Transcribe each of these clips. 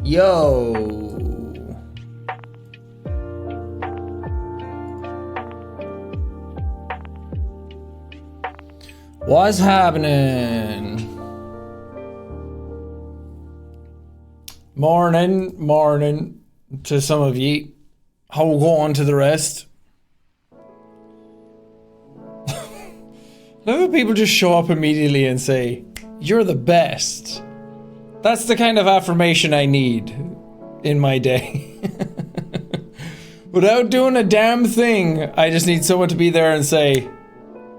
Yo. What's happening? Morning to some of ye. How go on to the rest? Look how people just show up immediately and say, "You're the best." That's the kind of affirmation I need in my day. Without doing a damn thing, I just need someone to be there and say,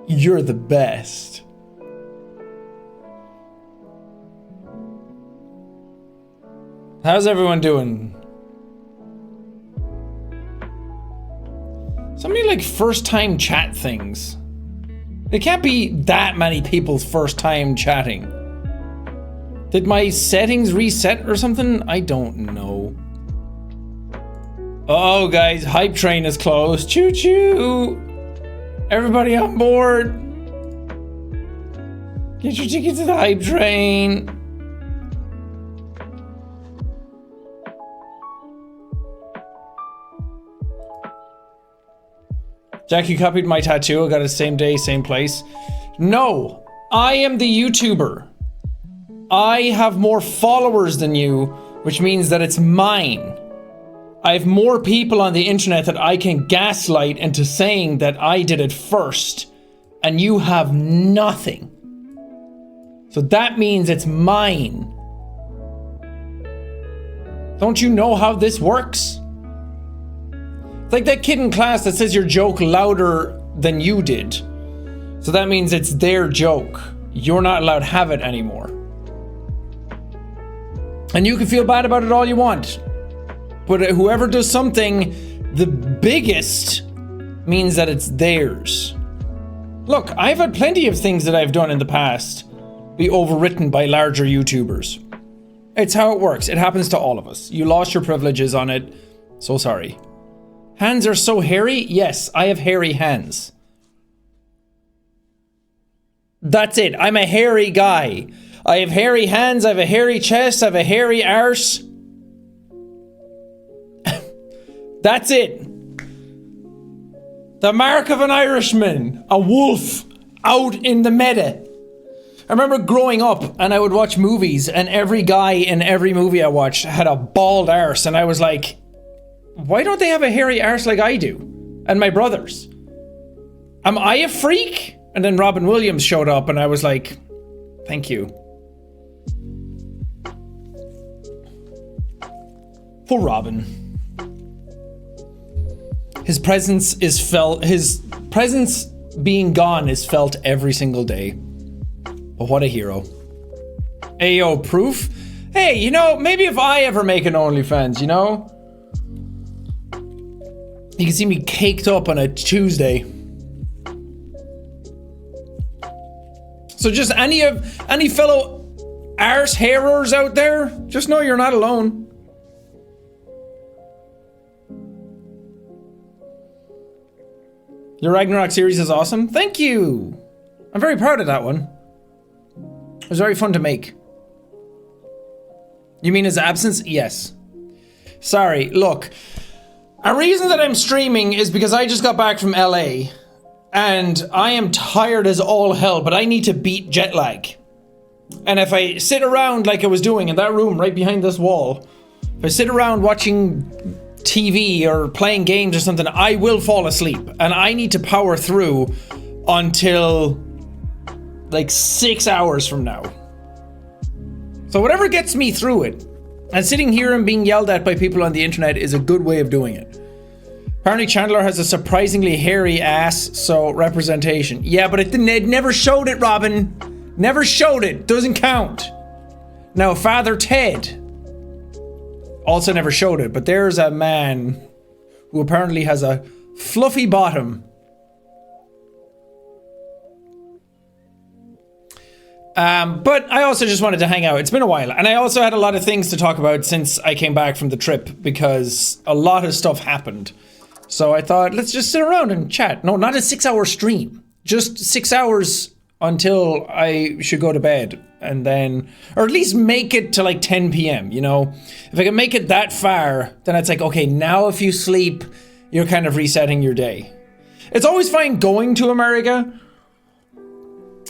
"You're the best." How's everyone doing? So many like first time chat things. It can't be that many people's first time chatting. Did my settings reset or something? I don't know. Oh guys, hype train is closed. Choo choo! Everybody on board. Get your tickets to the hype train. Jack, you copied my tattoo. I got it same day, same place. No, I am the YouTuber. I have more followers than you, which means that it's mine. I have more people on the internet that I can gaslight into saying that I did it first, and you have nothing. So that means it's mine. Don't you know how this works? It's like that kid in class that says your joke louder than you did. So that means it's their joke. You're not allowed to have it anymore. And you can feel bad about it all you want. But whoever does something the biggest means that it's theirs. Look, I've had plenty of things that I've done in the past be overwritten by larger YouTubers. It's how it works. It happens to all of us. You lost your privileges on it. So sorry. Hands are so hairy? Yes, I have hairy hands. That's it. I'm a hairy guy. I have hairy hands, I have a hairy chest, I have a hairy arse. That's it. The mark of an Irishman. A wolf out in the meadow. I remember growing up and I would watch movies and every guy in every movie I watched had a bald arse and I was like, why don't they have a hairy arse like I do? And my brothers. Am I a freak? And then Robin Williams showed up and I was like, thank you. For Robin. His presence is felt, his presence being gone is felt every single day. But what a hero. Ayo, proof? Hey, you know, maybe if I ever make an OnlyFans, you know? You can see me caked up on a Tuesday. So just any fellow arse hairers out there, just know you're not alone. Your Ragnarok series is awesome. Thank you. I'm very proud of that one. It was very fun to make. You mean his absence? Yes. Sorry, look. A reason that I'm streaming is because I just got back from LA and I am tired as all hell, but I need to beat jet lag. And if I sit around like I was doing in that room right behind this wall, if I sit around watching TV or playing games or something, I will fall asleep and I need to power through until like 6 hours from now. So whatever gets me through it. And sitting here and being yelled at by people on the internet is a good way of doing it. Apparently Chandler has a surprisingly hairy ass, so representation. Yeah, but it never showed it, Robin. Never showed it. Doesn't count. Now, Father Ted also never showed it, but there's a man who apparently has a fluffy bottom. But I also just wanted to hang out. It's been a while. And I also had a lot of things to talk about since I came back from the trip because a lot of stuff happened. So I thought, let's just sit around and chat. No, not a 6 hour stream. Just 6 hours until I should go to bed. and then, or at least make it to like 10 p.m., you know? If I can make it that far, then it's like, okay, now if you sleep, you're kind of resetting your day. It's always fine going to America.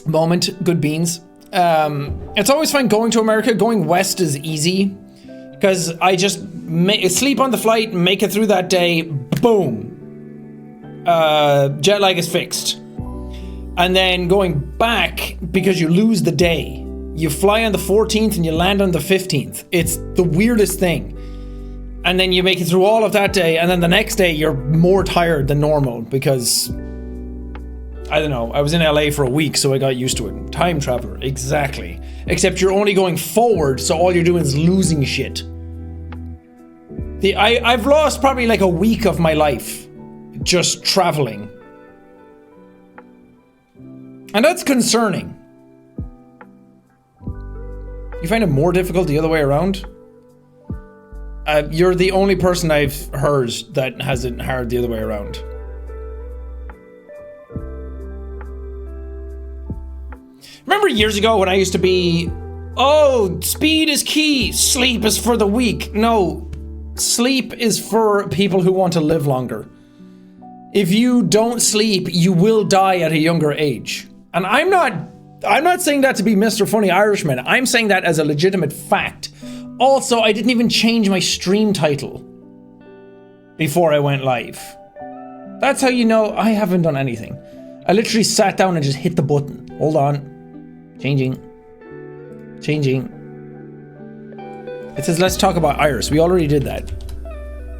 Moment, good beans. It's always fine going to America. Going west is easy because I just sleep on the flight, make it through that day, boom. Jet lag is fixed. And then going back, because you lose the day. You fly on the 14th and you land on the 15th. It's the weirdest thing. And then you make it through all of that day, and then the next day you're more tired than normal because, I don't know, I was in LA for a week, so I got used to it. Time traveler, exactly. Except you're only going forward, so all you're doing is losing shit. I've lost probably like a week of my life just traveling. And that's concerning. You find it more difficult the other way around? You're the only person I've heard that has it hard the other way around. Remember years ago when I used to be, oh, speed is key, sleep is for the weak. No, sleep is for people who want to live longer. If you don't sleep, you will die at a younger age. And I'm not saying that to be Mr. Funny Irishman. I'm saying that as a legitimate fact. Also, I didn't even change my stream title before I went live. That's how you know I haven't done anything. I literally sat down and just hit the button. Hold on. Changing. It says, let's talk about Iris. We already did that.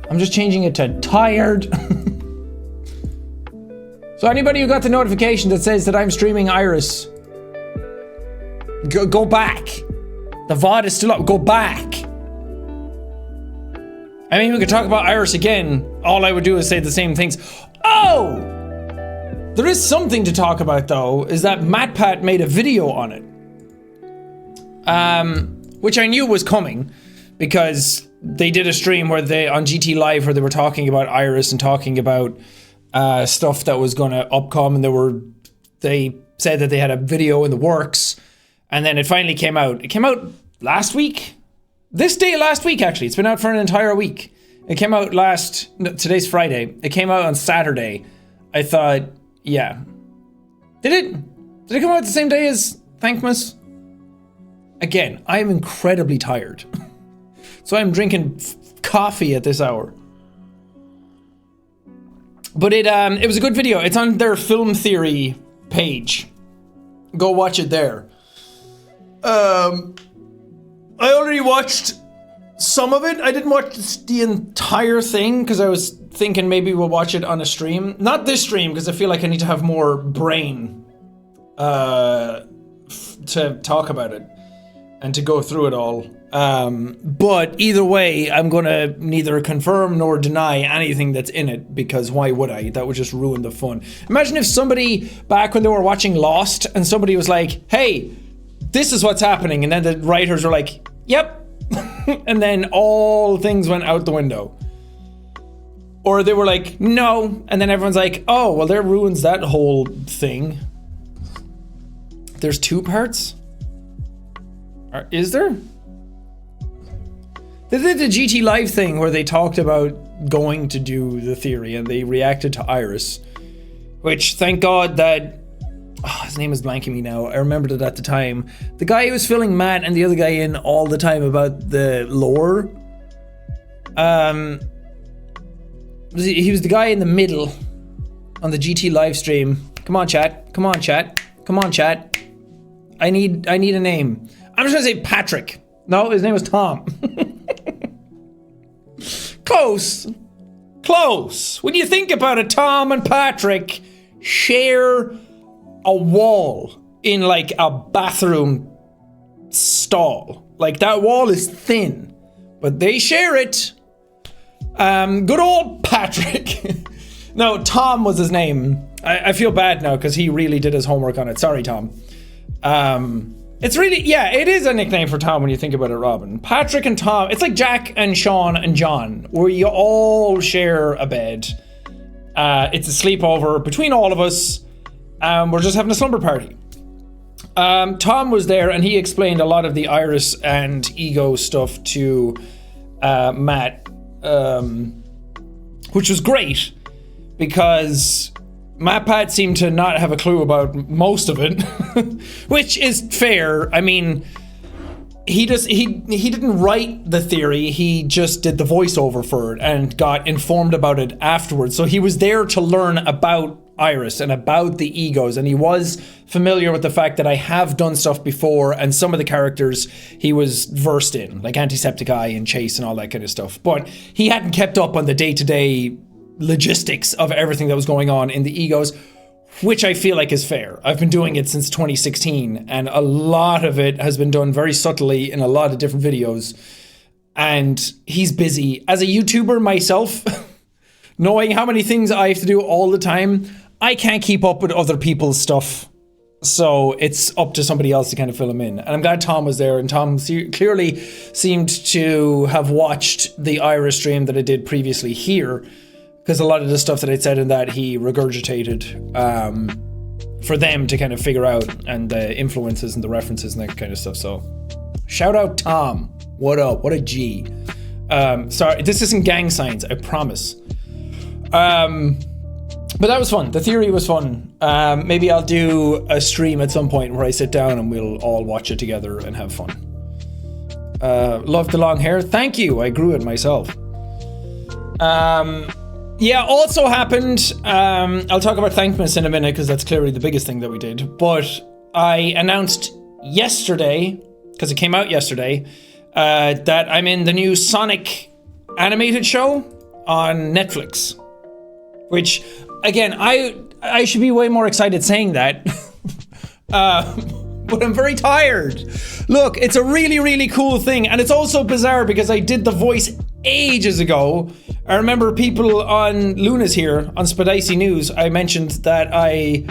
I'm just changing it to tired. So anybody who got the notification that says that I'm streaming Iris, go back. The VOD is still up. Go back. I mean, we could talk about Iris again. All I would do is say the same things. Oh! There is something to talk about, though, is that MatPat made a video on it. Which I knew was coming, because they did a stream where on GT Live where they were talking about Iris and talking about stuff that was going to upcome, and they said that they had a video in the works. And then it finally came out. It came out last week? This day last week, actually. It's been out for an entire week. It came out today's Friday. It came out on Saturday. I thought, yeah. Did it come out the same day as Thankmas? Again, I am incredibly tired. So I'm drinking coffee at this hour. But it was a good video. It's on their film theory page. Go watch it there. I already watched some of it. I didn't watch the entire thing because I was thinking maybe we'll watch it on a stream. Not this stream because I feel like I need to have more brain to talk about it and to go through it all. But either way, I'm gonna neither confirm nor deny anything that's in it because why would I? That would just ruin the fun. Imagine if somebody back when they were watching Lost and somebody was like, hey, this is what's happening, and then the writers were like, yep. And then all things went out the window. Or they were like, no, and then everyone's like, oh, well, that ruins that whole thing. There's 2 parts? Is there? They did the GT Live thing where they talked about going to do the theory and they reacted to Iris. Which, thank God that... Oh, his name is blanking me now. I remembered it at the time. The guy who was filling Matt and the other guy in all the time about the lore. He was the guy in the middle on the GT live stream. Come on, chat. Come on, chat. Come on, chat. I need a name. I'm just gonna say Patrick. No, his name was Tom. Close. Close. When you think about it, Tom and Patrick share a wall in like a bathroom stall. Like that wall is thin, but they share it. Good old Patrick. No, Tom was his name. I feel bad now because he really did his homework on it. Sorry, Tom. It's really, yeah, it is a nickname for Tom when you think about it, Robin. Patrick and Tom, it's like Jack and Sean and John, where you all share a bed. It's a sleepover between all of us. We're just having a slumber party. Tom was there and he explained a lot of the Iris and ego stuff to Matt, which was great because MatPat seemed to not have a clue about most of it, which is fair. I mean, he didn't write the theory, he just did the voiceover for it and got informed about it afterwards. So he was there to learn about Iris and about the egos, and he was familiar with the fact that I have done stuff before and some of the characters he was versed in, like Jacksepticeye and Chase and all that kind of stuff. But he hadn't kept up on the day-to-day logistics of everything that was going on in the egos, which I feel like is fair. I've been doing it since 2016, and a lot of it has been done very subtly in a lot of different videos. And he's busy. As a YouTuber myself, knowing how many things I have to do all the time, I can't keep up with other people's stuff. So it's up to somebody else to kind of fill him in. And I'm glad Tom was there, and Tom clearly seemed to have watched the Iris stream that I did previously here, because a lot of the stuff that I'd said in that he regurgitated for them to kind of figure out, and the influences and the references and that kind of stuff. So shout out Tom. What up? What a G. Sorry, this isn't gang signs, I promise. But that was fun. The theory was fun. Maybe I'll do a stream at some point where I sit down and we'll all watch it together and have fun. Love the long hair. Thank you. I grew it myself. Yeah, also happened, I'll talk about Thankmas in a minute because that's clearly the biggest thing that we did, but I announced yesterday, because it came out yesterday, that I'm in the new Sonic animated show on Netflix, which, again, I should be way more excited saying that, but I'm very tired. Look, it's a really, really cool thing, and it's also bizarre because I did the voice ages ago. I remember people on Luna's here, on Spadicey News, I mentioned that I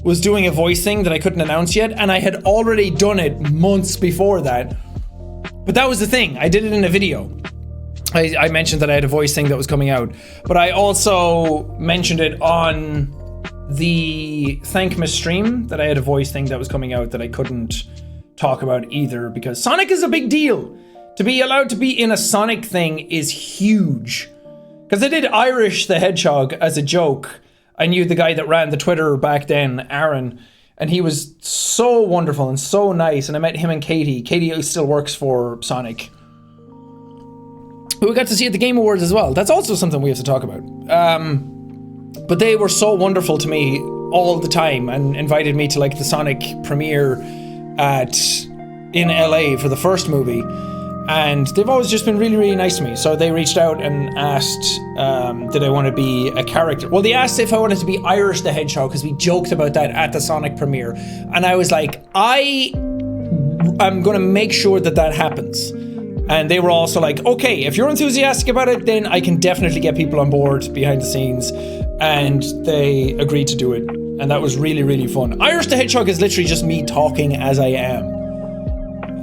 was doing a voice thing that I couldn't announce yet, and I had already done it months before that. But that was the thing, I did it in a video. I mentioned that I had a voice thing that was coming out, but I also mentioned it on the Thankmas stream that I had a voice thing that was coming out that I couldn't talk about either, because Sonic is a big deal. To be allowed to be in a Sonic thing is huge. Because I did Irish the Hedgehog as a joke. I knew the guy that ran the Twitter back then, Aaron, and he was so wonderful and so nice, and I met him and Katie. Katie still works for Sonic, who we got to see at the Game Awards as well. That's also something we have to talk about. But they were so wonderful to me all the time and invited me to like the Sonic premiere in LA for the first movie. And they've always just been really, really nice to me. So they reached out and asked, did I want to be a character? Well, they asked if I wanted to be Irish the Hedgehog, because we joked about that at the Sonic premiere. And I was like, I'm going to make sure that that happens. And they were also like, okay, if you're enthusiastic about it, then I can definitely get people on board behind the scenes. And they agreed to do it. And that was really, really fun. Irish the Hedgehog is literally just me talking as I am.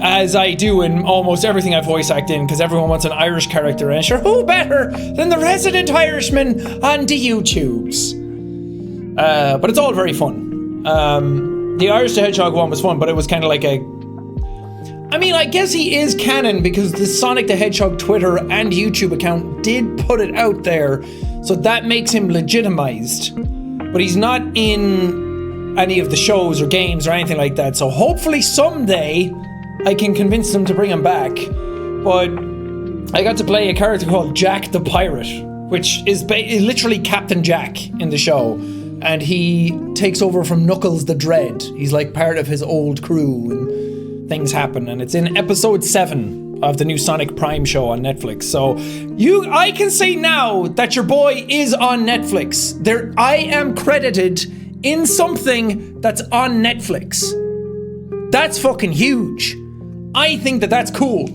As I do in almost everything I voice act in, because everyone wants an Irish character, and sure, who better than the resident Irishman on the YouTubes? But it's all very fun. The Irish the Hedgehog one was fun, but it was kind of like I mean, I guess he is canon because the Sonic the Hedgehog Twitter and YouTube account did put it out there, so that makes him legitimized. But he's not in any of the shows or games or anything like that, so hopefully someday I can convince them to bring him back. But I got to play a character called Jack the Pirate, which is literally Captain Jack in the show. And he takes over from Knuckles the Dread. He's like part of his old crew, and things happen. And it's in episode 7 of the new Sonic Prime show on Netflix. So I can say now that your boy is on Netflix. I am credited in something that's on Netflix. That's fucking huge. I think that that's cool.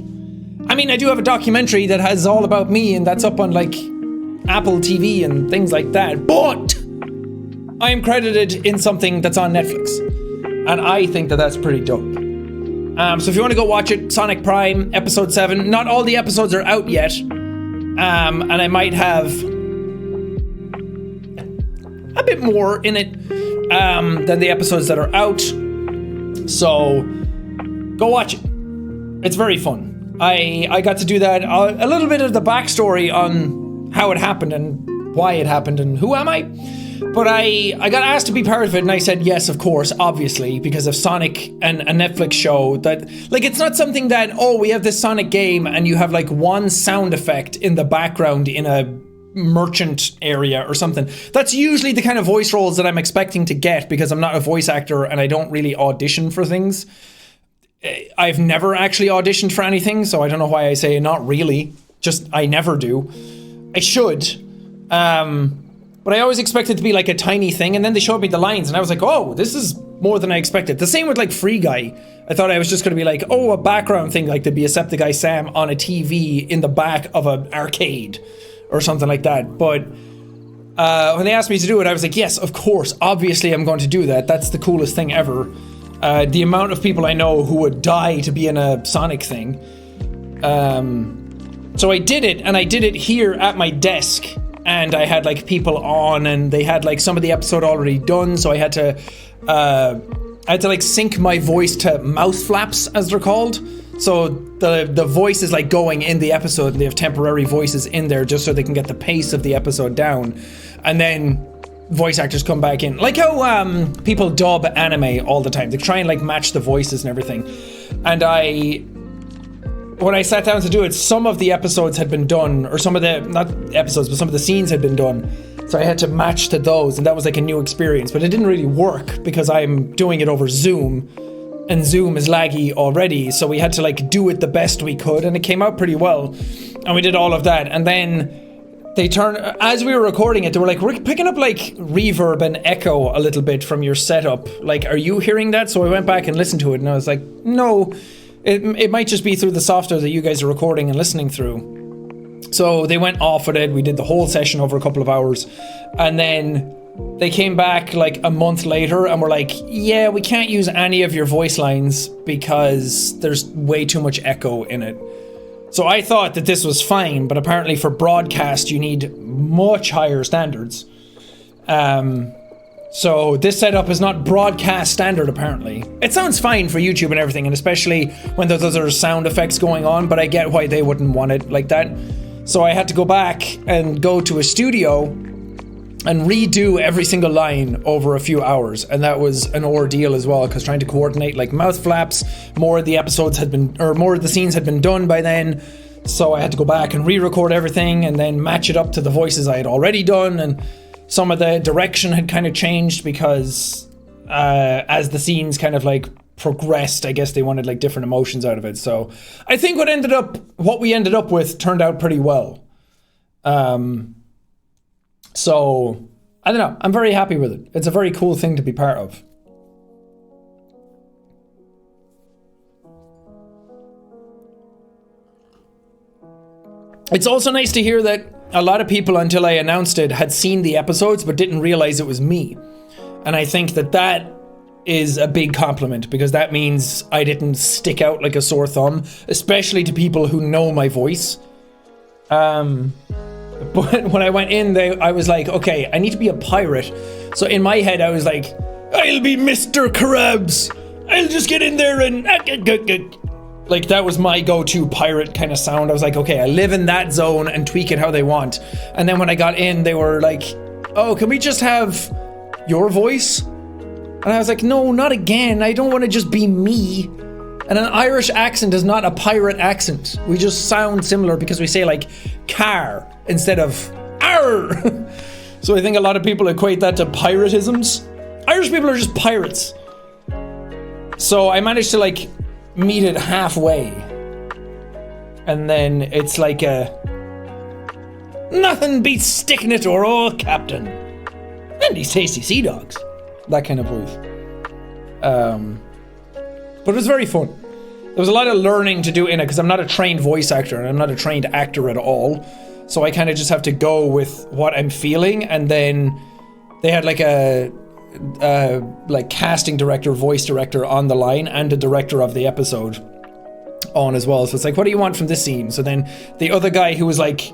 I mean, I do have a documentary that has all about me, and that's up on like Apple TV and things like that, but I am credited in something that's on Netflix, and I think that that's pretty dope. So if you want to go watch it, Sonic Prime, episode 7. Not all the episodes are out yet, and I might have a bit more in it than the episodes that are out. So go watch it. It's very fun. I got to do that, a little bit of the backstory on how it happened and why it happened and who am I. But I got asked to be part of it, and I said yes, of course, obviously, because of Sonic and a Netflix show that, like, it's not something that, oh, we have this Sonic game and you have like one sound effect in the background in a merchant area or something. That's usually the kind of voice roles that I'm expecting to get because I'm not a voice actor and I don't really audition for things. I've never actually auditioned for anything, so I don't know why I say not really. Just, I never do. I should. But I always expected it to be like a tiny thing, and then they showed me the lines, and I was like, oh, this is more than I expected. The same with like Free Guy. I thought I was just going to be like, oh, a background thing, like there'd be a Jacksepticeye Sam on a TV in the back of an arcade or something like that. But when they asked me to do it, I was like, yes, of course, obviously I'm going to do that. That's the coolest thing ever. The amount of people I know who would die to be in a Sonic thing. So I did it, and I did it here at my desk. And I had like people on, and they had like some of the episode already done, so I had to like sync my voice to mouth flaps, as they're called. So the voice is like going in the episode, and they have temporary voices in there just so they can get the pace of the episode down, and then voice actors come back in, like how people dub anime all the time. They try and like match the voices and everything. And when I sat down to do it, some of the episodes had been done, or some of the, not episodes, but some of the scenes had been done. So I had to match to those, and that was like a new experience. But it didn't really work because I'm doing it over Zoom, and Zoom is laggy already. So we had to like do it the best we could, and it came out pretty well. And we did all of that. And then they turned, as we were recording it, they were like, we're picking up like reverb and echo a little bit from your setup. Like, are you hearing that? So I went back and listened to it, and I was like, no. It might just be through the software that you guys are recording and listening through. So they went off with it. We did the whole session over a couple of hours. And then they came back like a month later and were like, yeah, we can't use any of your voice lines because there's way too much echo in it. So I thought that this was fine, but apparently for broadcast, you need much higher standards. So this setup is not broadcast standard, apparently. It sounds fine for YouTube and everything, and especially when there's other sound effects going on, but I get why they wouldn't want it like that. So I had to go back and go to a studio and redo every single line over a few hours, and that was an ordeal as well, because trying to coordinate like mouth flaps, more of the episodes had been, or more of the scenes had been done by then, so I had to go back and re-record everything and then match it up to the voices I had already done, and some of the direction had kind of changed because as the scenes kind of like progressed, I guess they wanted like different emotions out of it. So I think what we ended up with turned out pretty well. So I don't know, I'm very happy with it. It's a very cool thing to be part of. It's also nice to hear that a lot of people, until I announced it, had seen the episodes but didn't realize it was me. And I think that is a big compliment, because that means I didn't stick out like a sore thumb, especially to people who know my voice. But when I went in, I was like, okay, I need to be a pirate. So in my head, I was like, I'll be Mr. Krabs. I'll just get in there and... Like, that was my go-to pirate kind of sound. I was like, okay, I live in that zone and tweak it how they want. And then when I got in, they were like, oh, can we just have your voice? And I was like, no, not again. I don't want to just be me. And an Irish accent is not a pirate accent. We just sound similar because we say like car instead of arr. So I think a lot of people equate that to piratisms. Irish people are just pirates. So I managed to like meet it halfway, and then it's like nothing beats sticking it to our old captain and these tasty sea dogs, that kind of voice. But it was very fun. There was a lot of learning to do in it because I'm not a trained voice actor and I'm not a trained actor at all, so I kind of just have to go with what I'm feeling. And then they had like a like casting director, voice director on the line, and the director of the episode on as well. So it's like, what do you want from this scene? So then the other guy who was like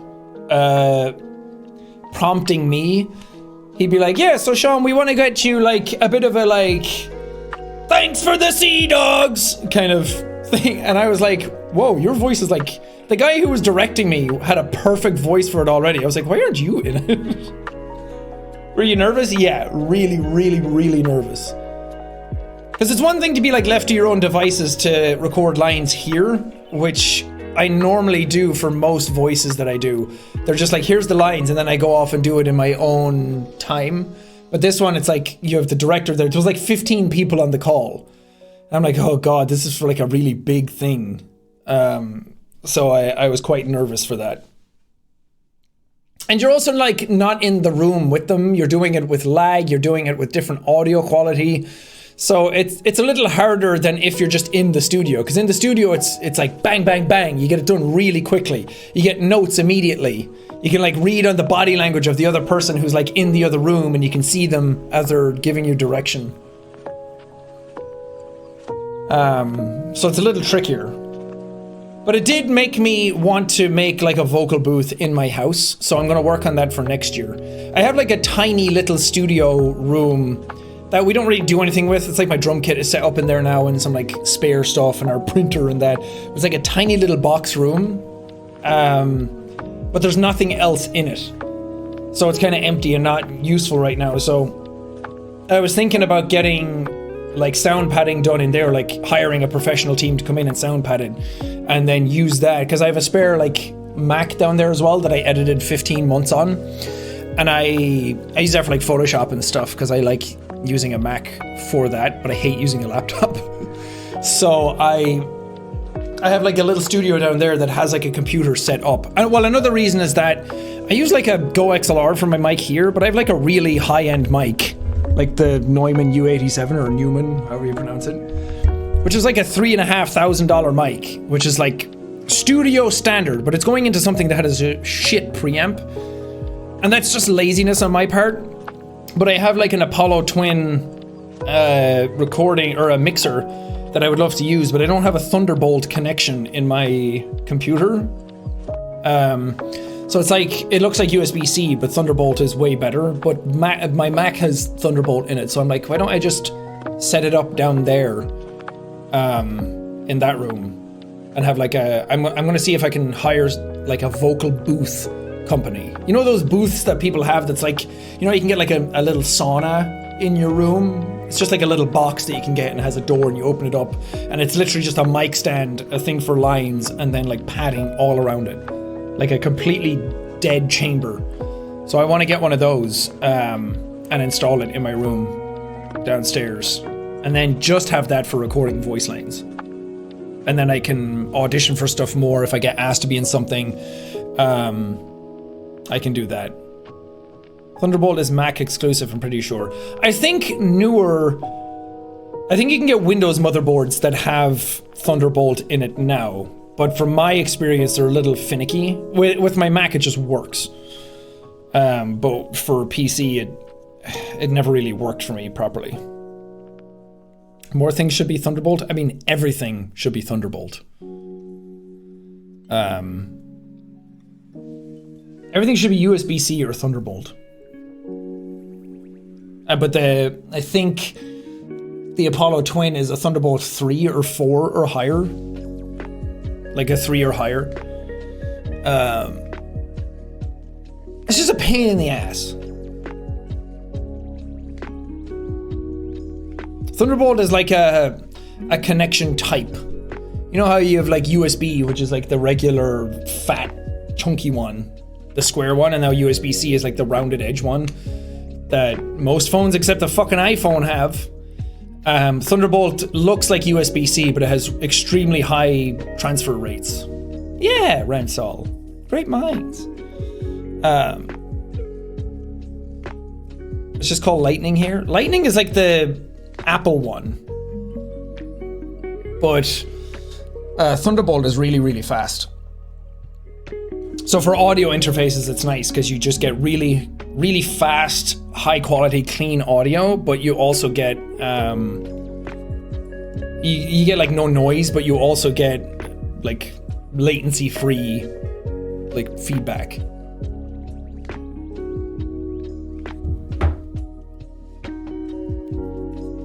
prompting me, he'd be like, yeah, so Sean, we want to get you like a bit of a like thanks for the sea dogs kind of thing. And I was like, whoa, your voice is like, the guy who was directing me had a perfect voice for it already. I was like, why aren't you in it? Were you nervous? Yeah, really, really, really nervous. Because it's one thing to be like left to your own devices to record lines here, which I normally do for most voices that I do. They're just like, here's the lines, and then I go off and do it in my own time. But this one, it's like, you have the director there. There was like 15 people on the call. And I'm like, oh God, this is for like a really big thing. So I was quite nervous for that. And you're also like not in the room with them. You're doing it with lag. You're doing it with different audio quality. So it's a little harder than if you're just in the studio. Because in the studio, it's like bang, bang, bang. You get it done really quickly. You get notes immediately. You can like read on the body language of the other person who's like in the other room, and you can see them as they're giving you direction. So it's a little trickier. But it did make me want to make like a vocal booth in my house. So I'm going to work on that for next year. I have like a tiny little studio room that we don't really do anything with. It's like my drum kit is set up in there now and some like spare stuff and our printer and that. It's like a tiny little box room. But there's nothing else in it. So it's kind of empty and not useful right now. So I was thinking about getting like sound padding done in there, like hiring a professional team to come in and sound pad it and then use that, because I have a spare like Mac down there as well that I edited 15 months on, and I use that for like Photoshop and stuff because I like using a Mac for that, but I hate using a laptop. So I have like a little studio down there that has like a computer set up. And well, another reason is that I use like a Go XLR for my mic here, but I have like a really high-end mic, like the Neumann U87 or Newman, however you pronounce it, which is like a $3,500 mic, which is like studio standard, but it's going into something that has a shit preamp, and that's just laziness on my part. But I have like an Apollo Twin recording or a mixer that I would love to use, but I don't have a Thunderbolt connection in my computer. So it's like, it looks like USB-C, but Thunderbolt is way better. But my Mac has Thunderbolt in it, so I'm like, why don't I just set it up down there, in that room, and have like a, I'm gonna see if I can hire like a vocal booth company. You know those booths that people have that's like, you know, you can get like a little sauna in your room. It's just like a little box that you can get and it has a door and you open it up and it's literally just a mic stand, a thing for lines, and then like padding all around it. Like a completely dead chamber. So I want to get one of those and install it in my room downstairs. And then just have that for recording voice lines. And then I can audition for stuff more if I get asked to be in something. I can do that. Thunderbolt is Mac exclusive, I'm pretty sure. I think you can get Windows motherboards that have Thunderbolt in it now. But from my experience, they're a little finicky. With my Mac, it just works. But for PC, it never really worked for me properly. More things should be Thunderbolt. I mean, everything should be Thunderbolt. Everything should be USB-C or Thunderbolt. But I think the Apollo Twin is a Thunderbolt 3 or 4 or higher. Like a 3 or higher. It's just a pain in the ass. Thunderbolt is like a connection type. You know how you have like USB, which is like the regular fat, chunky one, the square one, and now USB-C is like the rounded edge one that most phones except the fucking iPhone have. Thunderbolt looks like USB-C, but it has extremely high transfer rates. Yeah, Ransol. Great minds. It's just called Lightning here. Lightning is like the Apple one. But Thunderbolt is really, really fast. So for audio interfaces, it's nice because you just get really, really fast, high quality, clean audio, but you also get you get like no noise, but you also get like latency free like feedback.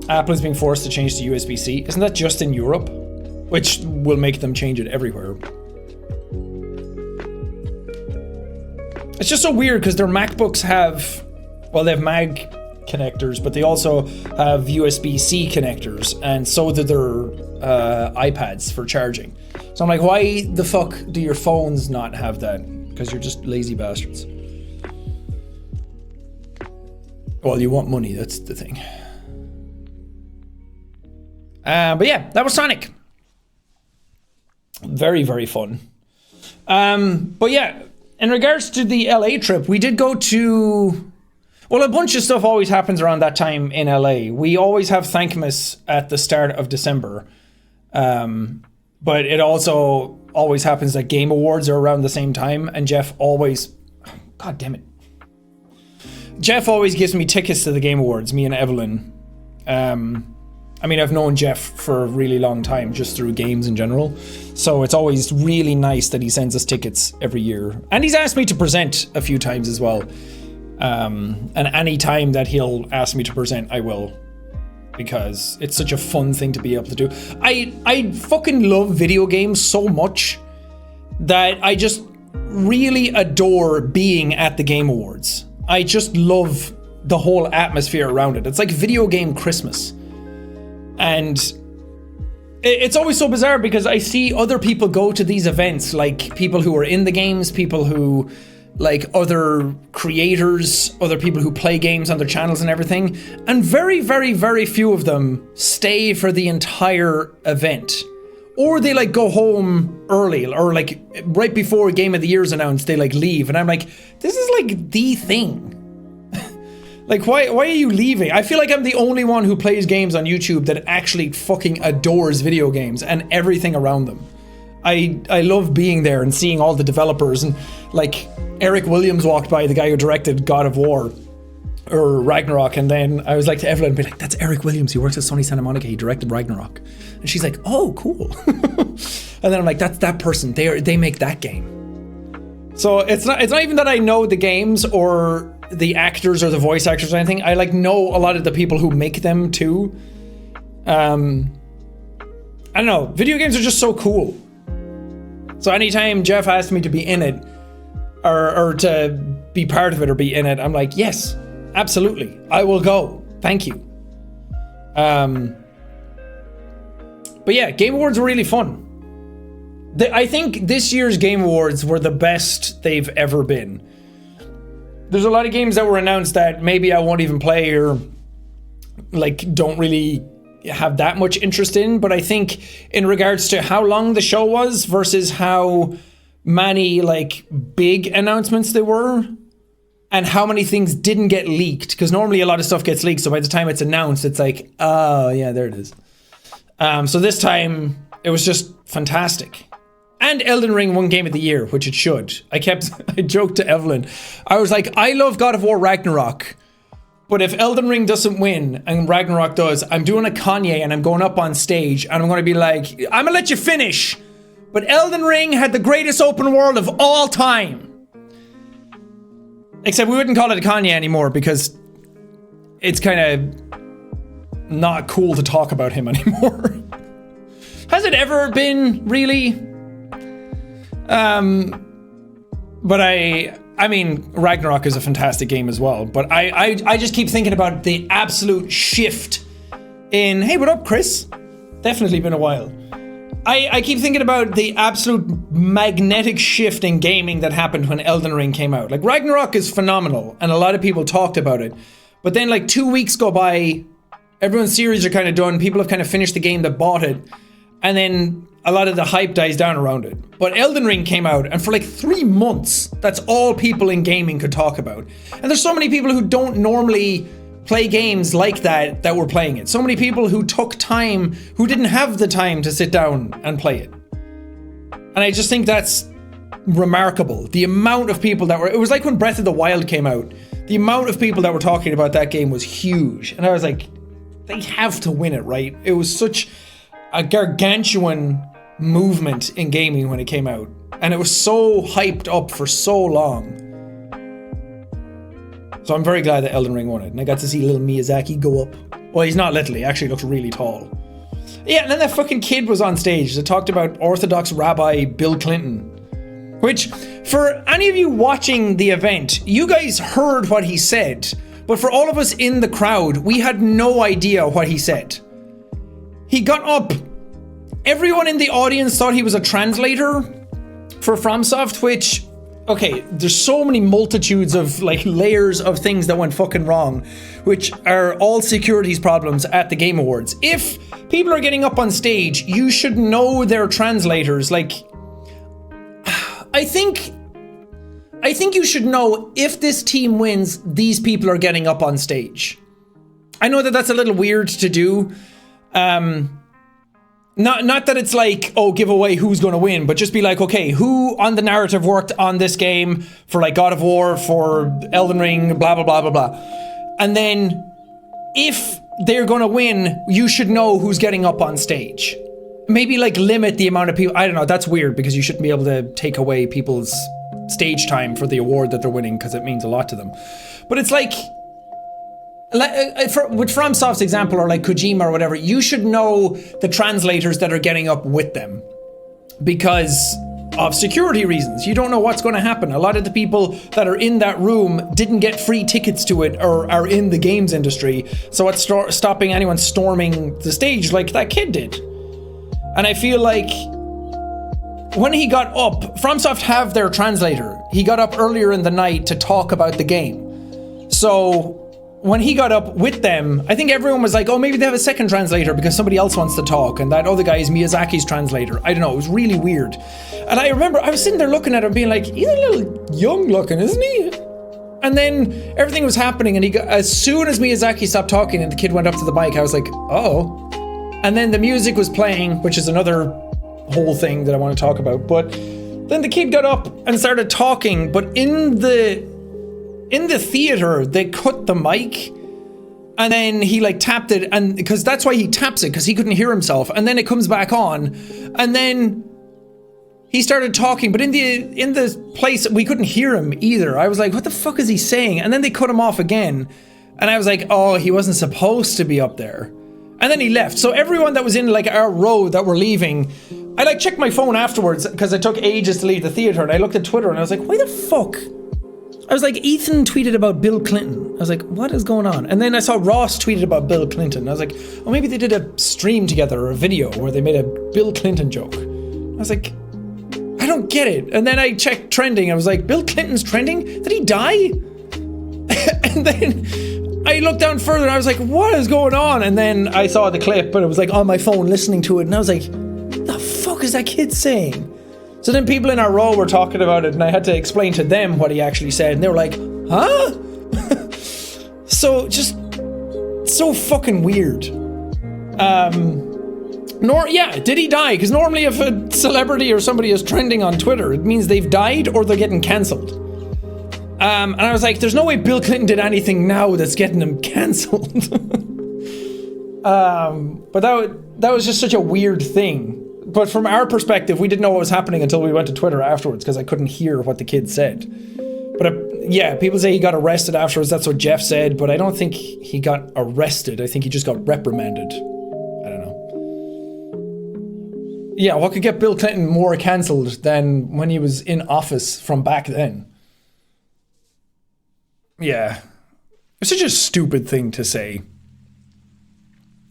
Apple is being forced to change to USB-C. Isn't that just in Europe? Which will make them change it everywhere. It's just so weird because their MacBooks have, well, they have mag connectors, but they also have USB-C connectors, and so do their iPads for charging. So I'm like, why the fuck do your phones not have that? Because you're just lazy bastards. Well, you want money, that's the thing. But yeah, that was Sonic. Very, very fun. But yeah, in regards to the LA trip, we did go to... Well, a bunch of stuff always happens around that time in LA. We always have Thankmas at the start of December. But it also always happens that Game Awards are around the same time, and Jeff always... God damn it. Jeff always gives me tickets to the Game Awards, me and Evelyn. I mean, I've known Jeff for a really long time, just through games in general. So it's always really nice that he sends us tickets every year. And he's asked me to present a few times as well. And any time that he'll ask me to present, I will. Because it's such a fun thing to be able to do. I fucking love video games so much that I just really adore being at the Game Awards. I just love the whole atmosphere around it. It's like video game Christmas. And it's always so bizarre because I see other people go to these events, like people who are in the games, people who, like other creators, other people who play games on their channels and everything. And very, very, very few of them stay for the entire event. Or they like go home early, or like right before Game of the Year is announced, they like leave. And I'm like, this is like the thing. Like, why are you leaving? I feel like I'm the only one who plays games on YouTube that actually fucking adores video games and everything around them. I love being there and seeing all the developers, and like Eric Williams walked by, the guy who directed God of War or Ragnarok, and then I was like to Evelyn, be like, that's Eric Williams, he works at Sony Santa Monica, he directed Ragnarok. And she's like, oh, cool. And then I'm like, that's that person, they make that game. So it's not even that I know the games or the actors or the voice actors or anything. I like know a lot of the people who make them too. I don't know, video games are just so cool. So anytime Jeff asked me to be in it, or to be part of it or be in it, I'm like, yes, absolutely, I will go, thank you. But yeah, Game Awards were really fun. I think this year's Game Awards were the best they've ever been. There's a lot of games that were announced that maybe I won't even play or like don't really have that much interest in, but I think in regards to how long the show was versus how many like big announcements there were and how many things didn't get leaked, because normally a lot of stuff gets leaked, so by the time it's announced it's like, oh yeah, there it is. So this time it was just fantastic. And Elden Ring won Game of the Year, which it should. I joked to Evelyn. I was like, I love God of War Ragnarok, but if Elden Ring doesn't win and Ragnarok does, I'm doing a Kanye and I'm going up on stage and I'm going to be like, I'm going to let you finish, but Elden Ring had the greatest open world of all time. Except we wouldn't call it a Kanye anymore because it's kind of not cool to talk about him anymore. Has it ever been, really? But I mean, Ragnarok is a fantastic game as well, but I just keep thinking about the absolute shift in, hey, what up, Chris? Definitely been a while. I keep thinking about the absolute magnetic shift in gaming that happened when Elden Ring came out. Like, Ragnarok is phenomenal, and a lot of people talked about it, but then like 2 weeks go by, everyone's series are kind of done, people have kind of finished the game that bought it, and then a lot of the hype dies down around it. But Elden Ring came out, and for like 3 months, that's all people in gaming could talk about. And there's so many people who don't normally play games like that were playing it. So many people who took time, who didn't have the time to sit down and play it. And I just think that's remarkable. The amount of people that were... It was like when Breath of the Wild came out. The amount of people that were talking about that game was huge. And I was like, they have to win it, right? It was such a gargantuan movement in gaming when it came out, and it was so hyped up for so long. So I'm very glad that Elden Ring won it. And I got to see little Miyazaki go up. Well, he's not little, he actually looks really tall. Yeah, and then that fucking kid was on stage that talked about Orthodox Rabbi Bill Clinton. Which, for any of you watching the event, you guys heard what he said. But for all of us in the crowd, we had no idea what he said. He got up. Everyone in the audience thought he was a translator for FromSoft, which, okay, there's so many multitudes of like layers of things that went fucking wrong, which are all securities problems at the Game Awards. If people are getting up on stage, you should know they're translators. Like, I think you should know if this team wins, these people are getting up on stage. I know that that's a little weird to do. Not that it's like, oh, give away who's going to win, but just be like, okay, who on the narrative worked on this game for like God of War, for Elden Ring, blah, blah, blah, blah, blah. And then if they're going to win, you should know who's getting up on stage. Maybe like limit the amount of people. I don't know. That's weird because you shouldn't be able to take away people's stage time for the award that they're winning because it means a lot to them. But it's like with FromSoft's example, or like Kojima or whatever, you should know the translators that are getting up with them because of security reasons. You don't know what's going to happen. A lot of the people that are in that room didn't get free tickets to it or are in the games industry, so what's stopping anyone storming the stage like that kid did? And I feel like when he got up, FromSoft have their translator. He got up earlier in the night to talk about the game. So when he got up with them, I think everyone was like, oh, maybe they have a second translator because somebody else wants to talk, and that other guy is Miyazaki's translator. I don't know, it was really weird. And I remember I was sitting there looking at him being like, he's a little young looking, isn't he? And then everything was happening, and as soon as Miyazaki stopped talking and the kid went up to the mic, I was like, oh. And then the music was playing, which is another whole thing that I want to talk about. But then the kid got up and started talking, but in the theater, they cut the mic, and then he like tapped it, and because that's why he taps it, because he couldn't hear himself, and then it comes back on, and then he started talking, but in the place we couldn't hear him either. I was like, what the fuck is he saying? And then they cut him off again, and I was like, oh, he wasn't supposed to be up there. And then he left. So everyone that was in like our row that were leaving, I like checked my phone afterwards because it took ages to leave the theater, and I looked at Twitter and I was like, why the fuck? I was like, Ethan tweeted about Bill Clinton. I was like, what is going on? And then I saw Ross tweeted about Bill Clinton. I was like, oh, maybe they did a stream together or a video where they made a Bill Clinton joke. I was like, I don't get it. And then I checked trending. I was like, Bill Clinton's trending? Did he die? And then I looked down further and I was like, what is going on? And then I saw the clip, and it was like on my phone listening to it, and I was like, what the fuck is that kid saying? So then people in our row were talking about it, and I had to explain to them what he actually said, and they were like, huh? So just so fucking weird. Did he die? Because normally if a celebrity or somebody is trending on Twitter, it means they've died or they're getting cancelled. And I was like, there's no way Bill Clinton did anything now that's getting him cancelled. But that was just such a weird thing. But from our perspective, we didn't know what was happening until we went to Twitter afterwards because I couldn't hear what the kid said. But yeah, people say he got arrested afterwards. That's what Jeff said. But I don't think he got arrested. I think he just got reprimanded. I don't know. Yeah, what could get Bill Clinton more cancelled than when he was in office from back then? Yeah. It's such a stupid thing to say.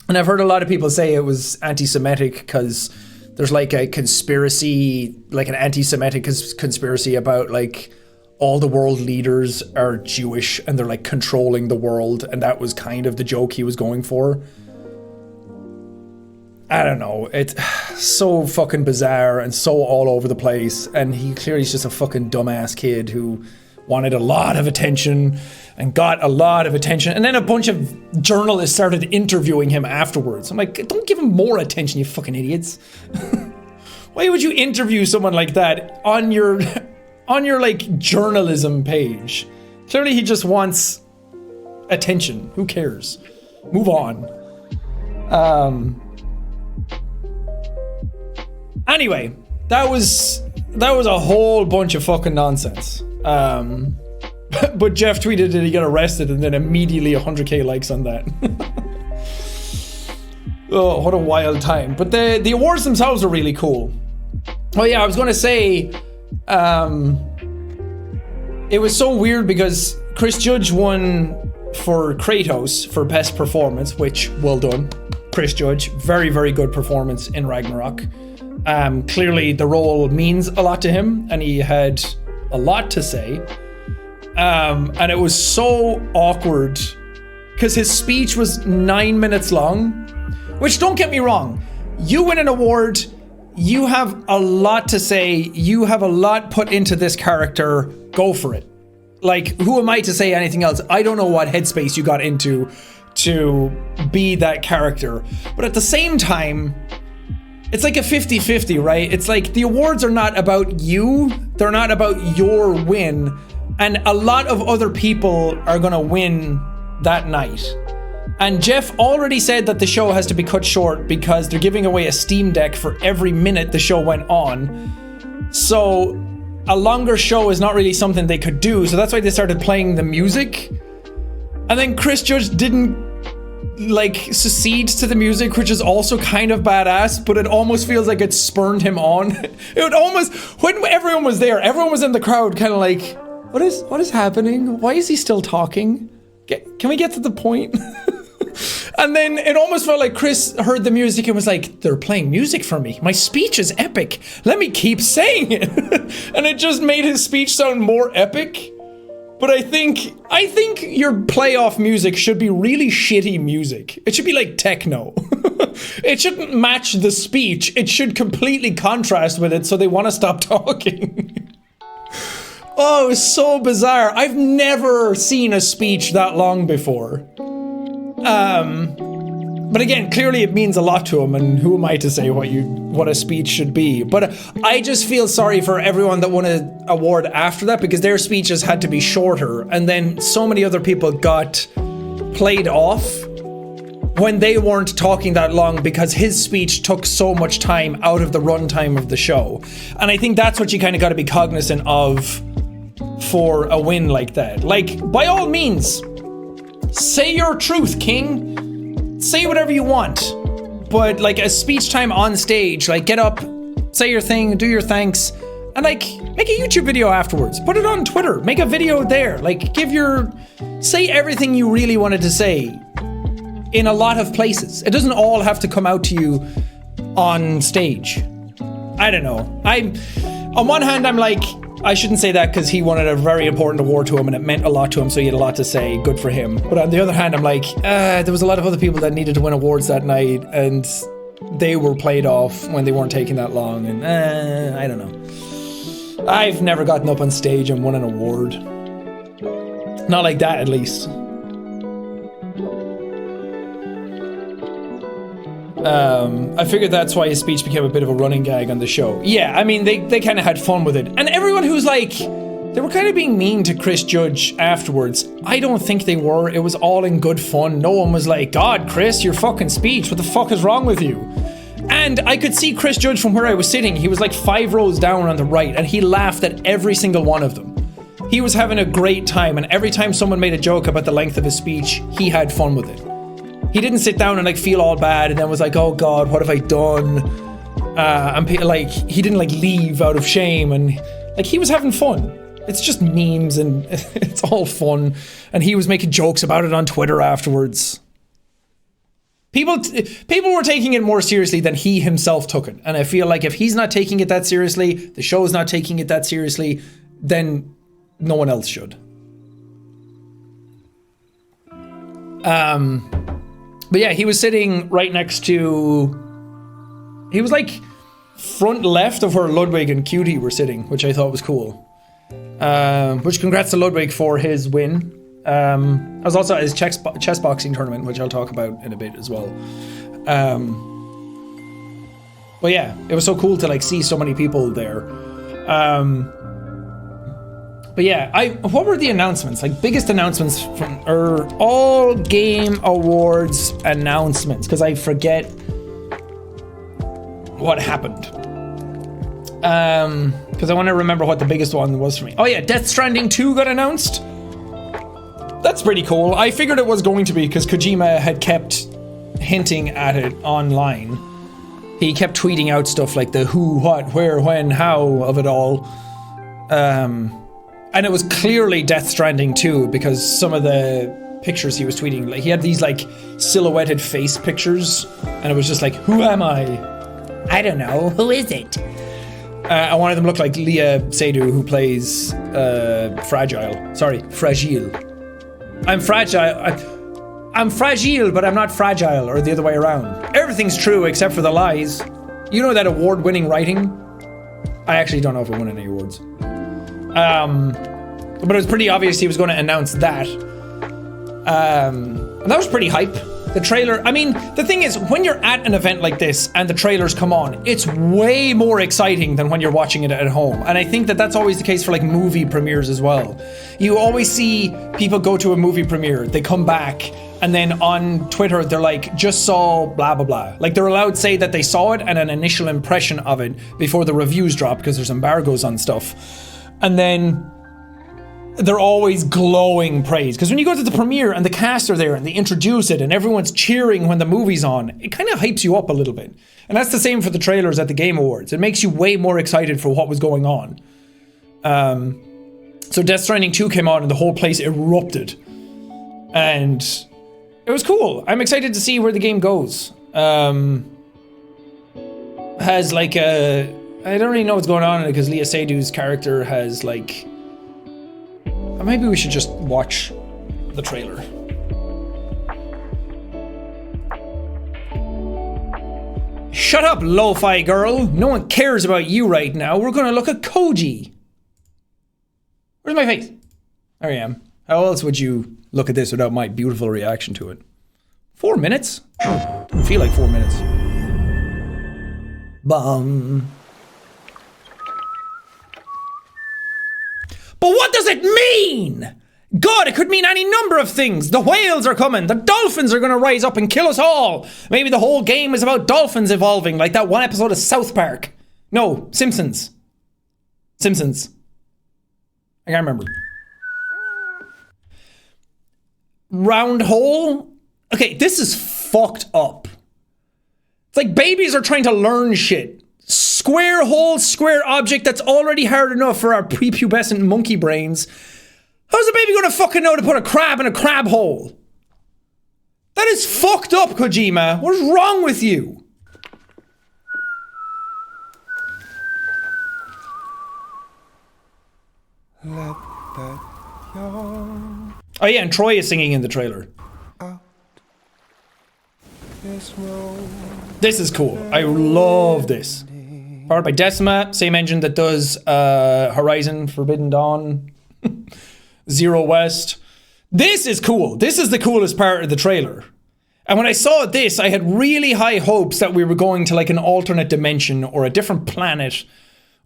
And I've heard a lot of people say it was anti-Semitic because there's like a conspiracy, like an anti-Semitic conspiracy about like all the world leaders are Jewish and they're like controlling the world, and that was kind of the joke he was going for. I don't know, it's so fucking bizarre and so all over the place, and he clearly is just a fucking dumbass kid who wanted a lot of attention and got a lot of attention, and then a bunch of journalists started interviewing him afterwards. I'm like, don't give him more attention, you fucking idiots. Why would you interview someone like that on your like journalism page? Clearly he just wants attention. Who cares? Move on. Anyway, that was a whole bunch of fucking nonsense. But Jeff tweeted that he got arrested, and then immediately 100k likes on that. Oh, what a wild time. But the awards themselves are really cool. Oh yeah, I was going to say, it was so weird because Chris Judge won for Kratos for best performance, which, well done, Chris Judge. Very, very good performance in Ragnarok. Clearly the role means a lot to him, and he had a lot to say. And it was so awkward because his speech was 9 minutes long, which, don't get me wrong, you win an award, you have a lot to say, you have a lot put into this character, go for it. Like, who am I to say anything else? I don't know what headspace you got into to be that character. But at the same time, it's like a 50-50, right? It's like the awards are not about you, they're not about your win, and a lot of other people are gonna win that night. And Jeff already said that the show has to be cut short because they're giving away a Steam Deck for every minute the show went on. So a longer show is not really something they could do. So that's why they started playing the music. And then Chris Judge didn't like succeed to the music, which is also kind of badass, but it almost feels like it spurned him on. It would almost, when everyone was there, everyone was in the crowd kind of like, what is happening? Why is he still talking? Can we get to the point? And then it almost felt like Chris heard the music and was like, they're playing music for me. My speech is epic. Let me keep saying it. And it just made his speech sound more epic. But I think your playoff music should be really shitty music. It should be like techno. It shouldn't match the speech. It should completely contrast with it so they want to stop talking. Oh, it was so bizarre. I've never seen a speech that long before. But again, clearly it means a lot to him, and who am I to say what a speech should be? But I just feel sorry for everyone that won an award after that, because their speeches had to be shorter, and then so many other people got played off when they weren't talking that long because his speech took so much time out of the runtime of the show. And I think that's what you kind of got to be cognizant of for a win like that. Like, by all means, say your truth, King. Say whatever you want. But like a speech time on stage, like get up, say your thing, do your thanks, and like make a YouTube video afterwards. Put it on Twitter, make a video there. Like say everything you really wanted to say in a lot of places. It doesn't all have to come out to you on stage. I don't know. On one hand, I'm like, I shouldn't say that because he wanted a very important award to him and it meant a lot to him, so he had a lot to say. Good for him. But on the other hand, I'm like, there was a lot of other people that needed to win awards that night and they were played off when they weren't taking that long, and I don't know. I've never gotten up on stage and won an award. Not like that, at least. I figured that's why his speech became a bit of a running gag on the show. Yeah, I mean, they kind of had fun with it. And everyone who's like, they were kind of being mean to Chris Judge afterwards. I don't think they were. It was all in good fun. No one was like, God, Chris, your fucking speech, what the fuck is wrong with you? And I could see Chris Judge from where I was sitting. He was like 5 rows down on the right, and he laughed at every single one of them. He was having a great time, and every time someone made a joke about the length of his speech, he had fun with it. He didn't sit down and like feel all bad and then was like, oh God, what have I done? And like, he didn't like leave out of shame, and like he was having fun. It's just memes and it's all fun. And he was making jokes about it on Twitter afterwards. People were taking it more seriously than he himself took it. And I feel like if he's not taking it that seriously, the show's not taking it that seriously, then no one else should. But yeah, he was sitting right next to... He was like front left of where Ludwig and Cutie were sitting, which I thought was cool. Which congrats to Ludwig for his win. I was also at his chess boxing tournament, which I'll talk about in a bit as well. But yeah, it was so cool to like see so many people there. But yeah, what were the announcements? Like biggest announcements from all Game Awards announcements, because I forget what happened. Because I want to remember what the biggest one was for me. Oh yeah, Death Stranding 2 got announced. That's pretty cool. I figured it was going to be because Kojima had kept hinting at it online. He kept tweeting out stuff like the who, what, where, when, how of it all. And it was clearly Death Stranding too, because some of the pictures he was tweeting, like he had these like silhouetted face pictures, and it was just like, who am I? I don't know. Who is it? And one of them looked like Leah Seydoux, who plays Fragile. Sorry, Fragile. I'm fragile. I'm fragile, but I'm not fragile, or the other way around. Everything's true except for the lies. You know that award-winning writing? I actually don't know if it won any awards. But it was pretty obvious he was going to announce that. And that was pretty hype. The trailer, I mean, the thing is, when you're at an event like this and the trailers come on, it's way more exciting than when you're watching it at home. And I think that that's always the case for like movie premieres as well. You always see people go to a movie premiere, they come back, and then on Twitter, they're like, just saw blah, blah, blah. Like they're allowed to say that they saw it and an initial impression of it before the reviews drop because there's embargoes on stuff. And then they're always glowing praise. Because when you go to the premiere and the cast are there and they introduce it and everyone's cheering when the movie's on, it kind of hypes you up a little bit. And that's the same for the trailers at the Game Awards. It makes you way more excited for what was going on. So Death Stranding 2 came out and the whole place erupted. And it was cool. I'm excited to see where the game goes. Has like a... I don't really know what's going on in it because Leah Seydoux's character has like... Maybe we should just watch the trailer. Shut up, lo-fi girl. No one cares about you right now. We're gonna look at Koji. Where's my face? There I am. How else would you look at this without my beautiful reaction to it? 4 minutes? Doesn't feel like 4 minutes. Bum. But what does it mean? God, it could mean any number of things. The whales are coming. The dolphins are going to rise up and kill us all. Maybe the whole game is about dolphins evolving, like that one episode of South Park. No, Simpsons. Simpsons. I can't remember. Round hole? Okay, this is fucked up. It's like babies are trying to learn shit. Square hole, square object that's already hard enough for our prepubescent monkey brains. How's a baby gonna fucking know to put a crab in a crab hole? That is fucked up, Kojima. What's wrong with you? Oh yeah, and Troy is singing in the trailer. This is cool. I love this. Powered by Decima, same engine that does Horizon Forbidden Dawn, Zero West. This is cool. This is the coolest part of the trailer. And when I saw this, I had really high hopes that we were going to like an alternate dimension or a different planet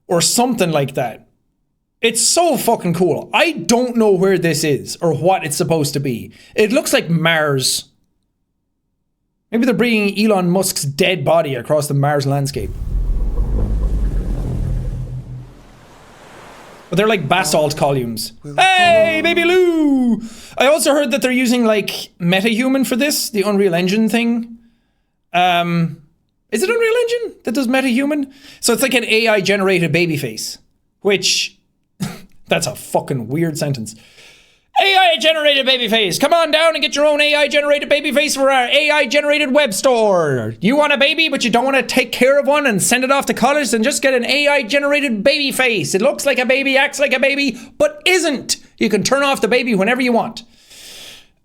or something like that. It's so fucking cool. I don't know where this is or what it's supposed to be. It looks like Mars. Maybe they're bringing Elon Musk's dead body across the Mars landscape. But they're like basalt columns. Hey, baby Lou! I also heard that they're using like MetaHuman for this, the Unreal Engine thing. Is it Unreal Engine that does MetaHuman? So it's like an AI generated baby face, which that's a fucking weird sentence. AI generated baby face. Come on down and get your own AI generated baby face for our AI generated web store. You want a baby, but you don't want to take care of one and send it off to college, then just get an AI generated baby face. It looks like a baby, acts like a baby, but isn't. You can turn off the baby whenever you want.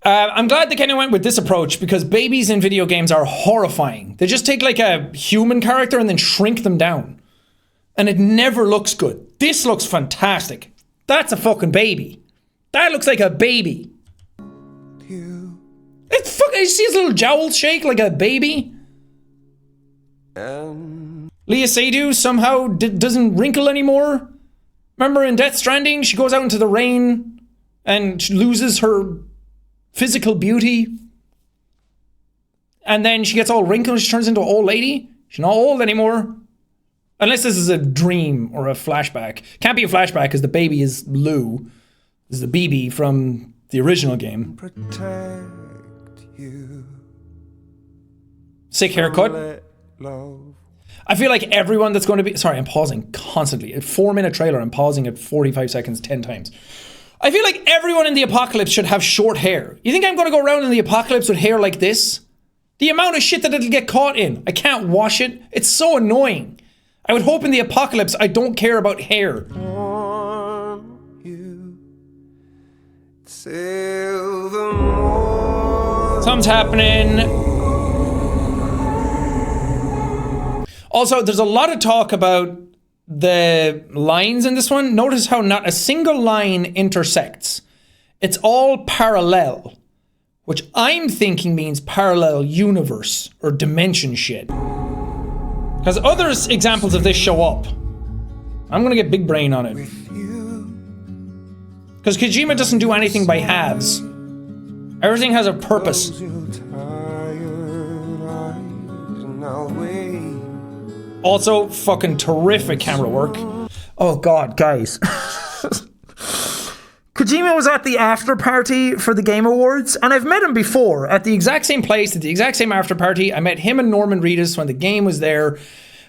I'm glad they kind of went with this approach because babies in video games are horrifying. They just take like a human character and then shrink them down. And it never looks good. This looks fantastic. That's a fucking baby. That looks like a baby. It's fucking, you see his little jowls shake like a baby? Leah Seydoux somehow doesn't wrinkle anymore. Remember in Death Stranding, she goes out into the rain and she loses her physical beauty. And then she gets all wrinkled, she turns into an old lady. She's not old anymore. Unless this is a dream or a flashback. Can't be a flashback because the baby is Lou. This is the BB from the original game. Protect you. Sick haircut. I feel like everyone that's going to be... Sorry, I'm pausing constantly. A 4-minute trailer, I'm pausing at 45 seconds 10 times. I feel like everyone in the apocalypse should have short hair. You think I'm going to go around in the apocalypse with hair like this? The amount of shit that it'll get caught in. I can't wash it. It's so annoying. I would hope in the apocalypse I don't care about hair. Something's happening. Also, there's a lot of talk about the lines in this one. Notice how not a single line intersects. It's all parallel, which I'm thinking means parallel universe or dimension shit. Because other examples of this show up. I'm gonna get big brain on it. Because Kojima doesn't do anything by halves. Everything has a purpose. Also, fucking terrific camera work. Oh god, guys. Kojima was at the after party for the Game Awards, and I've met him before at the exact same place, at the exact same after party. I met him and Norman Reedus when the game was there.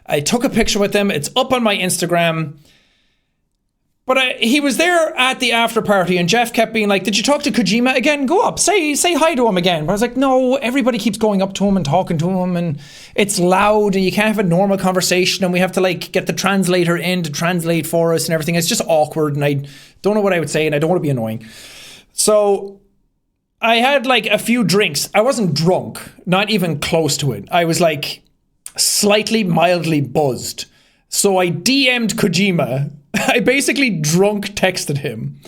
I took a picture with him. It's up on my Instagram. But he was there at the after party, and Jeff kept being like, did you talk to Kojima again? Go up, say hi to him again. But I was like, no, everybody keeps going up to him and talking to him, and it's loud, and you can't have a normal conversation, and we have to like get the translator in to translate for us and everything. It's just awkward, and I don't know what I would say, and I don't want to be annoying. So I had like a few drinks. I wasn't drunk, not even close to it. I was like slightly, mildly buzzed. So I DM'd Kojima. I basically drunk texted him.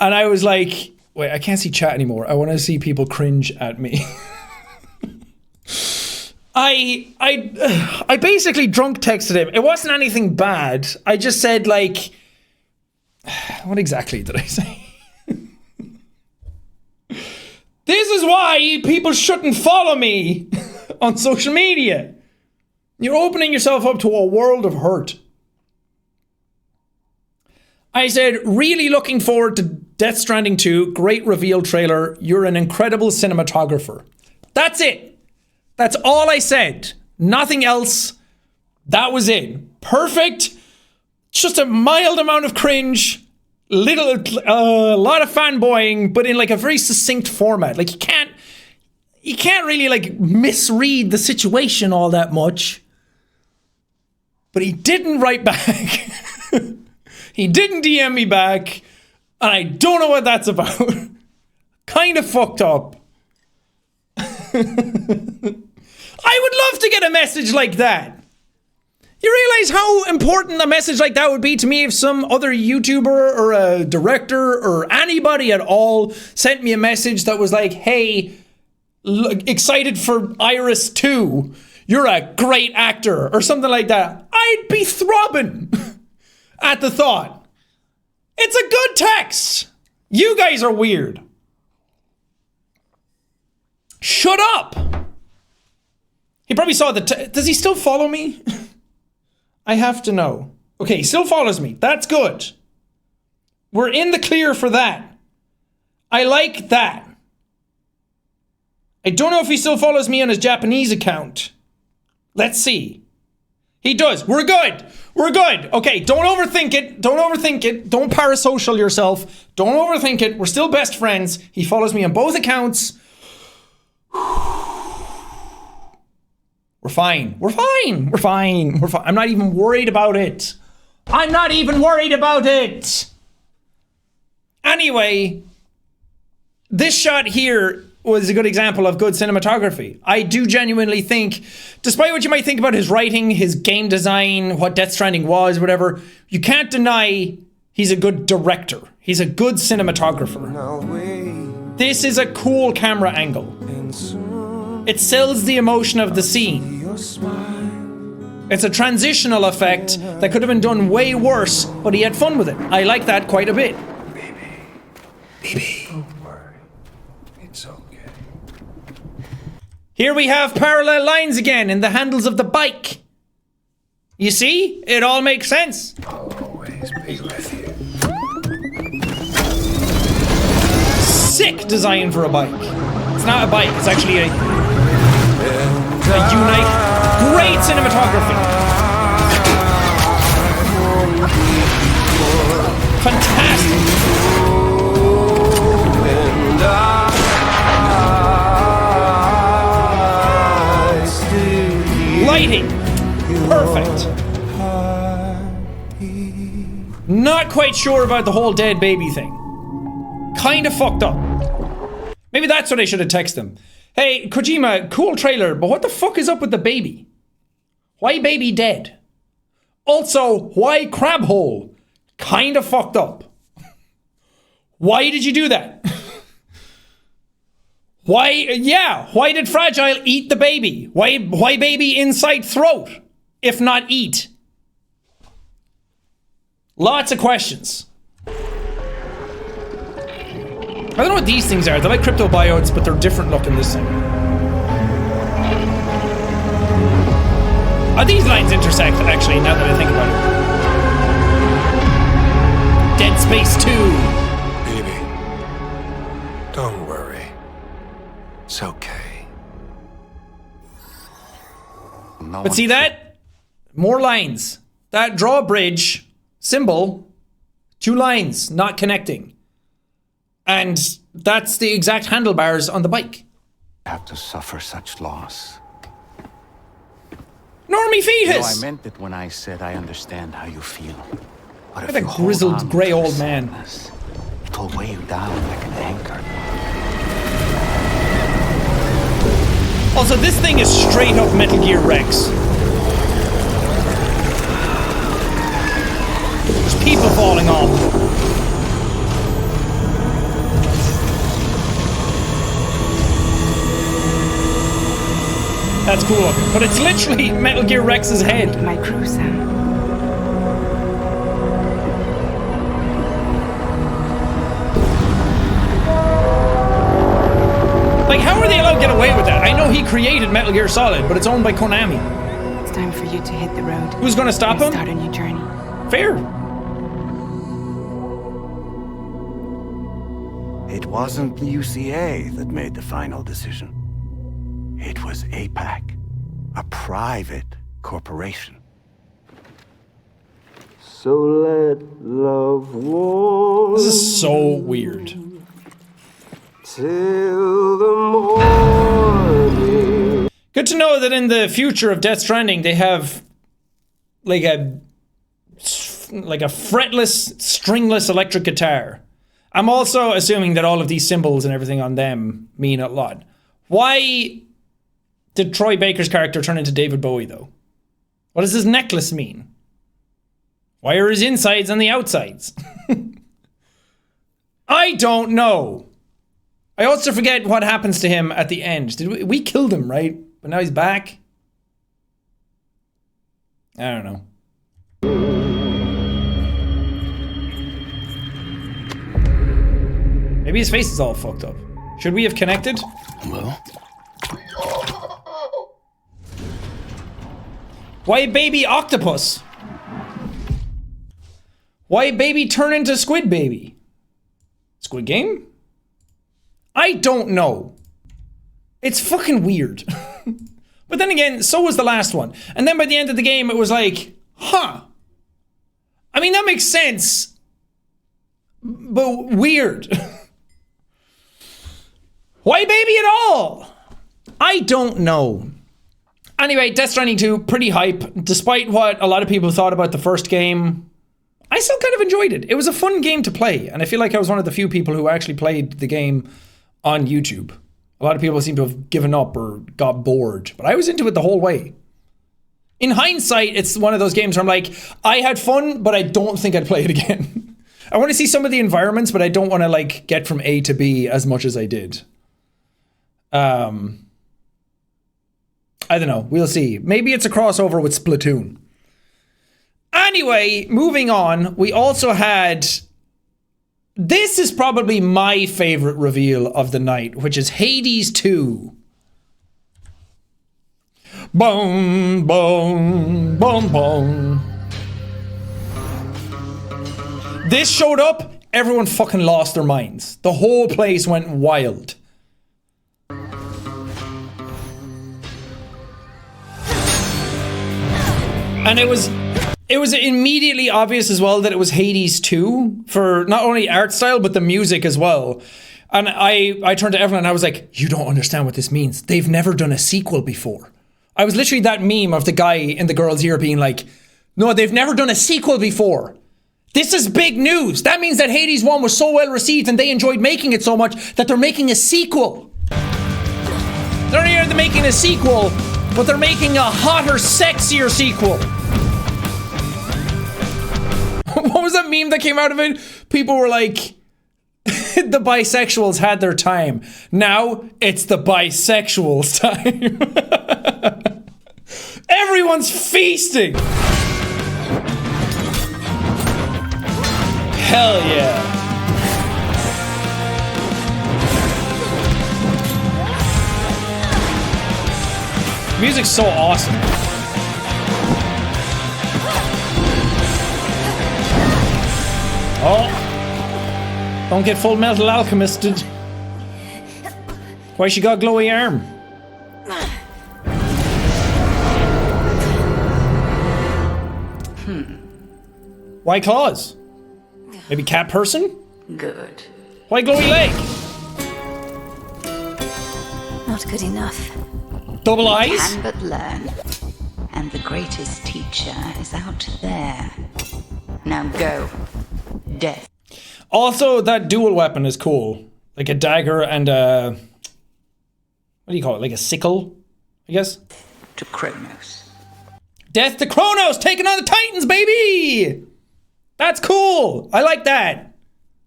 And I was like, wait, I can't see chat anymore. I want to see people cringe at me. I basically drunk texted him. It wasn't anything bad. I just said like, what exactly did I say? This is why people shouldn't follow me on social media. You're opening yourself up to a world of hurt. I said, really looking forward to Death Stranding 2. Great reveal trailer. You're an incredible cinematographer. That's it. That's all I said. Nothing else. That was it. Perfect. Just a mild amount of cringe. A lot of fanboying, but in like a very succinct format. Like you can't really like misread the situation all that much. But he didn't write back. He didn't DM me back. And I don't know what that's about. Kind of fucked up. I would love to get a message like that. You realize how important a message like that would be to me if some other YouTuber or a director or anybody at all sent me a message that was like, hey, excited for Iris 2. You're a great actor or something like that. I'd be throbbing at the thought. It's a good text. You guys are weird. Shut up. He probably saw the does he still follow me? I have to know. Okay, he still follows me. That's good. We're in the clear for that. I like that. I don't know if he still follows me on his Japanese account. Let's see. He does. We're good. We're good. Okay, don't overthink it. Don't overthink it. Don't parasocial yourself. Don't overthink it. We're still best friends. He follows me on both accounts. We're fine. We're fine. We're fine. We're fine. I'm not even worried about it. I'm not even worried about it. Anyway, this shot here was a good example of good cinematography. I do genuinely think, despite what you might think about his writing, his game design, what Death Stranding was, whatever, you can't deny he's a good director. He's a good cinematographer. This is a cool camera angle. It sells the emotion of the scene. It's a transitional effect that could have been done way worse, but he had fun with it. I like that quite a bit. Baby. Don't worry. It's okay. Here we have parallel lines again in the handles of the bike. You see? It all makes sense. I'll always be with you. sick design for a bike. It's not a bike, it's actually a Unite. Great cinematography. Fantastic. Lighting. Perfect. Not quite sure about the whole dead baby thing. Kinda fucked up. Maybe that's what I should have texted him. Hey, Kojima, cool trailer, but what the fuck is up with the baby? Why baby dead? Also, why crab hole? Kinda fucked up. Why did you do that? Why did Fragile eat the baby? Why baby inside throat, if not eat? Lots of questions. I don't know what these things are. They're like cryptobiotes, but they're different looking this thing. These lines intersect, actually, now that I think about it. Dead Space 2. Baby, don't worry. It's okay. But see that? More lines. That drawbridge symbol, 2 lines, not connecting. And that's the exact handlebars on the bike. Have to suffer such loss. Normie fetus! No, I meant it when I said I understand how you feel. But if Like you a hold grizzled on grey to old the man. sadness, it'll weigh you down like an anchor. Also, this thing is straight up Metal Gear Rex. There's people falling off. That's cool looking, but it's literally Metal Gear Rex's head. My crew, Sam. Like, how are they allowed to get away with that? I know he created Metal Gear Solid, but it's owned by Konami. It's time for you to hit the road. Who's gonna stop him? Start a new journey. Fair. It wasn't the UCA that made the final decision. It was APAC, a private corporation. So let love walk This is so weird. till the morning. Good to know that in the future of Death Stranding, they have like a fretless, stringless electric guitar. I'm also assuming that all of these symbols and everything on them mean a lot. Why did Troy Baker's character turn into David Bowie, though? What does his necklace mean? Why are his insides on the outsides? I don't know. I also forget what happens to him at the end. We killed him, right? But now he's back? I don't know. Maybe his face is all fucked up. Should we have connected? Well, Why baby octopus? Why baby turn into squid baby? Squid Game? I don't know. It's fucking weird. But then again, so was the last one. And then by the end of the game, it was like, huh. I mean, that makes sense. But weird. Why baby at all? I don't know. Anyway, Death Stranding 2, pretty hype. Despite what a lot of people thought about the first game, I still kind of enjoyed it. It was a fun game to play, and I feel like I was one of the few people who actually played the game on YouTube. A lot of people seem to have given up or got bored, but I was into it the whole way. In hindsight, it's one of those games where I'm like, I had fun, but I don't think I'd play it again. I want to see some of the environments, but I don't want to like get from A to B as much as I did. I don't know. We'll see. Maybe it's a crossover with Splatoon. Anyway, moving on. We also had... This is probably my favorite reveal of the night, which is Hades 2. Boom, boom, boom, boom. This showed up everyone fucking lost their minds. The whole place went wild. And it was immediately obvious as well that it was Hades 2 for not only art style but the music as well. And I turned to Evelyn and I was like, you don't understand what this means. They've never done a sequel before. I was literally that meme of the guy in the girl's ear being like, no, they've never done a sequel before. This is big news. That means that Hades 1 was so well received and they enjoyed making it so much that they're making a sequel. They're not even making a sequel, but they're making a hotter, sexier sequel. What was that meme that came out of it? People were like, the bisexuals had their time. Now it's the bisexuals' time. Everyone's feasting. Hell yeah. Music's so awesome. Oh. Don't get Full Metal Alchemisted. Why she got glowy arm? Why claws? Maybe cat person? Good. Why glowy leg? Not good enough. Double eyes? Can but learn. And the greatest teacher is out there. Now go. Death. Also, that dual weapon is cool. Like a dagger and a... What do you call it? Like a sickle, I guess? To Kronos. Death to Kronos! Taking on the Titans, baby! That's cool! I like that.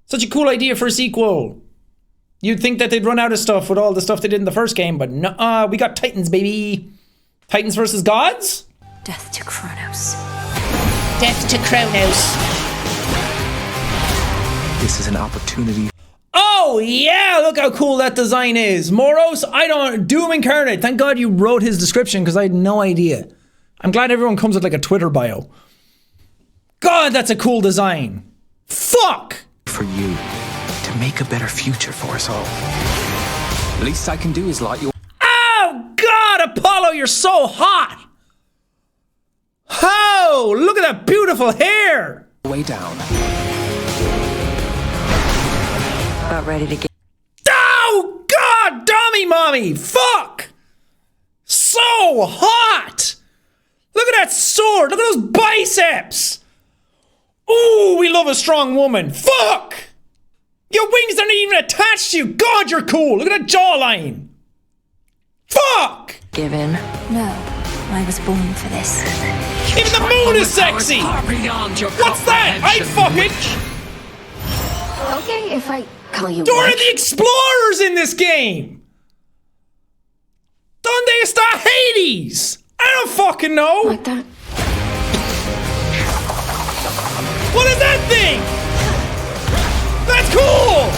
Such a cool idea for a sequel. You'd think that they'd run out of stuff with all the stuff they did in the first game, but nuh-uh, we got Titans, baby. Titans versus gods? Death to Kronos. Death to Kronos. This is an opportunity. Oh yeah, look how cool that design is. Moros, Doom Incarnate. Thank God you wrote his description because I had no idea. I'm glad everyone comes with like a Twitter bio. God, that's a cool design. Fuck! For you, to make a better future for us all. Least I can do is light you. Oh God, Apollo, you're so hot! Oh, look at that beautiful hair! Way down. About ready to get. Oh God, dummy mommy! Fuck! So hot! Look at that sword! Look at those biceps! Ooh, we love a strong woman. Fuck! Your wings aren't even attached to you. God, you're cool. Look at that jawline. Fuck! Give in? No. I was born for this. Even the moon is sexy! What's that? I fuck it! Okay, if I call you Dora Rick. the Explorer's in this game! Donde está Hades? I don't fucking know! Like that? What is that thing? That's cool!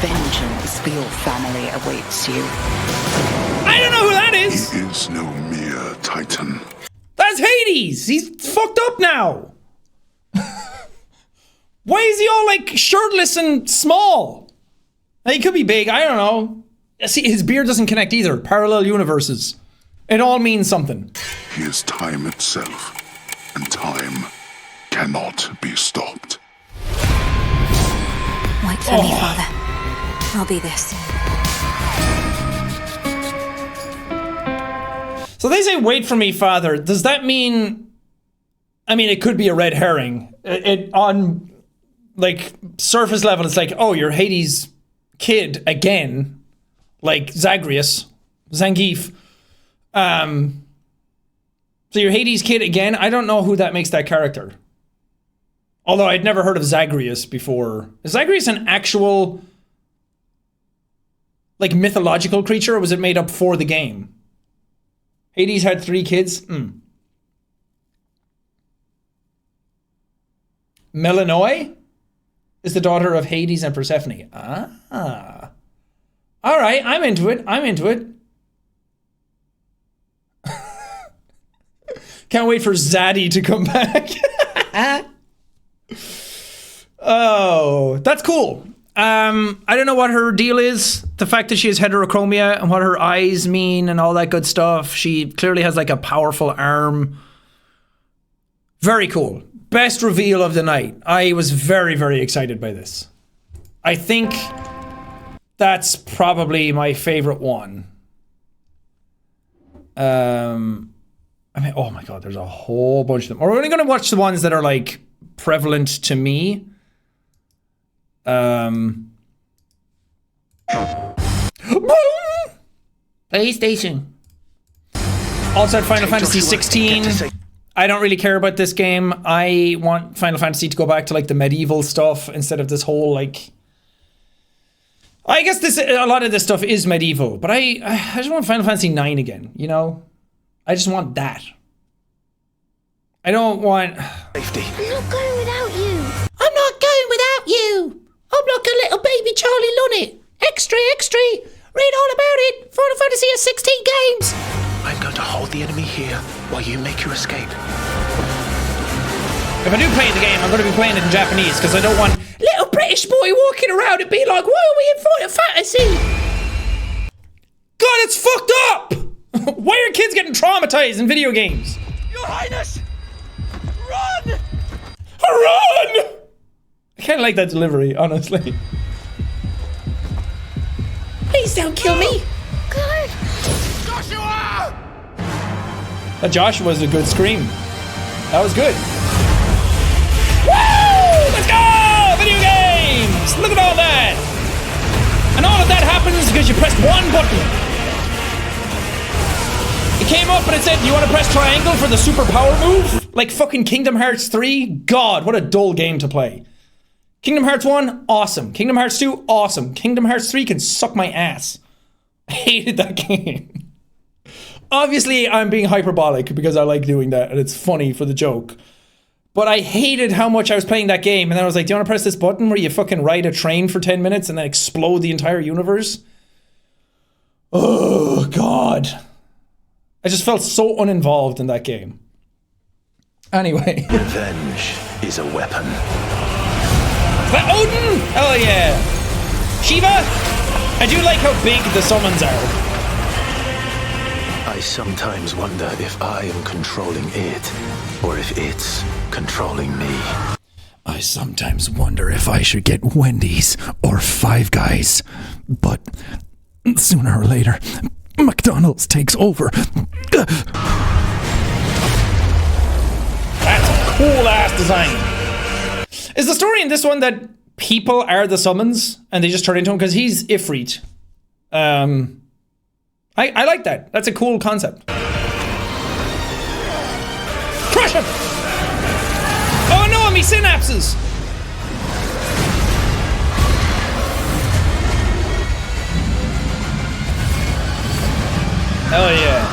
Vengeance for your family awaits you. I don't know who that is! He is no mere titan. That's Hades! He's fucked up now! Why is he all like shirtless and small? He could be big, I don't know. See, his beard doesn't connect either. Parallel universes. It all means something. He is time itself, and time cannot be stopped. Wait for me, Father. I'll be this. So they say, wait for me, father. Does that mean... I mean, it could be a red herring. It on, like, surface level, it's like, oh, you're Hades' kid again. Like Zagreus. Zangief. So you're Hades' kid again? I don't know who that makes that character. Although I'd never heard of Zagreus before. Is Zagreus an actual, like, mythological creature, or was it made up for the game? Hades had 3 kids? Melanoi is the daughter of Hades and Persephone. Ah. All right, I'm into it. Can't wait for Zaddy to come back. Oh, that's cool. I don't know what her deal is. The fact that she has heterochromia and what her eyes mean and all that good stuff. She clearly has like a powerful arm. Very cool. Best reveal of the night. I was very, very excited by this. I think that's probably my favorite one. I mean, oh my god, there's a whole bunch of them. We're only going to watch the ones that are like prevalent to me. PlayStation. Also at Final Fantasy 16. I don't really care about this game. I want Final Fantasy to go back to like the medieval stuff instead of this whole like... I guess a lot of this stuff is medieval, but I just want Final Fantasy 9 again, you know? I just want that. I don't want... Safety. I'm not going without you. I'm not going without you. I'm like a little baby Charlie Lunnet. Extra, extra. Read all about it. Final Fantasy has 16 games. I'm going to hold the enemy here while you make your escape. If I do play the game, I'm going to be playing it in Japanese because I don't want little British boy walking around and being like, why are we in Final Fantasy? God, it's fucked up. Why are kids getting traumatized in video games? Your Highness! Run! Run! I kind of like that delivery, honestly. Please don't kill me. God. Joshua! That Joshua was a good scream. That was good. Woo! Let's go! Video games! Look at all that! And all of that happens because you pressed one button. It came up and it said, do you want to press triangle for the super power move? Like fucking Kingdom Hearts 3? God, what a dull game to play. Kingdom Hearts 1, awesome. Kingdom Hearts 2, awesome. Kingdom Hearts 3 can suck my ass. I hated that game. Obviously, I'm being hyperbolic because I like doing that and it's funny for the joke. But I hated how much I was playing that game and then I was like, do you want to press this button where you fucking ride a train for 10 minutes and then explode the entire universe? Oh, God. I just felt so uninvolved in that game. Anyway. Revenge is a weapon. Is that Odin? Hell yeah. Shiva? I do like how big the summons are. I sometimes wonder if I am controlling it, or if it's controlling me. I sometimes wonder if I should get Wendy's or Five Guys, but sooner or later, McDonald's takes over. That's a cool ass design. Is the story in this one that people are the summons and they just turn into him? Because he's Ifrit. I like that. That's a cool concept. Crush him! Oh no, me synapses! Hell yeah.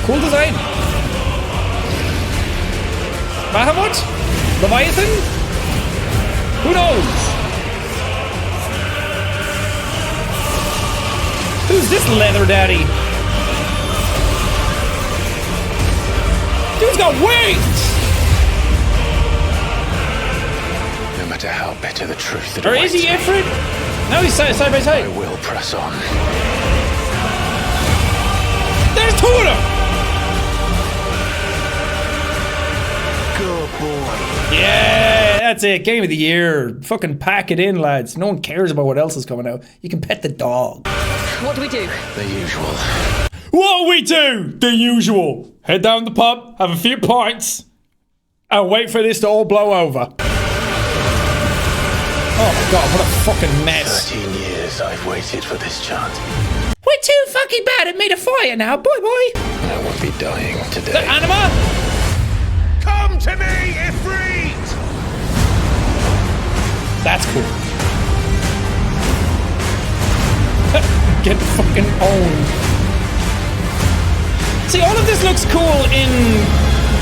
Cool design. Bahamut? Leviathan? Who knows? Who's this leather daddy? Dude's got wings! No matter how bitter the truth that Or is he awaits Ifrit? No, he's side by side. I will press on. There's two of them! Good boy. Yeah, that's it. Game of the year. Fucking pack it in, lads. No one cares about what else is coming out. You can pet the dog. What do we do? The usual. What we do? The usual. Head down the pub, have a few pints, and wait for this to all blow over. Oh my god, what a fucking mess. 13 years I've waited for this chance. We're too fucking bad at made a fire now, boy. I won't be dying today. The anima? Come to me, Ifrit! That's cool. Get fucking owned. See, all of this looks cool in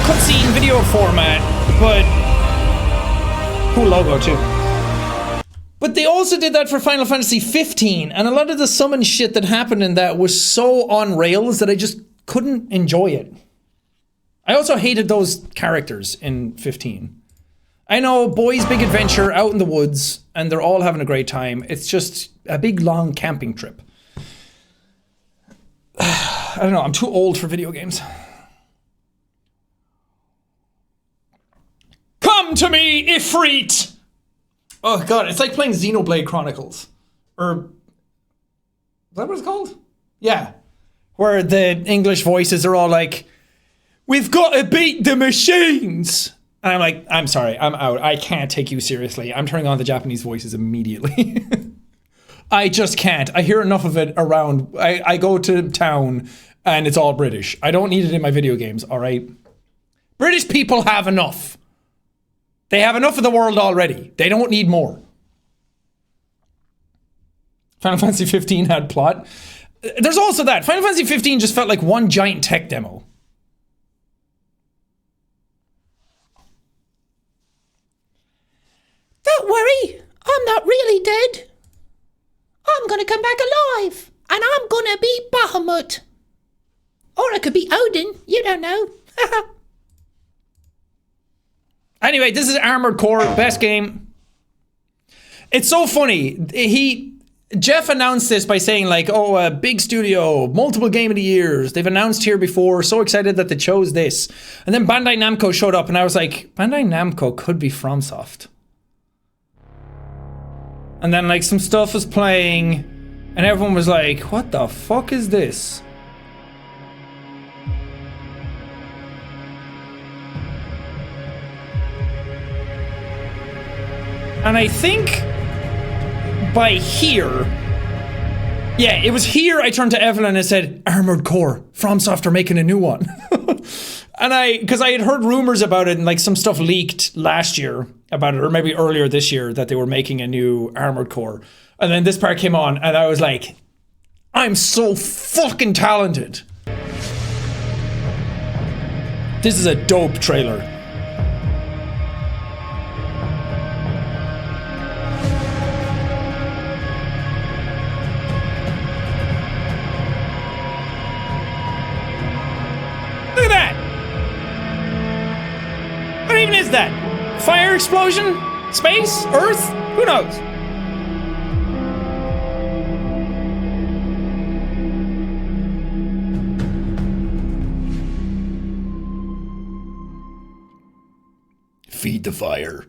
cutscene video format, but cool logo too. But they also did that for Final Fantasy 15, and a lot of the summon shit that happened in that was so on rails that I just couldn't enjoy it. I also hated those characters in 15. I know, boys' big adventure out in the woods, and they're all having a great time. It's just a big, long camping trip. I don't know, I'm too old for video games. Come to me, Ifrit! Oh god, it's like playing Xenoblade Chronicles. Or... is that what it's called? Yeah. Where the English voices are all like, we've got to beat the machines! And I'm like, I'm sorry, I'm out. I can't take you seriously. I'm turning on the Japanese voices immediately. I just can't. I hear enough of it around. I go to town and it's all British. I don't need it in my video games, all right? British people have enough. They have enough of the world already. They don't need more. Final Fantasy 15 had plot. There's also that. Final Fantasy 15 just felt like one giant tech demo. Don't worry, I'm not really dead. I'm gonna come back alive, and I'm gonna be Bahamut. Or I could be Odin, you don't know. Anyway, this is Armored Core, best game. It's so funny. Jeff announced this by saying like, oh, a big studio, multiple game of the years. They've announced here before, so excited that they chose this. And then Bandai Namco showed up and I was like, Bandai Namco could be FromSoft. And then like some stuff was playing and everyone was like, what the fuck is this? And I think by here, yeah, it was here I turned to Evelyn and said, Armored Core, FromSoft are making a new one. And because I had heard rumors about it and like some stuff leaked last year about it, or maybe earlier this year, that they were making a new Armored Core. And then this part came on and I was like, I'm so fucking talented. This is a dope trailer. Look at that! What even is that? Fire explosion? Space? Earth? Who knows? Feed the fire.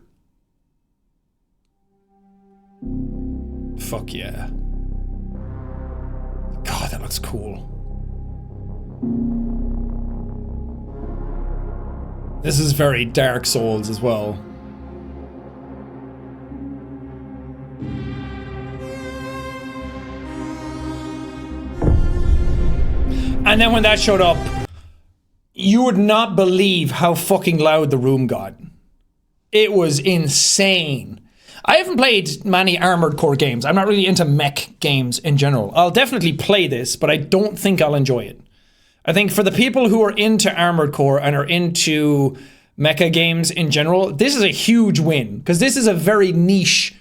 Fuck yeah. God, that looks cool. This is very Dark Souls as well. And then when that showed up, you would not believe how fucking loud the room got. It was insane. I haven't played many Armored Core games. I'm not really into mech games in general. I'll definitely play this, but I don't think I'll enjoy it. I think for the people who are into Armored Core and are into mecha games in general, this is a huge win, because this is a very niche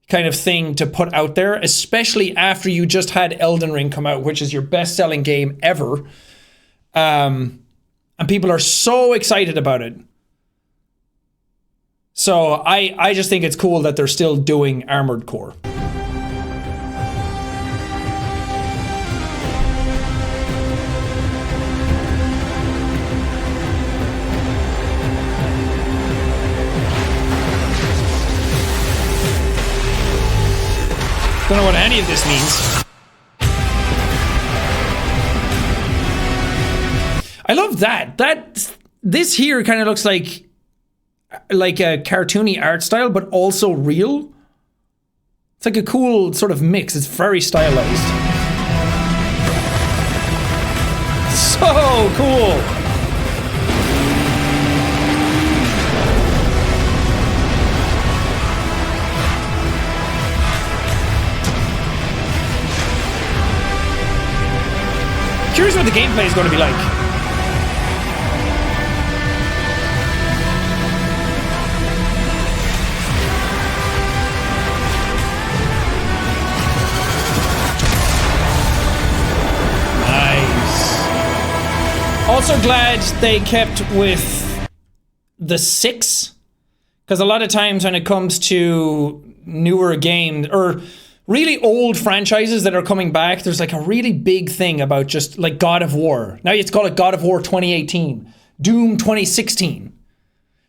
kind of thing to put out there, especially after you just had Elden Ring come out, which is your best-selling game ever. And people are so excited about it. So I just think it's cool that they're still doing Armored Core. Don't know what any of this means. I love that. This here kind of looks like a cartoony art style, but also real. It's like a cool sort of mix. It's very stylized. So cool. Curious what the gameplay is going to be like. Also glad they kept with the 6, Because a lot of times when it comes to newer games or really old franchises that are coming back, there's like a really big thing about just like God of War. Now it's called God of War 2018, Doom 2016.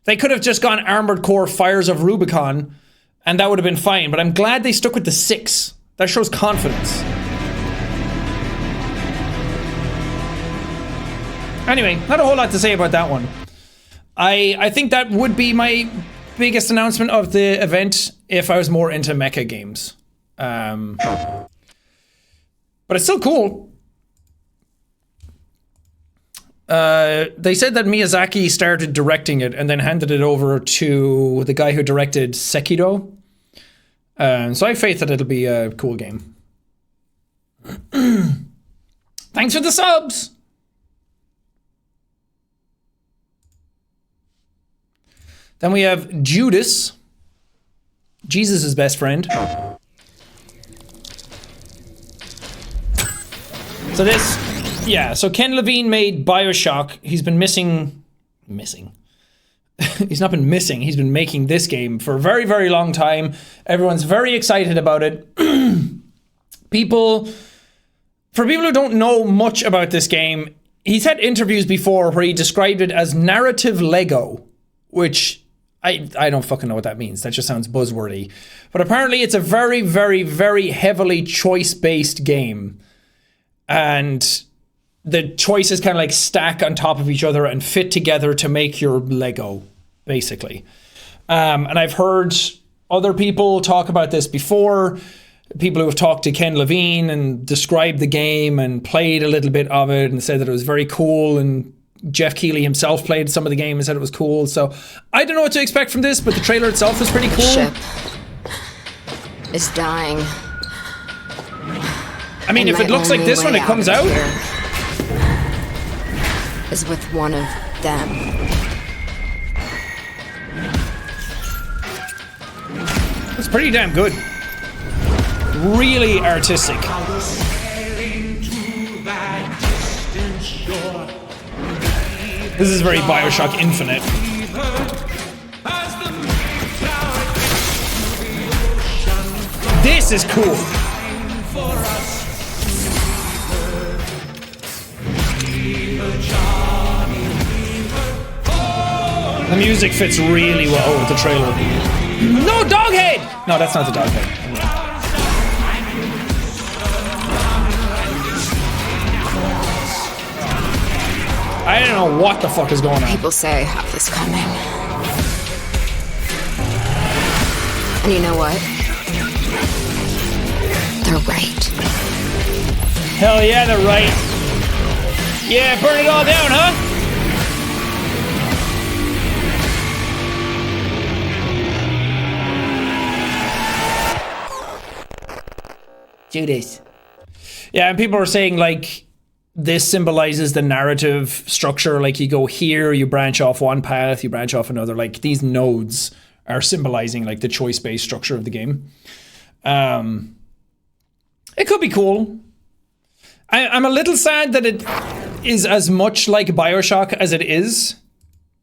They could have just gone Armored Core Fires of Rubicon and that would have been fine. But I'm glad they stuck with the 6. That shows confidence. Anyway, not a whole lot to say about that one. I think that would be my biggest announcement of the event if I was more into mecha games. But it's still cool. They said that Miyazaki started directing it and then handed it over to the guy who directed Sekiro. So I have faith that it'll be a cool game. Thanks for the subs! Then we have Judas, Jesus' best friend. So this, yeah, so Ken Levine made BioShock. He's been missing. He's not been missing, he's been making this game for a very, very long time. Everyone's very excited about it. For people who don't know much about this game, he's had interviews before where he described it as narrative Lego, which I don't fucking know what that means. That just sounds buzzwordy. But apparently it's a very, very, very heavily choice-based game. And the choices kind of like stack on top of each other and fit together to make your Lego, basically. And I've heard other people talk about this before. People who have talked to Ken Levine and described the game and played a little bit of it and said that it was very cool, and Jeff Keighley himself played some of the game and said it was cool. So I don't know what to expect from this, but the trailer itself is pretty cool. Ship is dying. I mean, if it looks like this when it comes out, is with one of them. It's pretty damn good. Really artistic. This is very BioShock Infinite. This is cool. The music fits really well with the trailer. No, Doghead! No, that's not the Doghead. I don't know what the fuck is going on. People say I have this coming. And you know what? They're right. Hell yeah, they're right. Yeah, burn it all down, huh? Judas. Yeah, and people are saying like this symbolizes the narrative structure. Like you go here, you branch off one path, you branch off another. Like these nodes are symbolizing like the choice-based structure of the game. It could be cool. I'm a little sad that it is as much like BioShock as it is.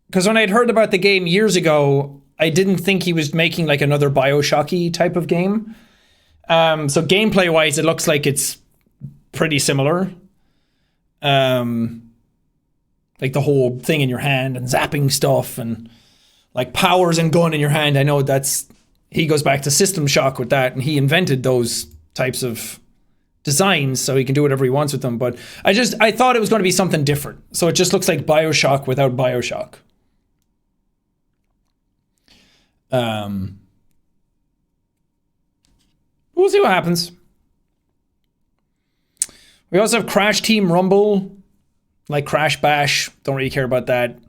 Because when I'd heard about the game years ago, I didn't think he was making like another BioShock-y type of game. So gameplay-wise, it looks like it's pretty similar. Like the whole thing in your hand and zapping stuff and like powers and gun in your hand. I know he goes back to System Shock with that, and he invented those types of designs so he can do whatever he wants with them. But I thought it was going to be something different. So it just looks like BioShock without BioShock. We'll see what happens. We also have Crash Team Rumble, like Crash Bash. Don't really care about that.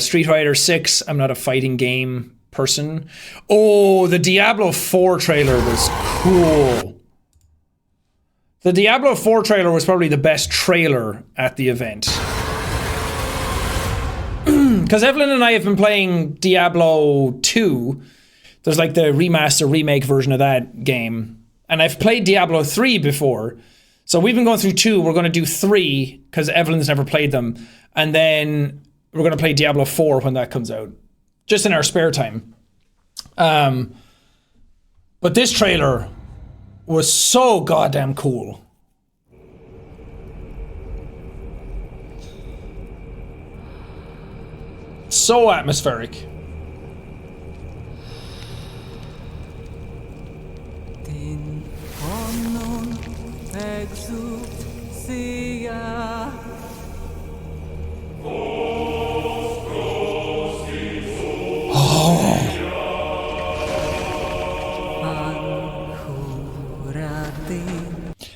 Street Fighter 6. I'm not a fighting game person. Oh, the Diablo 4 trailer was cool. The Diablo 4 trailer was probably the best trailer at the event. Because Evelyn and I have been playing Diablo 2. There's like the remaster, remake version of that game. And I've played Diablo 3 before. So we've been going through 2. We're going to do 3 because Evelyn's never played them. And then we're going to play Diablo 4 when that comes out. just in our spare time. But this trailer was so goddamn cool. So atmospheric.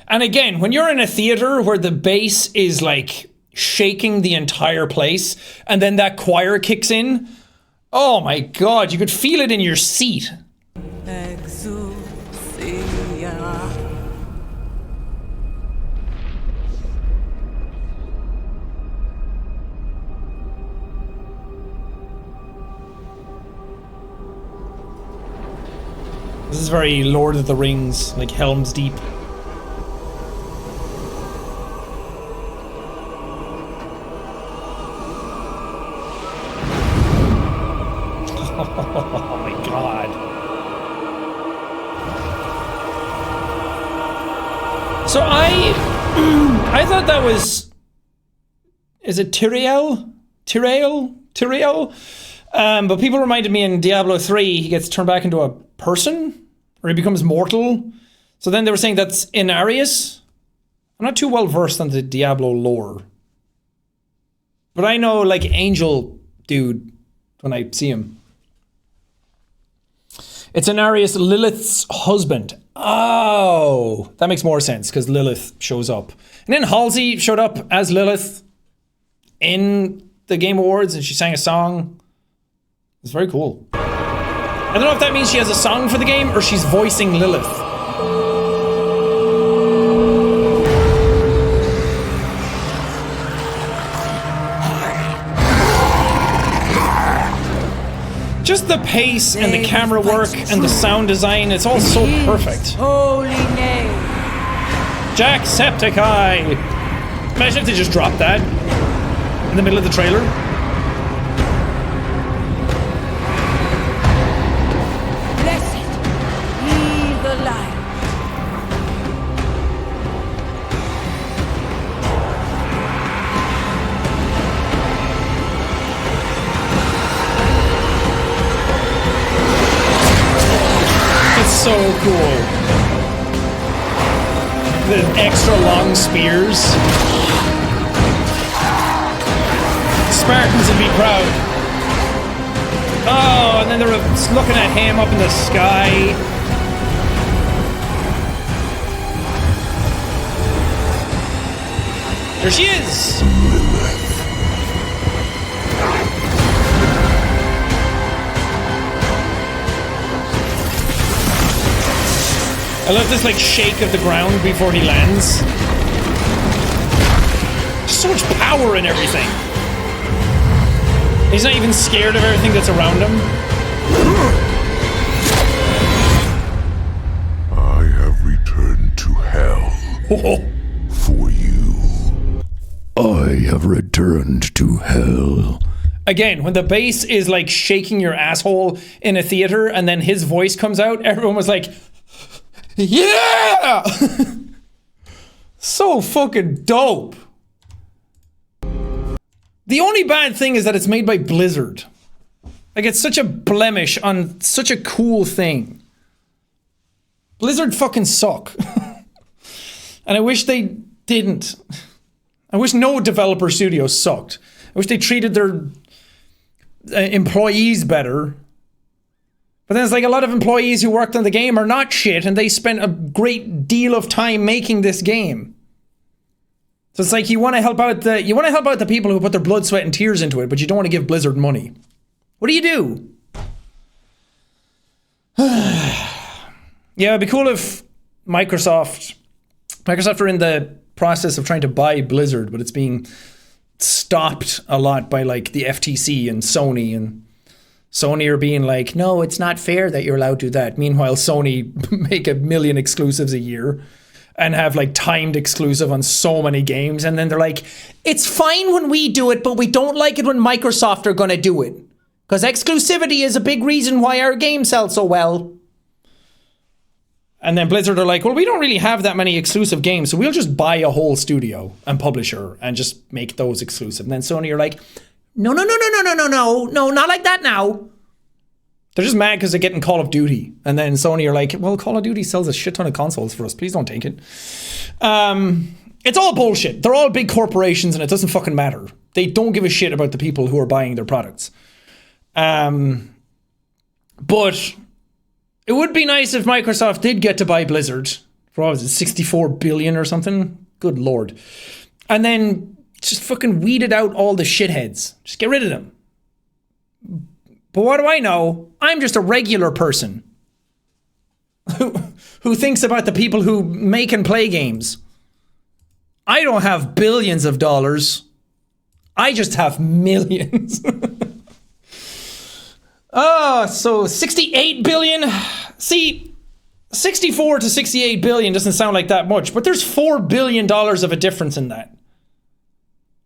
And again, when you're in a theater where the bass is like shaking the entire place and then that choir kicks in, oh my god, you could feel it in your seat. This is very Lord of the Rings, like Helm's Deep. Oh my god. So I thought that was, is it Tyrael? But people reminded me in Diablo 3 he gets turned back into a person, or he becomes mortal. So then they were saying that's Inarius. I'm not too well versed on the Diablo lore, but I know like Angel dude when I see him. It's Inarius, Lilith's husband. Oh, that makes more sense because Lilith shows up. And then Halsey showed up as Lilith in the Game Awards and she sang a song. It's very cool. I don't know if that means she has a song for the game or she's voicing Lilith. Just the pace and the camera work and the sound design, it's all so perfect. Holy name. Jacksepticeye! Imagine if they just dropped that in the middle of the trailer. Blessed be the light. So cool. The extra long spears. Spartans would be proud. Oh, and then they're looking at him up in the sky. There she is! I love this like shake of the ground before he lands. So much power in everything. He's not even scared of everything that's around him. I have returned to hell for you. I have returned to hell. Again, when the bass is like shaking your asshole in a theater and then his voice comes out, everyone was like, yeah! So fucking dope. The only bad thing is that it's made by Blizzard. Like, it's such a blemish on such a cool thing. Blizzard fucking suck. And I wish they didn't. I wish no developer studio sucked. I wish they treated their employees better. But then it's like a lot of employees who worked on the game are not shit and they spent a great deal of time making this game. So it's like you want to help out the people who put their blood, sweat and tears into it, but you don't want to give Blizzard money. What do you do? Yeah, it'd be cool if Microsoft are in the process of trying to buy Blizzard, but it's being stopped a lot by like the FTC and Sony are being like, no, it's not fair that you're allowed to do that. Meanwhile, Sony make 1 million exclusives a year and have like timed exclusive on so many games. And then they're like, it's fine when we do it, but we don't like it when Microsoft are going to do it. Because exclusivity is a big reason why our game sells so well. And then Blizzard are like, well, we don't really have that many exclusive games, so we'll just buy a whole studio and publisher and just make those exclusive. And then Sony are like, no, not like that now. They're just mad because they're getting Call of Duty. And then Sony are like, well, Call of Duty sells a shit ton of consoles for us. Please don't take it. It's all bullshit. They're all big corporations and it doesn't fucking matter. They don't give a shit about the people who are buying their products. But it would be nice if Microsoft did get to buy Blizzard for, what was it, 64 billion or something? Good lord. And then just fucking weeded out all the shitheads. Just get rid of them. But what do I know? I'm just a regular person who thinks about the people who make and play games. I don't have billions of dollars. I just have millions. So 68 billion. See, 64 to 68 billion doesn't sound like that much, but there's $4 billion of a difference in that.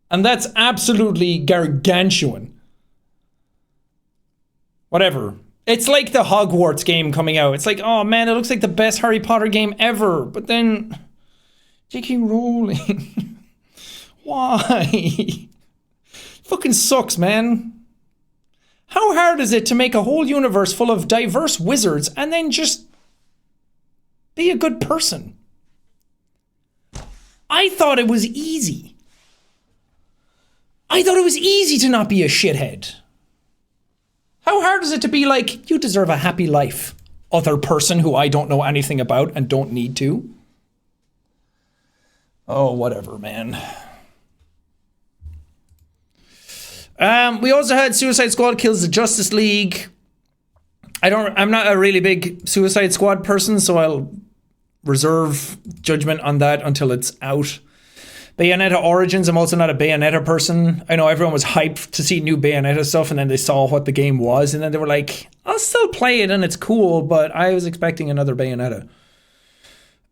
And that's absolutely gargantuan. Whatever. It's like the Hogwarts game coming out. It's like, oh man, it looks like the best Harry Potter game ever. But then, J.K. Rowling. Why? Fucking sucks, man. How hard is it to make a whole universe full of diverse wizards and then just be a good person? I thought it was easy. I thought it was easy to not be a shithead. How hard is it to be like, you deserve a happy life, other person who I don't know anything about and don't need to? Oh, whatever, man. We also had Suicide Squad kills the Justice League. I'm not a really big Suicide Squad person, so I'll reserve judgment on that until it's out. Bayonetta Origins, I'm also not a Bayonetta person. I know everyone was hyped to see new Bayonetta stuff, and then they saw what the game was, and then they were like, I'll still play it and it's cool, but I was expecting another Bayonetta.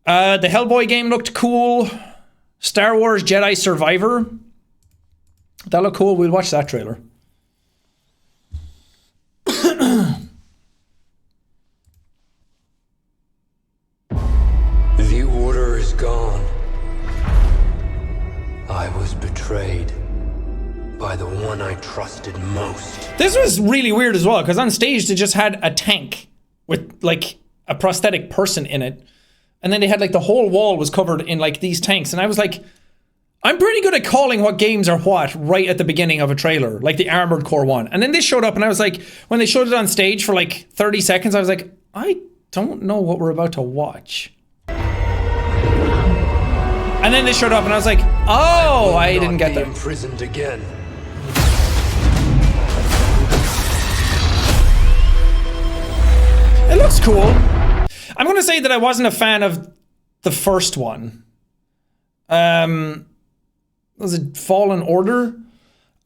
The Hellboy game looked cool. Star Wars Jedi Survivor. That looked cool. We'll watch that trailer. The order is gone. I was betrayed by the one I trusted most. This was really weird as well, because on stage they just had a tank with like a prosthetic person in it. And then they had like the whole wall was covered in like these tanks. And I was like, I'm pretty good at calling what games are what right at the beginning of a trailer, like the Armored Core one. And then they showed up and I was like, when they showed it on stage for like 30 seconds, I was like, I don't know what we're about to watch. And then they showed up and I was like, oh, I didn't get that. Imprisoned again. It looks cool. I'm going to say that I wasn't a fan of the first one. Was it Fallen Order?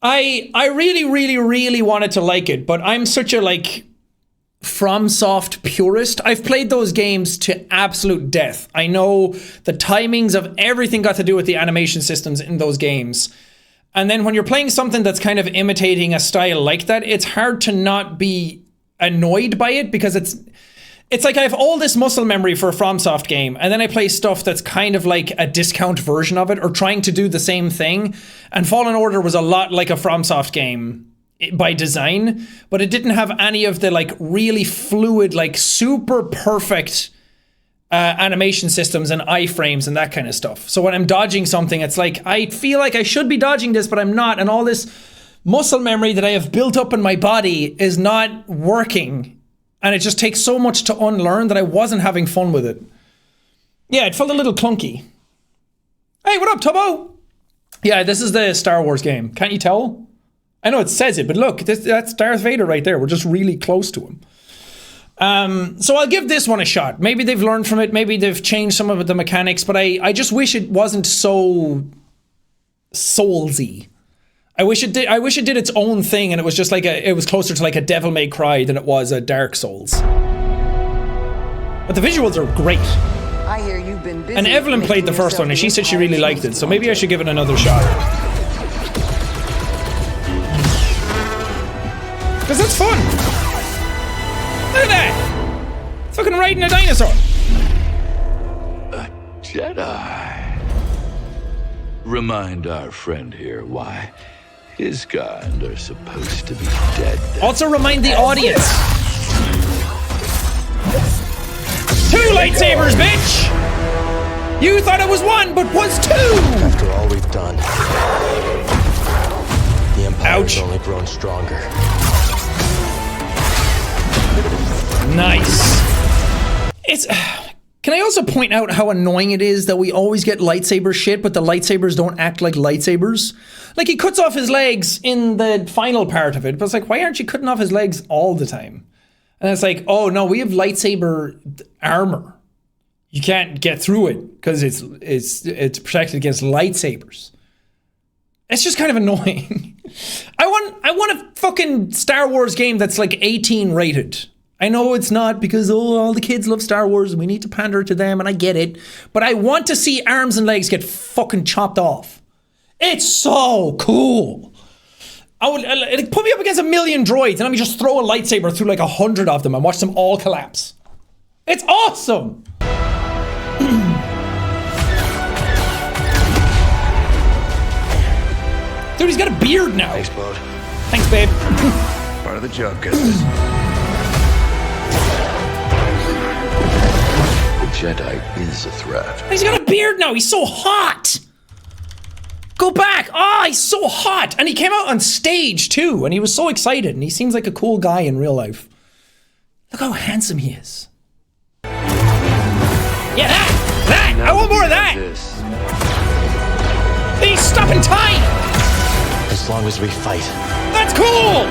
I really wanted to like it, but I'm such a like FromSoft purist. I've played those games to absolute death. I know the timings of everything got to do with the animation systems in those games. And then when you're playing something that's kind of imitating a style like that, it's hard to not be annoyed by it, because it's like I have all this muscle memory for a FromSoft game, and then I play stuff that's kind of like a discount version of it or trying to do the same thing. And Fallen Order was a lot like a FromSoft game by design, but it didn't have any of the like really fluid, like super perfect animation systems and iframes and that kind of stuff. So when I'm dodging something, it's like I feel like I should be dodging this, but I'm not. And all this muscle memory that I have built up in my body is not working. And it just takes so much to unlearn that I wasn't having fun with it. Yeah, it felt a little clunky. Hey, what up, Tubbo? Yeah, this is the Star Wars game. Can't you tell? I know it says it, but look, that's Darth Vader right there. We're just really close to him. So I'll give this one a shot. Maybe they've learned from it. Maybe they've changed some of the mechanics, but I just wish it wasn't so soulsy. I wish it did its own thing, and it was just like it was closer to like a Devil May Cry than it was a Dark Souls. But the visuals are great. I hear you've been busy. And Evelyn played the first one, and she said she really liked it, so maybe I should give it another shot. Because that's fun. Look at that. Fucking riding a dinosaur. A Jedi. Remind our friend here why his kind are supposed to be dead. Also remind the audience. 2 lightsabers, bitch! You thought it was 1, but was 2! After all we've done, the Empire's only grown stronger. Nice. It's... Can I also point out how annoying it is that we always get lightsaber shit, but the lightsabers don't act like lightsabers? Like, he cuts off his legs in the final part of it, but it's like, why aren't you cutting off his legs all the time? And it's like, oh no, we have lightsaber armor. You can't get through it because it's protected against lightsabers. It's just kind of annoying. I want a fucking Star Wars game that's like 18 rated. I know it's not because all the kids love Star Wars and we need to pander to them, and I get it. But I want to see arms and legs get fucking chopped off. It's so cool. It'd put me up against 1,000,000 droids and let me just throw a lightsaber through like 100 of them and watch them all collapse. It's awesome. Dude, he's got a beard now. Thanks, bud. Thanks, babe. Part of the job, Custis. The Jedi is a threat. He's got a beard now. He's so hot. Go back. Ah, he's so hot. And he came out on stage too, and he was so excited, and he seems like a cool guy in real life. Look how handsome he is. Yeah, that! I want more of that! He's stopping time! As long as we fight. That's cool!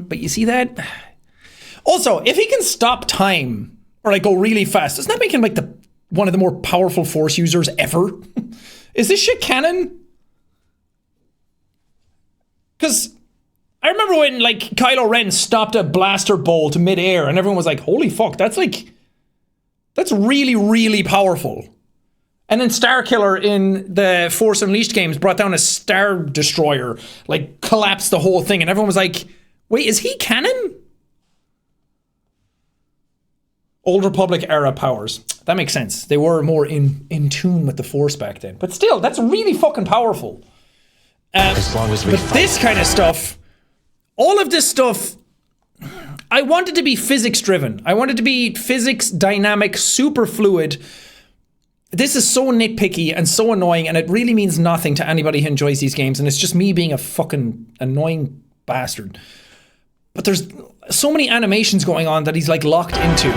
But you see that? Also, if he can stop time, or like go really fast, doesn't that make him like one of the more powerful Force users ever? Is this shit canon? Because I remember when like Kylo Ren stopped a blaster bolt mid-air and everyone was like, holy fuck, that's really, really powerful. And then Starkiller in the Force Unleashed games brought down a Star Destroyer, like collapsed the whole thing, and everyone was like, wait, is he canon? Old Republic era powers. That makes sense. They were more in tune with the Force back then. But still, that's really fucking powerful. As long as we fight. This kind of stuff, all of this stuff, I want it to be physics driven. I want it to be physics, dynamic, super fluid. This is so nitpicky and so annoying, and it really means nothing to anybody who enjoys these games, and it's just me being a fucking annoying bastard. But there's so many animations going on that he's like locked into.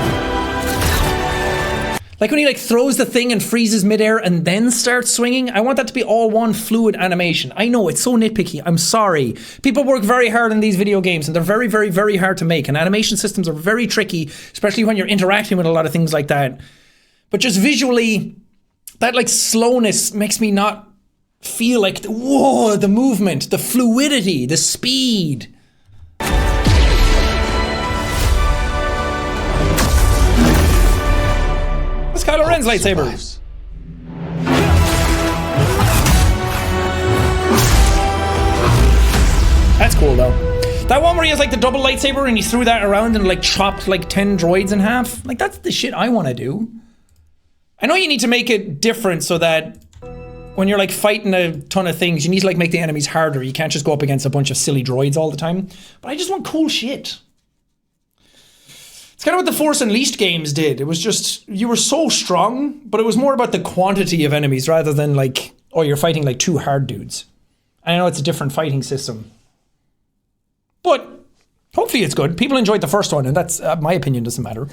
Like when he like throws the thing and freezes midair and then starts swinging, I want that to be all one fluid animation. I know, it's so nitpicky, I'm sorry. People work very hard in these video games and they're very, very, very hard to make, and animation systems are very tricky, especially when you're interacting with a lot of things like that. But just visually, that like slowness makes me not feel like, whoa, the movement, the fluidity, the speed. That's Kylo Ren's lightsaber. That's cool though. That one where he has like the double lightsaber and he threw that around and like chopped like 10 droids in half. Like that's the shit I want to do. I know you need to make it different so that when you're like fighting a ton of things, you need to like make the enemies harder. You can't just go up against a bunch of silly droids all the time. But I just want cool shit. It's kind of what the Force Unleashed games did. It was just, you were so strong, but it was more about the quantity of enemies rather than like, oh, you're fighting like 2 hard dudes. I know it's a different fighting system. But hopefully it's good. People enjoyed the first one, and that's, my opinion doesn't matter.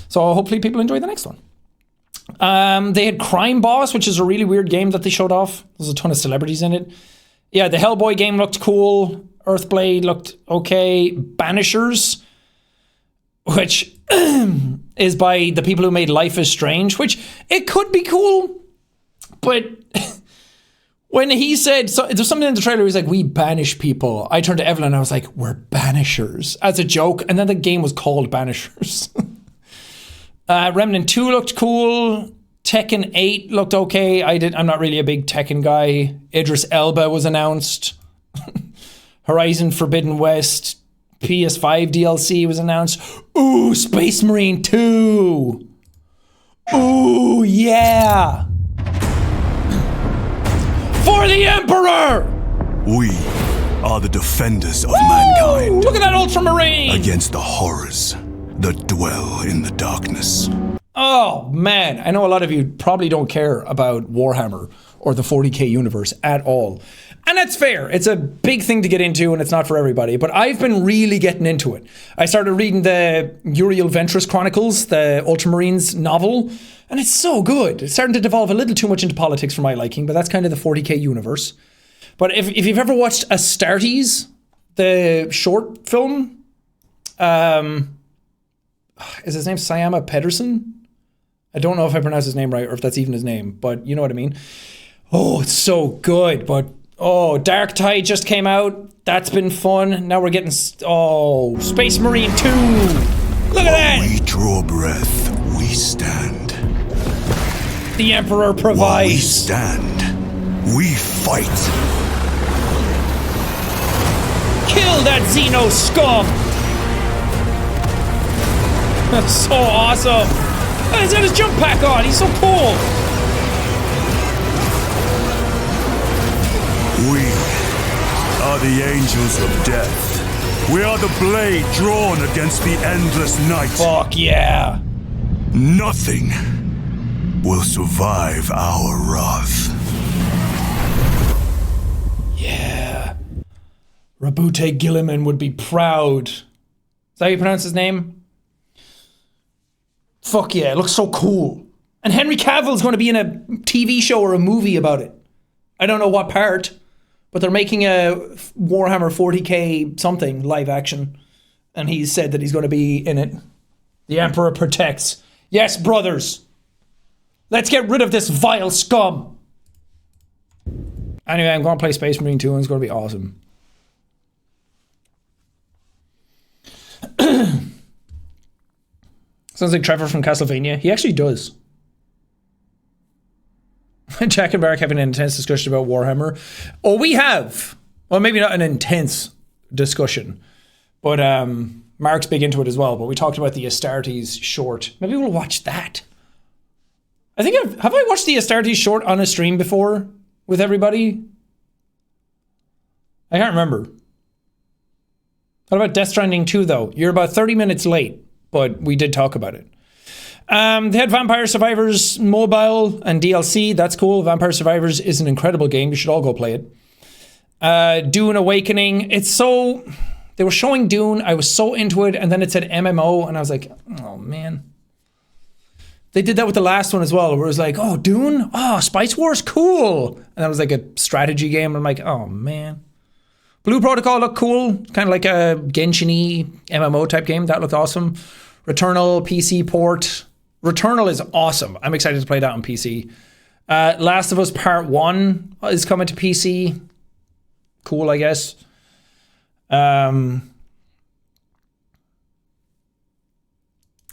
So hopefully people enjoy the next one. They had Crime Boss, which is a really weird game that they showed off. There's a ton of celebrities in it. Yeah, the Hellboy game looked cool. Earthblade looked okay. Banishers, which is by the people who made Life is Strange, which it could be cool, but when he said, so, there's something in the trailer, he's like, we banish people. I turned to Evelyn and I was like, we're banishers, as a joke, and then the game was called Banishers. Remnant 2 looked cool. Tekken 8 looked okay. I'm not really a big Tekken guy. Idris Elba was announced. Horizon Forbidden West, PS5 DLC was announced. Ooh, Space Marine 2. Ooh, yeah. For the Emperor. We are the defenders of mankind. Look at that Ultramarine. Against the horrors that dwell in the darkness. Oh, man. I know a lot of you probably don't care about Warhammer or the 40k universe at all. And that's fair. It's a big thing to get into and it's not for everybody. But I've been really getting into it. I started reading the Uriel Ventress Chronicles, the Ultramarines novel. And it's so good. It's starting to devolve a little too much into politics for my liking. But that's kind of the 40k universe. But if you've ever watched Astartes, the short film, is his name Syama Pedersen? I don't know if I pronounced his name right or if that's even his name, but you know what I mean. Oh, it's so good. But oh, Dark Tide just came out. That's been fun. Now we're getting Space Marine 2. Look at that. We draw breath. We stand. The Emperor provides. While we stand. We fight. Kill that Xeno scum. That's so awesome. He's got his jump pack on. He's so cool. We are the angels of death. We are the blade drawn against the endless night. Fuck yeah. Nothing will survive our wrath. Yeah. Rabute Gilliman would be proud. Is that how you pronounce his name? Fuck yeah, it looks so cool. And Henry Cavill's going to be in a TV show or a movie about it. I don't know what part, but they're making a Warhammer 40k something live action. And he's said that he's going to be in it. The Emperor protects. Yes, brothers. Let's get rid of this vile scum. Anyway, I'm going to play Space Marine 2 and it's going to be awesome. Sounds like Trevor from Castlevania. He actually does. Jack and Mark having an intense discussion about Warhammer. Oh, we have. Well, maybe not an intense discussion, but Mark's big into it as well. But we talked about the Astartes short. Maybe we'll watch that. I think have I watched the Astartes short on a stream before with everybody? I can't remember. What about Death Stranding 2 though? You're about 30 minutes late. But we did talk about it. They had Vampire Survivors mobile and DLC. That's cool. Vampire Survivors is an incredible game. You should all go play it. Dune Awakening. It's so... They were showing Dune. I was so into it. And then it said MMO. And I was like, oh, man. They did that with the last one as well. Where it was like, oh, Dune? Oh, Spice Wars? Cool. And that was like a strategy game. And I'm like, oh, man. Blue Protocol looked cool. Kind of like a Genshin-y MMO type game. That looked awesome. Returnal, PC port. Returnal is awesome. I'm excited to play that on PC. Last of Us Part 1 is coming to PC. Cool, I guess.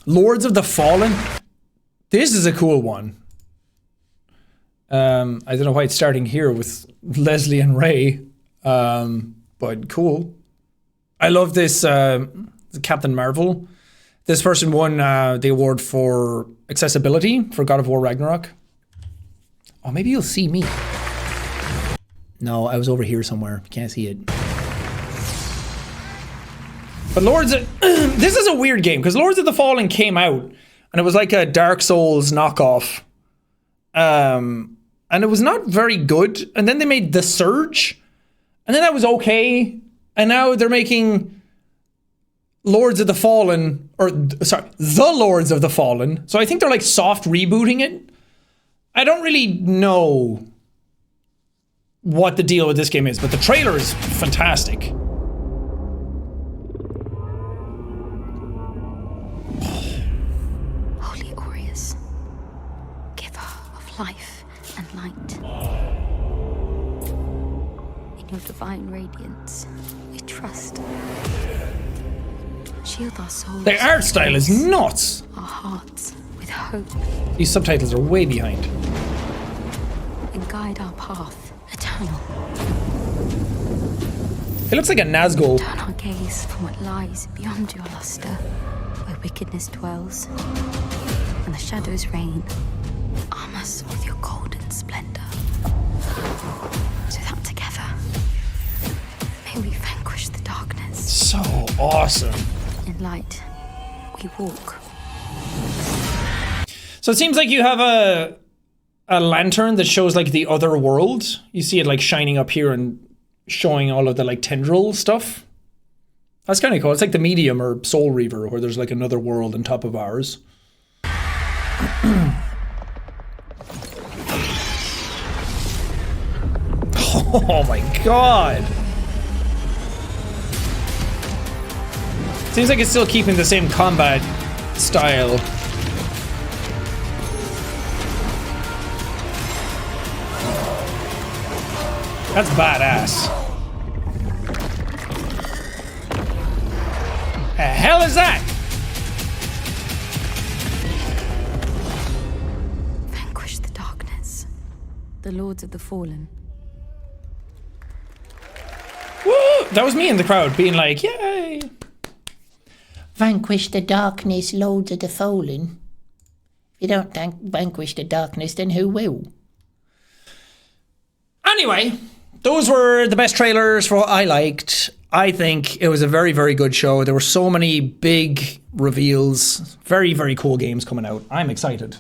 Lords of the Fallen. This is a cool one. I don't know why it's starting here with Leslie and Ray. But cool. I love this Captain Marvel. This person won the award for accessibility for God of War Ragnarok. Oh, maybe you'll see me. No, I was over here somewhere. Can't see it. But Lords of... this is a weird game, because Lords of the Fallen came out, and it was like a Dark Souls knockoff. And it was not very good. And then they made The Surge, and then that was okay. And now they're making... Lords of the Fallen, or sorry, The Lords of the Fallen. So I think they're like soft rebooting it. I don't really know what the deal with this game is, but the trailer is fantastic. Holy Aureus, giver of life and light. In your divine radiance, we trust. Shield our souls. The art style is nuts. Our hearts with hope. These subtitles are way behind. And guide our path eternal. It looks like a Nazgul. Turn our gaze from what lies beyond your luster, where wickedness dwells, and the shadows reign. Arm us with your golden splendor, so that together may we vanquish the darkness. So awesome. In light, we walk. So it seems like you have a lantern that shows like the other world. You see it like shining up here and showing all of the like tendril stuff. That's kind of cool. It's like the Medium or Soul Reaver, where there's like another world on top of ours. Oh my god. Seems like it's still keeping the same combat style. That's badass. The hell is that? Vanquish the darkness, the lords of the fallen. Woo! That was me in the crowd being like, yay! Vanquish the darkness, lords of the fallen. If you don't vanquish the darkness, then who will? Anyway, those were the best trailers for what I liked. I think it was a very, very good show. There were so many big reveals. Very, very cool games coming out. I'm excited.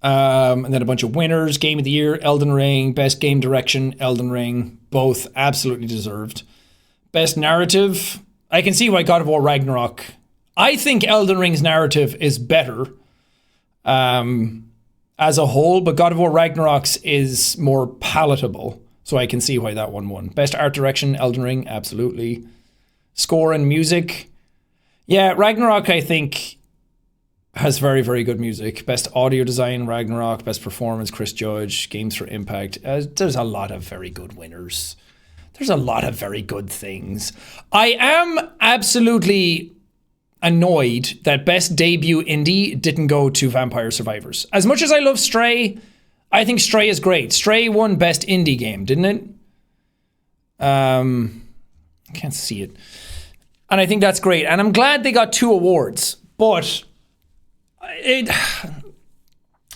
And then a bunch of winners. Game of the Year, Elden Ring. Best Game Direction, Elden Ring. Both absolutely deserved. Best Narrative. I can see why God of War Ragnarok. I think Elden Ring's narrative is better as a whole, but God of War Ragnarok's is more palatable. So I can see why that one won. Best Art Direction, Elden Ring, absolutely. Score and music. Yeah, Ragnarok, I think, has very, very good music. Best audio design, Ragnarok. Best performance, Chris Judge. Games for Impact. There's a lot of very good winners. There's a lot of very good things. I am absolutely annoyed that Best Debut Indie didn't go to Vampire Survivors. As much as I love Stray, I think Stray is great. Stray won Best Indie Game, didn't it? I can't see it. And I think that's great. And I'm glad they got 2 awards. But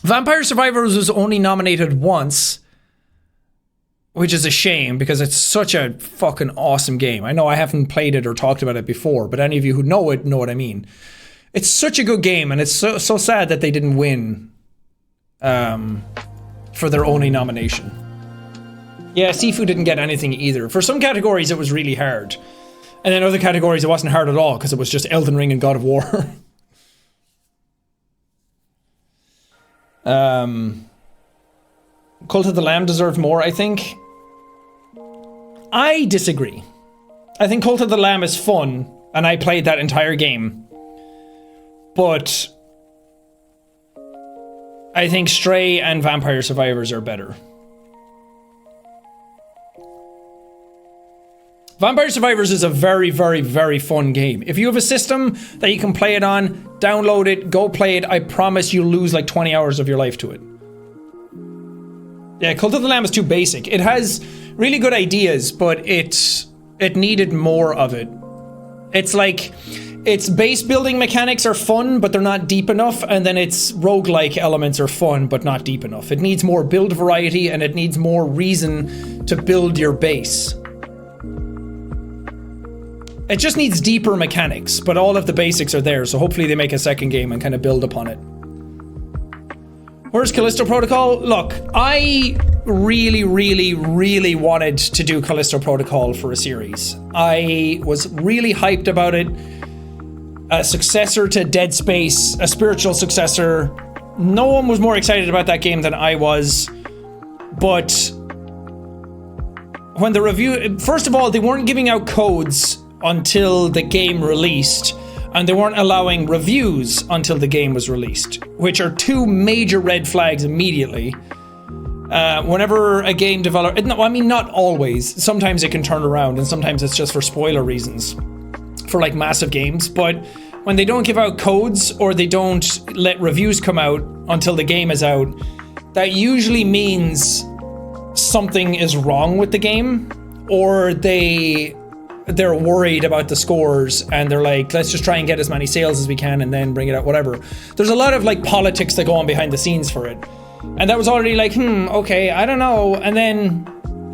Vampire Survivors was only nominated once, which is a shame because it's such a fucking awesome game. I know I haven't played it or talked about it before, but any of you who know it know what I mean. It's such a good game, and it's so sad that they didn't win for their only nomination. Yeah, Sifu didn't get anything either. For some categories, it was really hard. And then other categories, it wasn't hard at all because it was just Elden Ring and God of War. Cult of the Lamb deserved more, I think. I disagree. I think Cult of the Lamb is fun, and I played that entire game. But I think Stray and Vampire Survivors are better. Vampire Survivors is a very, very, very fun game. If you have a system that you can play it on, download it, go play it. I promise you'll lose like 20 hours of your life to it. Yeah, Cult of the Lamb is too basic. It has really good ideas, but it needed more of it. It's like, its base building mechanics are fun, but they're not deep enough, and then its roguelike elements are fun, but not deep enough. It needs more build variety, and it needs more reason to build your base. It just needs deeper mechanics, but all of the basics are there, so hopefully they make a second game and kind of build upon it. Where's Callisto Protocol? Look, I really, really, really wanted to do Callisto Protocol for a series. I was really hyped about it. A successor to Dead Space, a spiritual successor. No one was more excited about that game than I was. But when the review... First of all, they weren't giving out codes until the game released. And they weren't allowing reviews until the game was released, which are 2 major red flags immediately. Whenever a game developer... No, I mean, not always. Sometimes it can turn around, and sometimes it's just for spoiler reasons. For, like, massive games. But when they don't give out codes, or they don't let reviews come out until the game is out, that usually means something is wrong with the game, or they're worried about the scores and they're like, let's just try and get as many sales as we can and then bring it out, whatever. There's a lot of like politics that go on behind the scenes for it. And that was already like, okay, I don't know. And then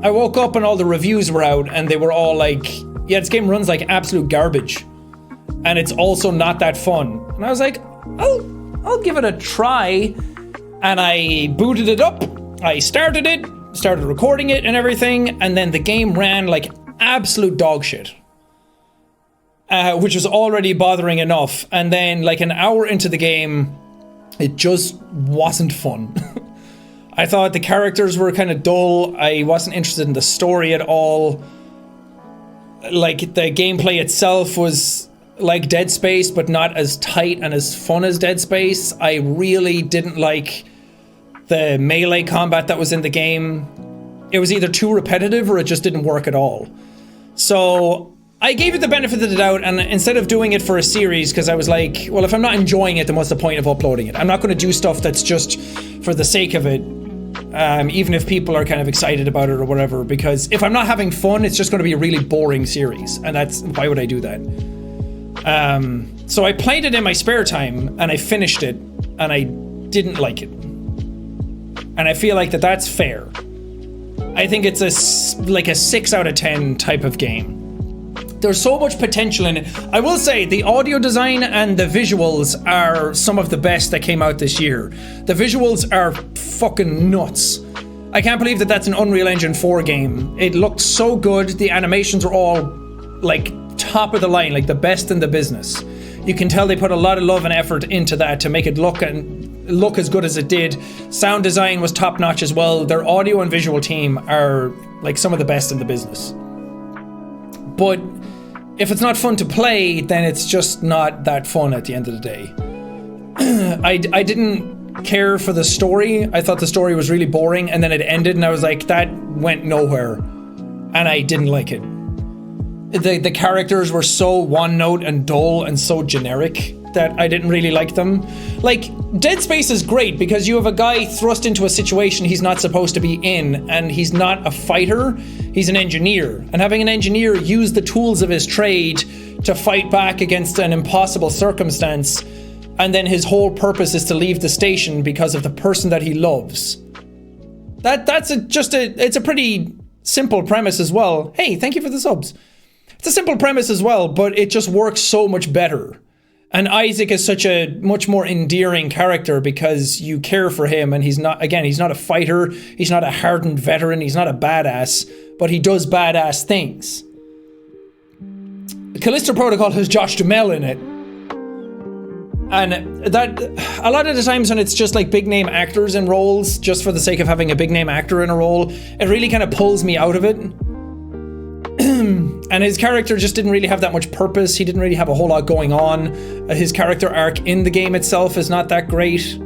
I woke up and all the reviews were out and they were all like, yeah, this game runs like absolute garbage. And it's also not that fun. And I was like, I'll give it a try. And I booted it up. I started recording it and everything. And then the game ran like absolute dog shit. Which was already bothering enough. And then like an hour into the game, it just wasn't fun. I thought the characters were kind of dull. I wasn't interested in the story at all. Like the gameplay itself was like Dead Space, but not as tight and as fun as Dead Space. I really didn't like the melee combat that was in the game. It was either too repetitive or it just didn't work at all. So I gave it the benefit of the doubt, and instead of doing it for a series, because I was like, well, if I'm not enjoying it, then what's the point of uploading it? I'm not going to do stuff that's just for the sake of it, even if people are kind of excited about it or whatever, because if I'm not having fun, it's just going to be a really boring series, and why would I do that? So I played it in my spare time, and I finished it, and I didn't like it. And I feel like that's fair. I think it's like a 6 out of 10 type of game. There's so much potential in it. I will say the audio design and the visuals are some of the best that came out this year. The visuals are fucking nuts. I can't believe that's an Unreal Engine 4 game. It looked so good. The animations are all like top of the line, like the best in the business. You can tell they put a lot of love and effort into that to make it look as good as it did. Sound design was top notch as well. Their audio and visual team are like some of the best in the business. But if it's not fun to play, then it's just not that fun at the end of the day. I didn't care for the story. I thought the story was really boring, and then it ended and I was like, that went nowhere. And I didn't like it. The characters were so one note and dull and so generic that I didn't really like them. Like, Dead Space is great because you have a guy thrust into a situation he's not supposed to be in, and he's not a fighter, he's an engineer. And having an engineer use the tools of his trade to fight back against an impossible circumstance, and then his whole purpose is to leave the station because of the person that he loves. It's a pretty simple premise as well. Hey, thank you for the subs. It's a simple premise as well, but it just works so much better. And Isaac is such a much more endearing character because you care for him, and he's not a fighter, he's not a hardened veteran, he's not a badass, but he does badass things. Callisto Protocol has Josh Duhamel in it. And that, a lot of the times when it's just like big name actors in roles, just for the sake of having a big name actor in a role, it really kind of pulls me out of it. And his character just didn't really have that much purpose. He didn't really have a whole lot going on. His character arc in the game itself is not that great.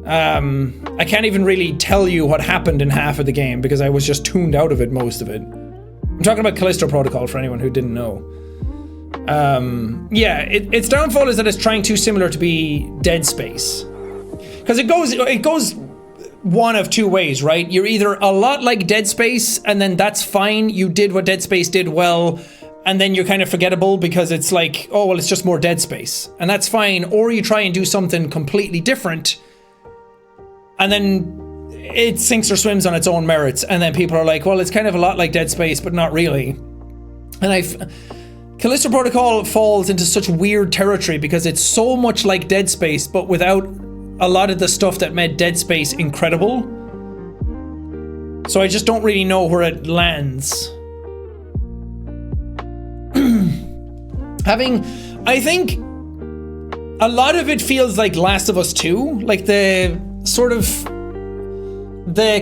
I can't even really tell you what happened in half of the game because I was just tuned out of it most of it. I'm talking about Callisto Protocol for anyone who didn't know. Yeah, its downfall is that it's trying too similar to be Dead Space. Because it goes one of two ways, right? You're either a lot like Dead Space, and then that's fine, you did what Dead Space did well, and then you're kind of forgettable because it's like, oh, well, it's just more Dead Space, and that's fine. Or you try and do something completely different, and then it sinks or swims on its own merits, and then people are like, well, it's kind of a lot like Dead Space, but not really. And Callisto Protocol falls into such weird territory because it's so much like Dead Space, but without a lot of the stuff that made Dead Space incredible. So I just don't really know where it lands. I think a lot of it feels like Last of Us 2, like the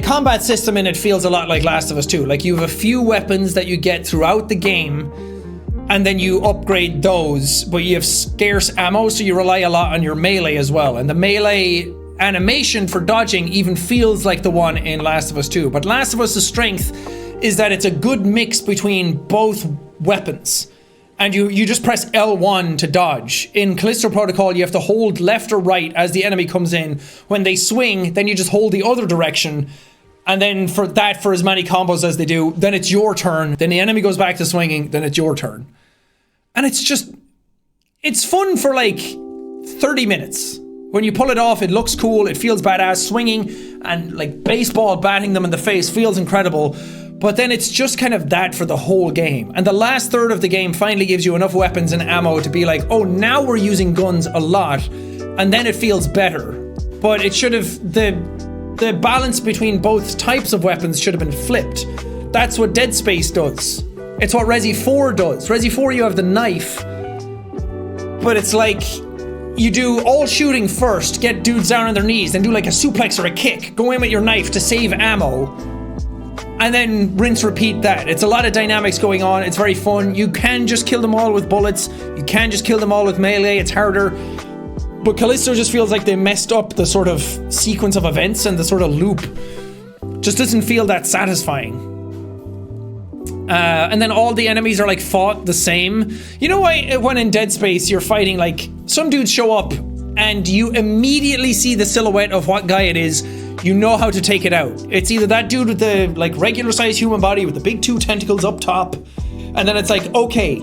combat system in it feels a lot like Last of Us 2. Like you have a few weapons that you get throughout the game, and then you upgrade those, but you have scarce ammo, so you rely a lot on your melee as well. And the melee animation for dodging even feels like the one in Last of Us 2. But Last of Us' strength is that it's a good mix between both weapons. and you just press L1 to dodge. In Callisto Protocol, you have to hold left or right as the enemy comes in. When they swing, then you just hold the other direction, and then for as many combos as they do, then it's your turn. Then the enemy goes back to swinging, then it's your turn. And it's fun for like 30 minutes. When you pull it off, it looks cool, it feels badass. Swinging and like baseball batting them in the face feels incredible. But then it's just kind of that for the whole game. And the last third of the game finally gives you enough weapons and ammo to be like, oh, now we're using guns a lot. And then it feels better. But it should have, the balance between both types of weapons should have been flipped. That's what Dead Space does. It's what Resi 4 does. Resi 4, you have the knife. But it's like, you do all shooting first, get dudes down on their knees, then do like a suplex or a kick, go in with your knife to save ammo, and then rinse repeat that. It's a lot of dynamics going on. It's very fun. You can just kill them all with bullets. You can just kill them all with melee. It's harder. But Callisto just feels like they messed up the sort of sequence of events, and the sort of loop just doesn't feel that satisfying. And then all the enemies are like fought the same. You know why when in Dead Space you're fighting, like some dudes show up and you immediately see the silhouette of what guy it is. You know how to take it out. It's either that dude with the like regular sized human body with the big 2 tentacles up top, and then it's like, okay,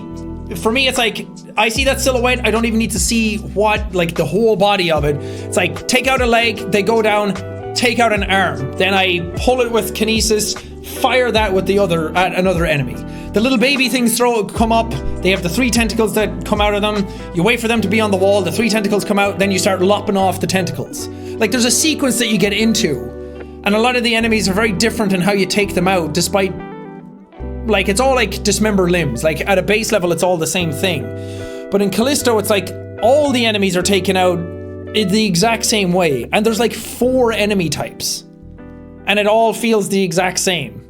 for me it's like, I see that silhouette, I don't even need to see what, like the whole body of it. It's like, take out a leg, they go down, take out an arm, then I pull it with kinesis, fire that with the other at another enemy. The little baby things come up, they have the 3 tentacles that come out of them, you wait for them to be on the wall, the 3 tentacles come out, then you start lopping off the tentacles. Like there's a sequence that you get into, and a lot of the enemies are very different in how you take them out, despite, like, it's all like dismember limbs. Like at a base level it's all the same thing. But in Callisto it's like all the enemies are taken out in the exact same way, and there's like 4 enemy types, and it all feels the exact same.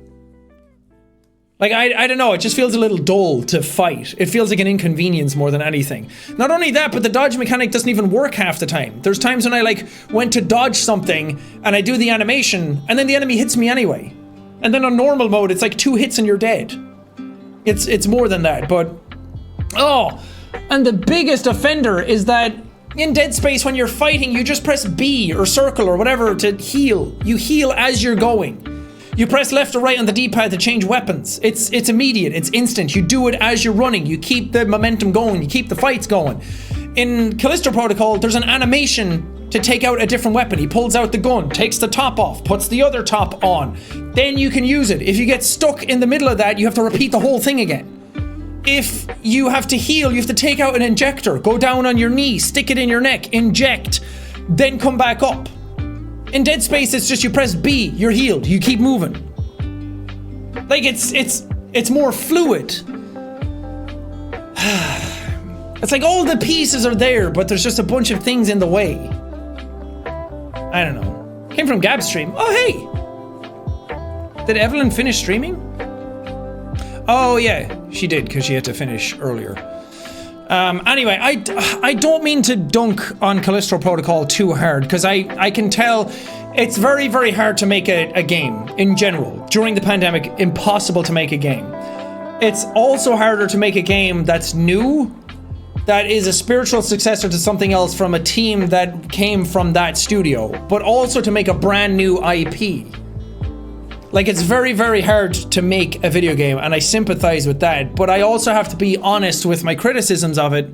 Like, I don't know, it just feels a little dull to fight. It feels like an inconvenience more than anything. Not only that, but the dodge mechanic doesn't even work half the time. There's times when I like went to dodge something and I do the animation and then the enemy hits me anyway. And then on normal mode, it's like 2 hits and you're dead. It's more than that, but... Oh, and the biggest offender is that in Dead Space, when you're fighting, you just press B or circle or whatever to heal. You heal as you're going. You press left or right on the D-pad to change weapons. It's immediate, it's instant. You do it as you're running. You keep the momentum going, you keep the fights going. In Callisto Protocol, there's an animation to take out a different weapon. He pulls out the gun, takes the top off, puts the other top on. Then you can use it. If you get stuck in the middle of that, you have to repeat the whole thing again. If you have to heal, you have to take out an injector, go down on your knee, stick it in your neck, inject, then come back up. In Dead Space, it's just you press B, you're healed, you keep moving. Like, it's more fluid. It's like all the pieces are there, but there's just a bunch of things in the way. I don't know. Came from Gab's stream. Oh, hey! Did Evelyn finish streaming? Oh, yeah, she did, because she had to finish earlier. Anyway, I don't mean to dunk on Callisto Protocol too hard, because I can tell it's very, very hard to make a game in general. During the pandemic, impossible to make a game. It's also harder to make a game that's new, that is a spiritual successor to something else from a team that came from that studio, but also to make a brand new IP. Like, it's very, very hard to make a video game, and I sympathize with that, but I also have to be honest with my criticisms of it.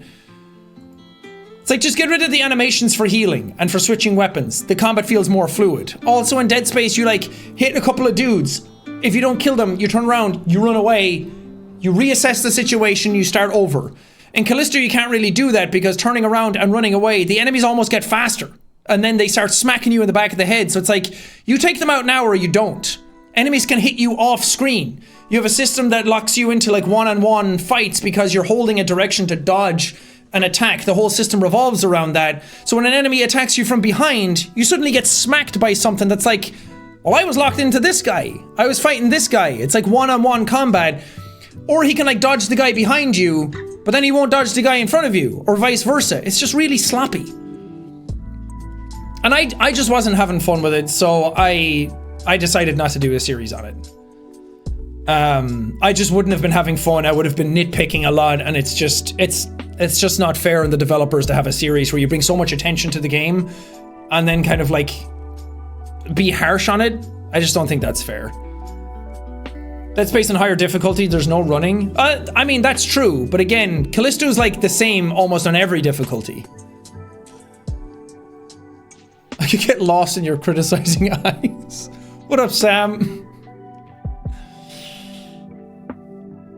It's like, just get rid of the animations for healing and for switching weapons. The combat feels more fluid. Also in Dead Space, you like hit a couple of dudes. If you don't kill them, you turn around, you run away, you reassess the situation, you start over. In Callisto, you can't really do that because turning around and running away, the enemies almost get faster. And then they start smacking you in the back of the head. So it's like, you take them out now or you don't. Enemies can hit you off screen. You have a system that locks you into like one-on-one fights because you're holding a direction to dodge an attack. The whole system revolves around that. So when an enemy attacks you from behind, you suddenly get smacked by something that's like, well, I was locked into this guy. I was fighting this guy. It's like one-on-one combat. Or he can like dodge the guy behind you, but then he won't dodge the guy in front of you, or vice versa. It's just really sloppy. And I just wasn't having fun with it, so I decided not to do a series on it. I just wouldn't have been having fun. I would have been nitpicking a lot, and it's just not fair on the developers to have a series where you bring so much attention to the game and then kind of like be harsh on it. I just don't think that's fair. That's based on higher difficulty. There's no running. I mean, that's true, but again, Callisto's like the same almost on every difficulty. I could get lost in your criticizing eyes. What up, Sam?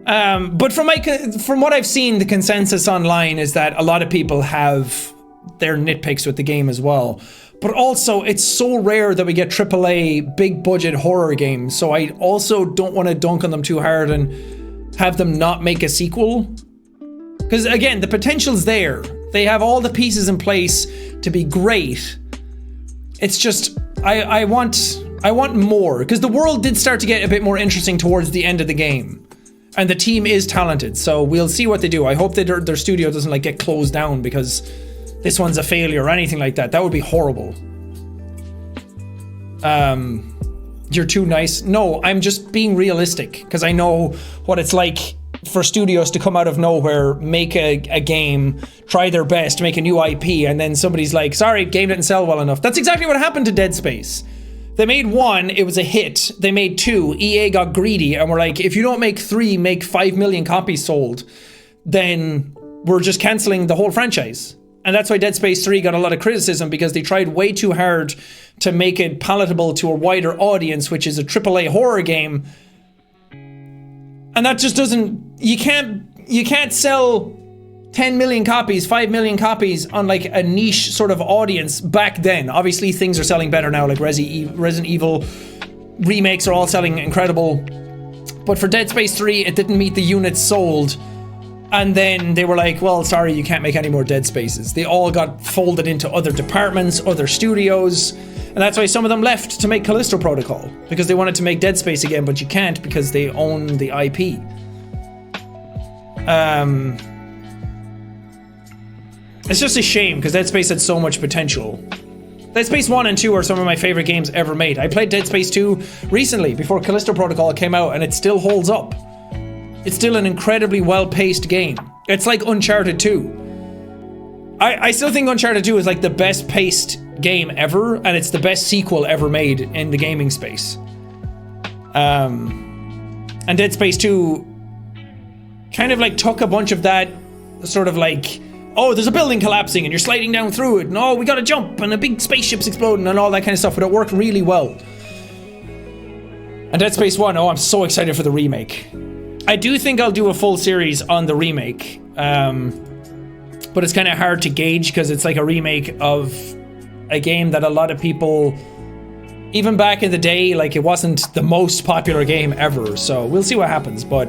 But from what I've seen, the consensus online is that a lot of people have their nitpicks with the game as well. But also, it's so rare that we get AAA big budget horror games, so I also don't want to dunk on them too hard and have them not make a sequel. Because again, the potential's there. They have all the pieces in place to be great. It's just, I want more, because the world did start to get a bit more interesting towards the end of the game. And the team is talented, so we'll see what they do. I hope that their studio doesn't like get closed down because this one's a failure or anything like that. That would be horrible. You're too nice. No, I'm just being realistic because I know what it's like for studios to come out of nowhere, make a game, try their best, make a new IP, and then somebody's like, sorry, game didn't sell well enough. That's exactly what happened to Dead Space. They made 1, it was a hit. They made 2, EA got greedy and were like, if you don't make 3, make 5 million copies sold, then we're just canceling the whole franchise. And that's why Dead Space 3 got a lot of criticism, because they tried way too hard to make it palatable to a wider audience, which is a AAA horror game. And that just doesn't, you can't sell 10 million copies, 5 million copies on like a niche sort of audience back then. Obviously things are selling better now, like Resident Evil remakes are all selling incredible. But for Dead Space 3, it didn't meet the units sold. And then they were like, well, sorry, you can't make any more Dead Spaces. They all got folded into other departments, other studios. And that's why some of them left to make Callisto Protocol, because they wanted to make Dead Space again, but you can't because they own the IP. It's just a shame because Dead Space had so much potential. Dead Space 1 and 2 are some of my favorite games ever made. I played Dead Space 2 recently before Callisto Protocol came out, and it still holds up. It's still an incredibly well-paced game. It's like Uncharted 2. I still think Uncharted 2 is like the best paced game ever, and it's the best sequel ever made in the gaming space. And Dead Space 2 kind of like took a bunch of that sort of like, oh, there's a building collapsing and you're sliding down through it, and oh, we gotta jump and a big spaceship's exploding and all that kind of stuff, but it worked really well. And Dead Space 1, oh, I'm so excited for the remake. I do think I'll do a full series on the remake, but it's kind of hard to gauge because it's like a remake of a game that a lot of people, even back in the day, like it wasn't the most popular game ever, so we'll see what happens, but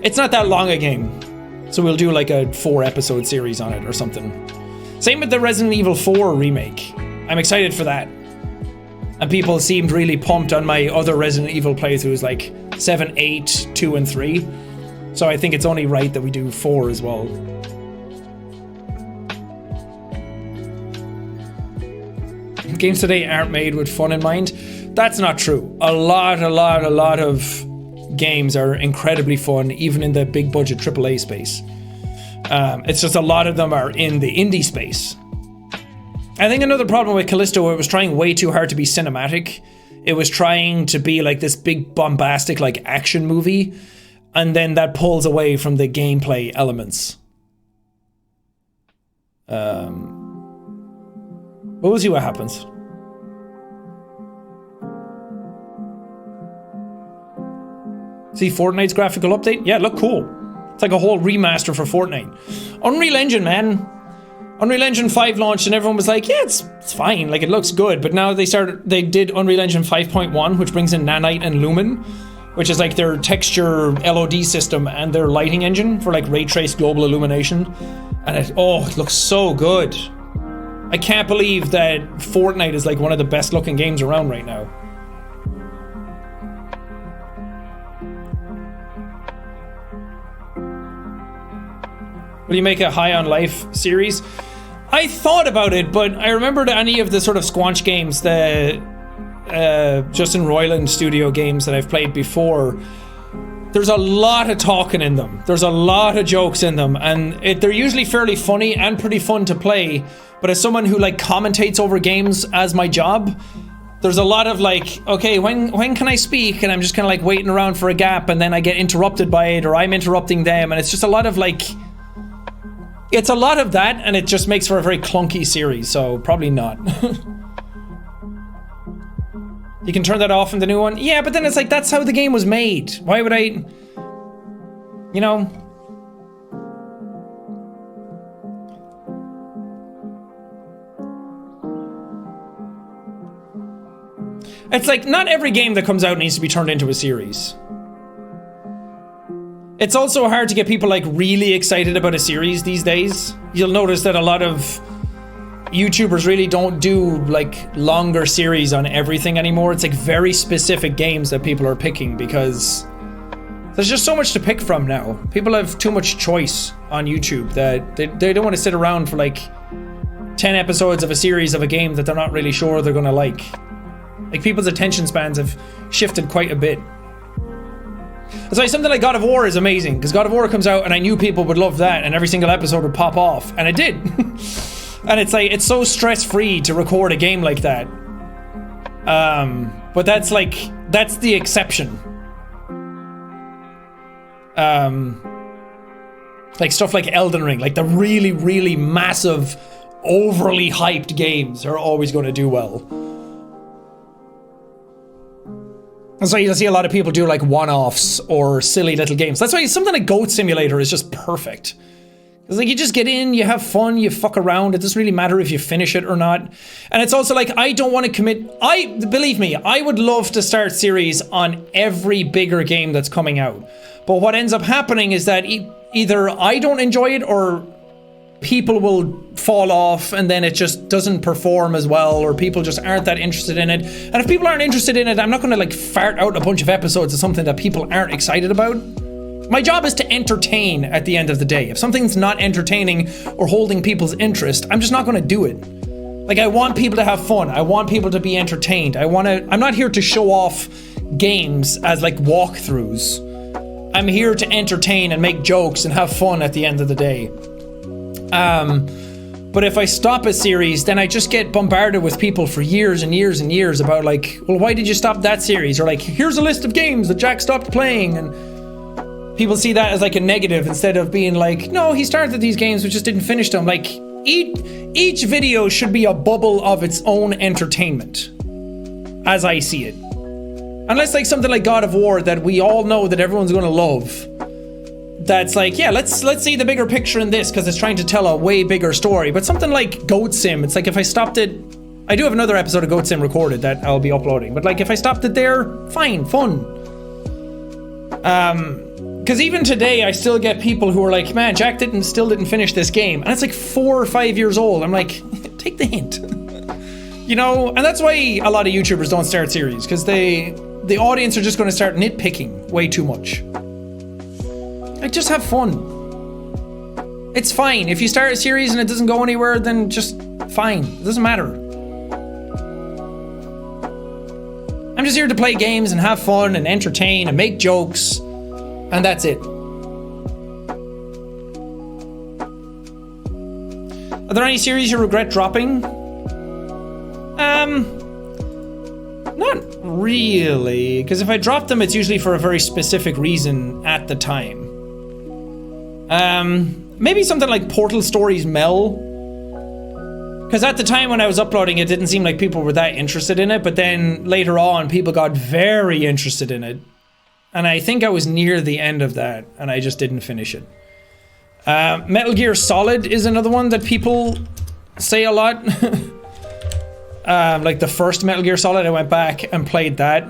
it's not that long a game. So we'll do like a 4-episode series on it or something. Same with the Resident Evil 4 remake. I'm excited for that. And people seemed really pumped on my other Resident Evil playthroughs, like 7, 8, 2, and 3. So I think it's only right that we do 4 as well. Games today aren't made with fun in mind. That's not true. A lot of games are incredibly fun, even in the big budget AAA space. It's just a lot of them are in the indie space. I think another problem with Callisto, it was trying way too hard to be cinematic. It was trying to be like this big bombastic like action movie, and then that pulls away from the gameplay elements. We'll see what happens. See Fortnite's graphical update? Yeah, look cool. It's like a whole remaster for Fortnite. Unreal Engine, man. Unreal Engine 5 launched and everyone was like, yeah, it's fine, like it looks good. But now they did Unreal Engine 5.1, which brings in Nanite and Lumen, which is like their texture LOD system and their lighting engine for like ray trace global illumination. And it looks so good. I can't believe that Fortnite is like one of the best looking games around right now. Will you make a High on Life series? I thought about it, but I remembered any of the sort of Squanch games, the Justin Roiland studio games that I've played before. there's a lot of talking in them. There's a lot of jokes in them, and they're usually fairly funny and pretty fun to play. But as someone who like commentates over games as my job, there's a lot of like, okay, when can I speak? And I'm just kind of like waiting around for a gap, and then I get interrupted by it, or I'm interrupting them, and it's just a lot of like, it's a lot of that, and it just makes for a very clunky series, so probably not. You can turn that off in the new one? Yeah, but then it's like, that's how the game was made. Why would I, you know? It's like, not every game that comes out needs to be turned into a series. It's also hard to get people like really excited about a series these days. You'll notice that a lot of YouTubers really don't do like longer series on everything anymore. It's like very specific games that people are picking because there's just so much to pick from now. People have too much choice on YouTube that they don't want to sit around for like 10 episodes of a series of a game that they're not really sure they're gonna like. Like, people's attention spans have shifted quite a bit. That's why something like God of War is amazing, because God of War comes out and I knew people would love that and every single episode would pop off, and it did. And it's like, it's so stress-free to record a game like that. But that's like, that's the exception. Like stuff like Elden Ring, like the really, really massive, overly hyped games are always going to do well. And so you'll see a lot of people do like one-offs or silly little games. That's why something like Goat Simulator is just perfect. It's like, you just get in, you have fun, you fuck around. It doesn't really matter if you finish it or not. And it's also like, I don't want to commit. Believe me, I would love to start series on every bigger game that's coming out. But what ends up happening is that either I don't enjoy it, or people will fall off and then it just doesn't perform as well, or people just aren't that interested in it. And if people aren't interested in it, I'm not going to like fart out a bunch of episodes of something that people aren't excited about. My job is to entertain at the end of the day. If something's not entertaining or holding people's interest, I'm just not going to do it. Like, I want people to have fun. I want people to be entertained. I'm not here to show off games as like walkthroughs. I'm here to entertain and make jokes and have fun at the end of the day. But if I stop a series, then I just get bombarded with people for years and years and years about like, well, why did you stop that series? Or like, here's a list of games that Jack stopped playing, and people see that as like a negative instead of being like, no, he started these games but just didn't finish them. Like, each video should be a bubble of its own entertainment, as I see it. Unless like something like God of War that we all know that everyone's gonna love. That's like, yeah, let's see the bigger picture in this because it's trying to tell a way bigger story. But something like Goat Sim, it's like, if I stopped it, I do have another episode of Goat Sim recorded that I'll be uploading. But like, if I stopped it there, fine, fun. Because even today, I still get people who are like, man, Jack still didn't finish this game. And it's like 4 or 5 years old. I'm like, take the hint. You know, and that's why a lot of YouTubers don't start series, because the audience are just going to start nitpicking way too much. Like, just have fun. It's fine. If you start a series and it doesn't go anywhere, then just fine. It doesn't matter. I'm just here to play games and have fun and entertain and make jokes. And that's it. Are there any series you regret dropping? Not really. Because if I drop them, it's usually for a very specific reason at the time. Maybe something like Portal Stories Mel. Because at the time when I was uploading, it didn't seem like people were that interested in it. But then later on, people got very interested in it. And I think I was near the end of that, and I just didn't finish it. Metal Gear Solid is another one that people say a lot. Like the first Metal Gear Solid, I went back and played that.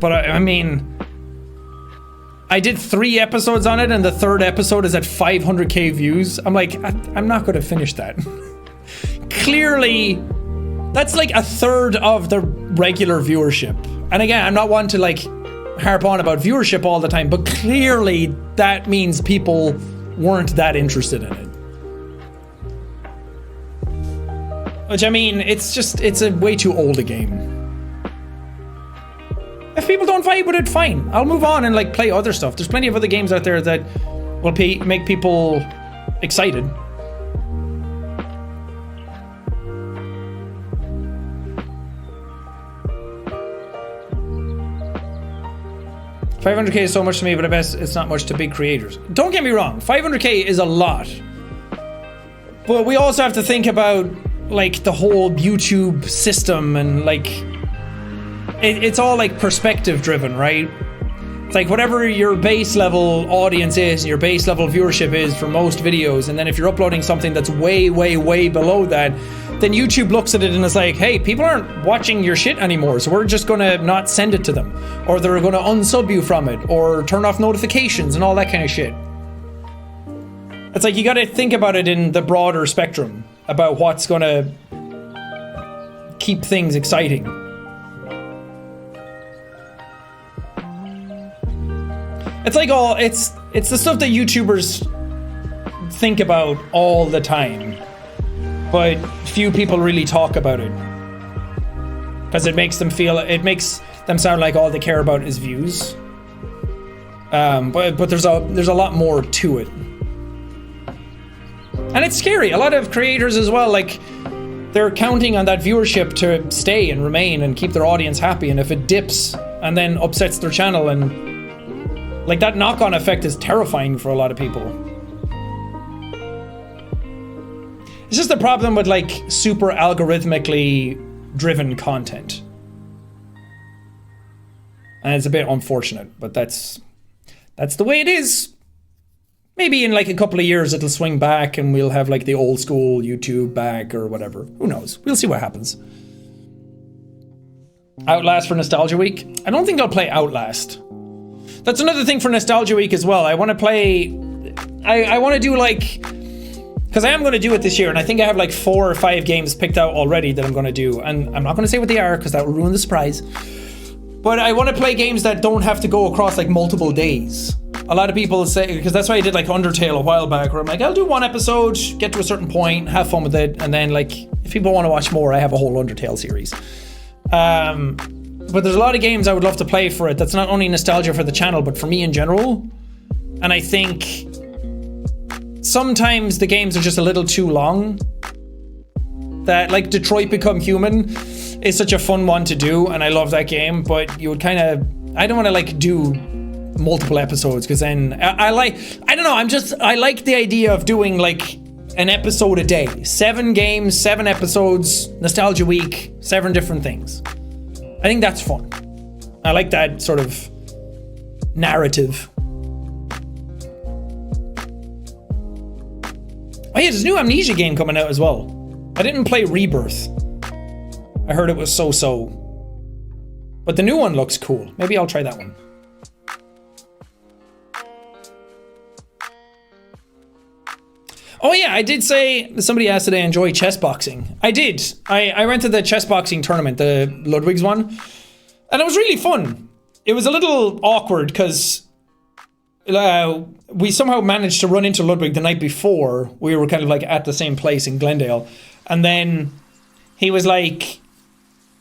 But I mean, I did 3 episodes on it, and the 3rd episode is at 500k views. I'm like, I'm not going to finish that. Clearly, that's like 1/3 of the regular viewership. And again, I'm not one to like harp on about viewership all the time, but clearly that means people weren't that interested in it. Which, I mean, it's a way too old a game. if people don't vibe with it, fine. I'll move on and like play other stuff. There's plenty of other games out there that will make people excited. $500K is so much to me, but I bet it's not much to big creators. Don't get me wrong, $500K is a lot. But we also have to think about like the whole YouTube system and like it's all like perspective driven, right? It's like whatever your base level audience is, your base level viewership is for most videos, and then if you're uploading something that's way, way, way below that, then YouTube looks at it and is like, hey, people aren't watching your shit anymore, so we're just gonna not send it to them. Or they're gonna unsub you from it, or turn off notifications and all that kind of shit. It's like you gotta think about it in the broader spectrum about what's gonna keep things exciting. It's like it's the stuff that YouTubers think about all the time, but few people really talk about it because it makes them sound like all they care about is views. But there's a lot more to it, and it's scary. A lot of creators as well, like they're counting on that viewership to stay and remain and keep their audience happy, and if it dips and then upsets their channel, and like that knock-on effect is terrifying for a lot of people. It's just the problem with like super algorithmically driven content. And it's a bit unfortunate, but that's the way it is. Maybe in like a couple of years it'll swing back and we'll have like the old school YouTube back or whatever. Who knows? We'll see what happens. Outlast for Nostalgia Week? I don't think I'll play Outlast. That's another thing for Nostalgia Week as well. I want to play... I want to do like... Because I am going to do it this year, and I think I have like 4 or 5 games picked out already that I'm going to do. And I'm not going to say what they are, because that will ruin the surprise. But I want to play games that don't have to go across like multiple days. A lot of people say... Because that's why I did like Undertale a while back, where I'm like, I'll do 1 episode, get to a certain point, have fun with it, and then like, if people want to watch more, I have a whole Undertale series. But there's a lot of games I would love to play for it. That's not only nostalgia for the channel, but for me in general. And I think sometimes the games are just a little too long. That like Detroit Become Human is such a fun one to do, and I love that game. But you would kind of, I don't want to like do multiple episodes, because then I like the idea of doing like an episode a day. 7 games, 7 episodes, Nostalgia Week, 7 different things. I think that's fun. I like that sort of narrative. Oh yeah, there's a new Amnesia game coming out as well. I didn't play Rebirth. I heard it was so-so. But the new one looks cool. Maybe I'll try that one. Oh yeah, I did say, somebody asked did I enjoy chess boxing. I did. I went to the chess boxing tournament, the Ludwig's one, and it was really fun. It was a little awkward because we somehow managed to run into Ludwig the night before. We were kind of like at the same place in Glendale, and then he was like,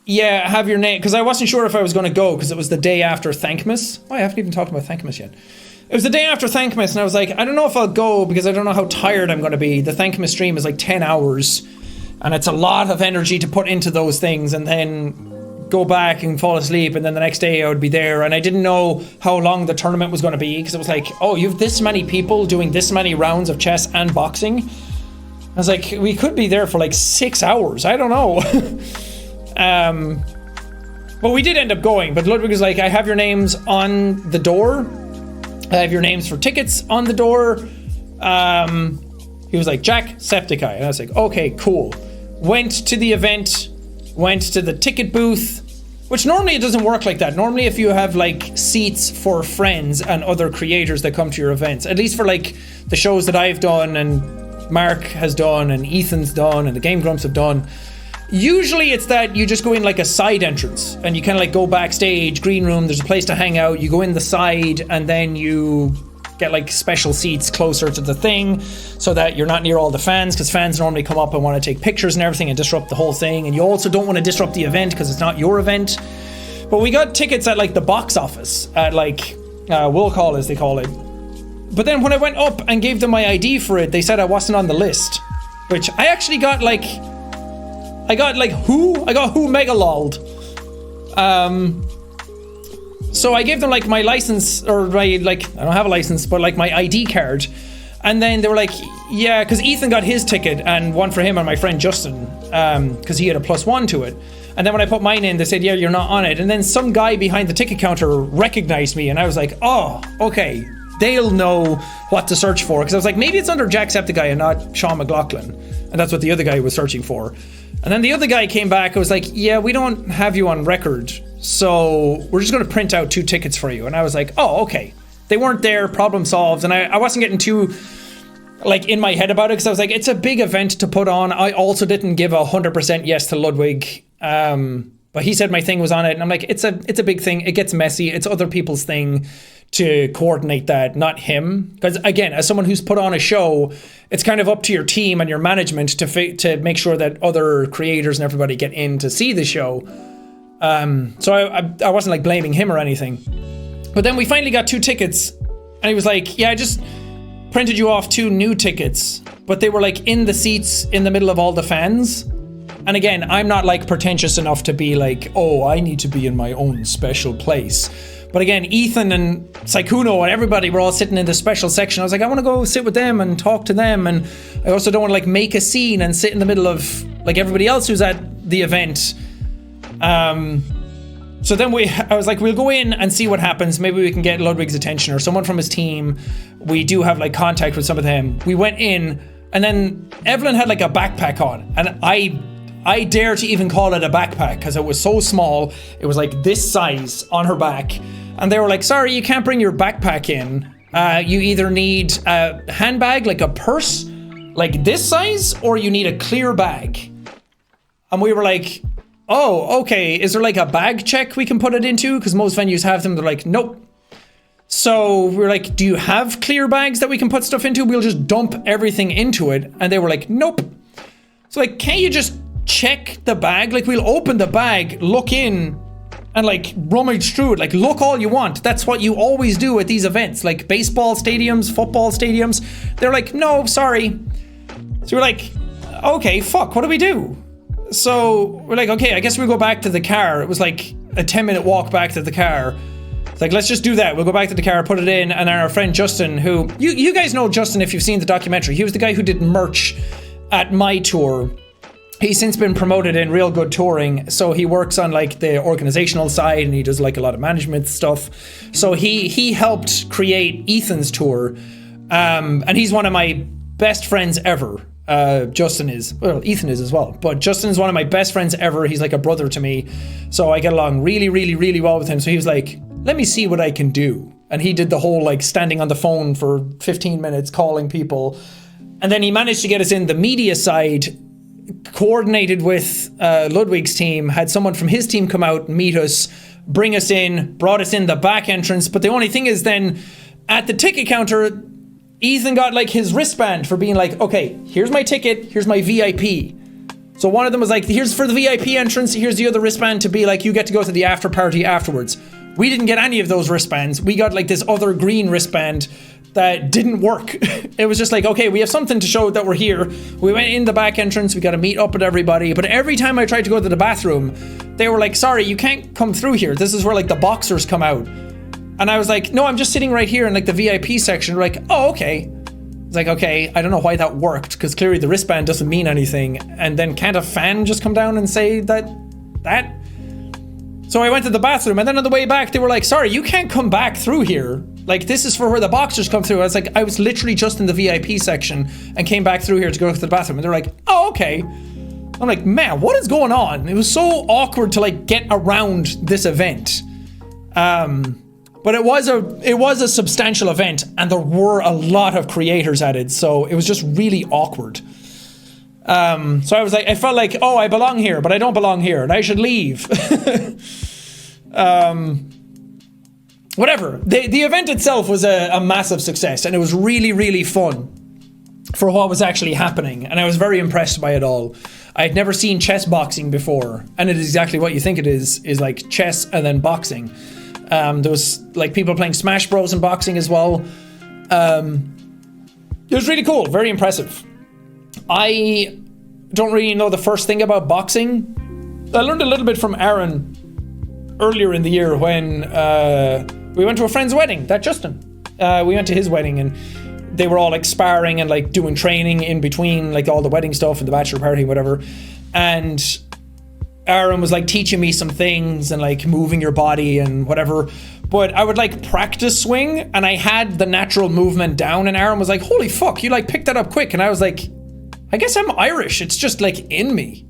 yeah, have your name, because I wasn't sure if I was going to go because it was the day after Thankmas. Oh, I haven't even talked about Thankmas yet. It was the day after Thankmas, and I was like, I don't know if I'll go because I don't know how tired I'm going to be. The Thankmas stream is like 10 hours, and it's a lot of energy to put into those things, and then go back and fall asleep, and then the next day I would be there, and I didn't know how long the tournament was going to be, because it was like, oh, you have this many people doing this many rounds of chess and boxing? I was like, we could be there for like 6 hours. I don't know. But we did end up going, but Ludwig was like, I have your names on the door. I have your names for tickets on the door. He was like, Jacksepticeye. And I was like, okay, cool. Went to the event, went to the ticket booth, which normally it doesn't work like that. Normally if you have like seats for friends and other creators that come to your events, at least for like the shows that I've done and Mark has done and Ethan's done and the Game Grumps have done, usually it's that you just go in like a side entrance and you kind of like go backstage, green room, there's a place to hang out, you go in the side and then you get like special seats closer to the thing so that you're not near all the fans, because fans normally come up and want to take pictures and everything and disrupt the whole thing, and you also don't want to disrupt the event because it's not your event. But But we got tickets at like the box office at like Will Call as they call it. But then when I went up and gave them my ID for it, they said I wasn't on the list, which I actually got like, I got who megaloled. So I gave them like my license, or my, like, I don't have a license, but like my ID card. And then they were like, yeah, because Ethan got his ticket and one for him and my friend Justin, because he had a +1 to it. And then when I put mine in, they said, yeah, you're not on it. And then some guy behind the ticket counter recognized me, and I was like, oh, okay. They'll know what to search for. Because I was like, maybe it's under Jacksepticeye and not Sean McLaughlin. And that's what the other guy was searching for. And then the other guy came back and was like, yeah, we don't have you on record, so we're just going to print out 2 tickets for you. And I was like, oh, okay. They weren't there, problem solved. And I wasn't getting too like in my head about it, because I was like, it's a big event to put on. I also didn't give 100% yes to Ludwig. But he said my thing was on it, and I'm like, it's a big thing. It gets messy. It's other people's thing to coordinate that, not him. Because again, as someone who's put on a show, it's kind of up to your team and your management to make sure that other creators and everybody get in to see the show. So I wasn't like blaming him or anything. But then we finally got 2 tickets, and he was like, yeah, I just printed you off 2 new tickets, but they were like in the seats in the middle of all the fans. And again, I'm not like pretentious enough to be like, oh, I need to be in my own special place. But again, Ethan and Saikuno and everybody were all sitting in the special section. I was like, I want to go sit with them and talk to them. And I also don't want to like make a scene and sit in the middle of like everybody else who's at the event. So then I was like, we'll go in and see what happens. Maybe we can get Ludwig's attention or someone from his team. We do have like contact with some of them. We went in, and then Evelyn had like a backpack on, and I dare to even call it a backpack because it was so small. It was like this size on her back. And they were like, sorry, you can't bring your backpack in. You either need a handbag, like a purse, like this size, or you need a clear bag. And we were like, oh, okay. Is there like a bag check we can put it into? Because most venues have them. They're like, nope. So we were like, do you have clear bags that we can put stuff into? We'll just dump everything into it. And they were like, nope. So like, can't you just check the bag? Like, we'll open the bag, look in, and like rummage through it. Like, look all you want. That's what you always do at these events, like baseball stadiums, football stadiums. They're like, no, sorry. So we're like, okay, fuck, what do we do? So we're like, okay, I guess we'll go back to the car. It was like a 10-minute walk back to the car. It's like, let's just do that. We'll go back to the car, put it in, and our friend Justin, who you guys know Justin if you've seen the documentary. He was the guy who did merch at my tour. He's since been promoted in Real Good Touring, so he works on like the organizational side, and he does like a lot of management stuff. So he helped create Ethan's tour, and he's one of my best friends ever. Justin is, well, Ethan is as well, but Justin is one of my best friends ever. He's like a brother to me, so I get along really, really, really well with him. So he was like, let me see what I can do. And he did the whole like standing on the phone for 15 minutes calling people, and then he managed to get us in the media side, coordinated with Ludwig's team, had someone from his team come out, meet us, bring us in, brought us in the back entrance. But the only thing is then at the ticket counter, Ethan got like his wristband for being like, okay, here's my ticket, here's my VIP. So one of them was like, here's for the VIP entrance, here's the other wristband to be like, you get to go to the after party afterwards. We didn't get any of those wristbands. We got like this other green wristband that didn't work. It was just like, okay, we have something to show that we're here. We went in the back entrance, we got to meet up with everybody. But every time I tried to go to the bathroom, they were like, sorry, you can't come through here. This is where like the boxers come out. And I was like, no, I'm just sitting right here in like the VIP section. We're like, oh, okay. It's like, okay, I don't know why that worked, because clearly the wristband doesn't mean anything. And then can't a fan just come down and say that? So I went to the bathroom, and then on the way back, they were like, sorry, you can't come back through here. Like, this is for where the boxers come through. I was like, I was literally just in the VIP section and came back through here to go to the bathroom. And they're like, oh, okay. I'm like, man, what is going on? It was so awkward to like get around this event. But it was a substantial event, and there were a lot of creators at it, so it was just really awkward. So I was like, I felt like, oh, I belong here, but I don't belong here, and I should leave. Whatever. The event itself was a massive success, and it was really, really fun for what was actually happening, and I was very impressed by it all. I'd never seen chess boxing before, and it is exactly what you think it is like chess and then boxing. There was like people playing Smash Bros in boxing as well. It was really cool, very impressive. I don't really know the first thing about boxing. I learned a little bit from Aaron earlier in the year when we went to a friend's wedding, that Justin. We went to his wedding and they were all like sparring and like doing training in between like all the wedding stuff and the bachelor party, whatever. And Aaron was like teaching me some things and like moving your body and whatever. But I would like practice swing and I had the natural movement down and Aaron was like, holy fuck, you like picked that up quick. And I was like, I guess I'm Irish. It's just like in me.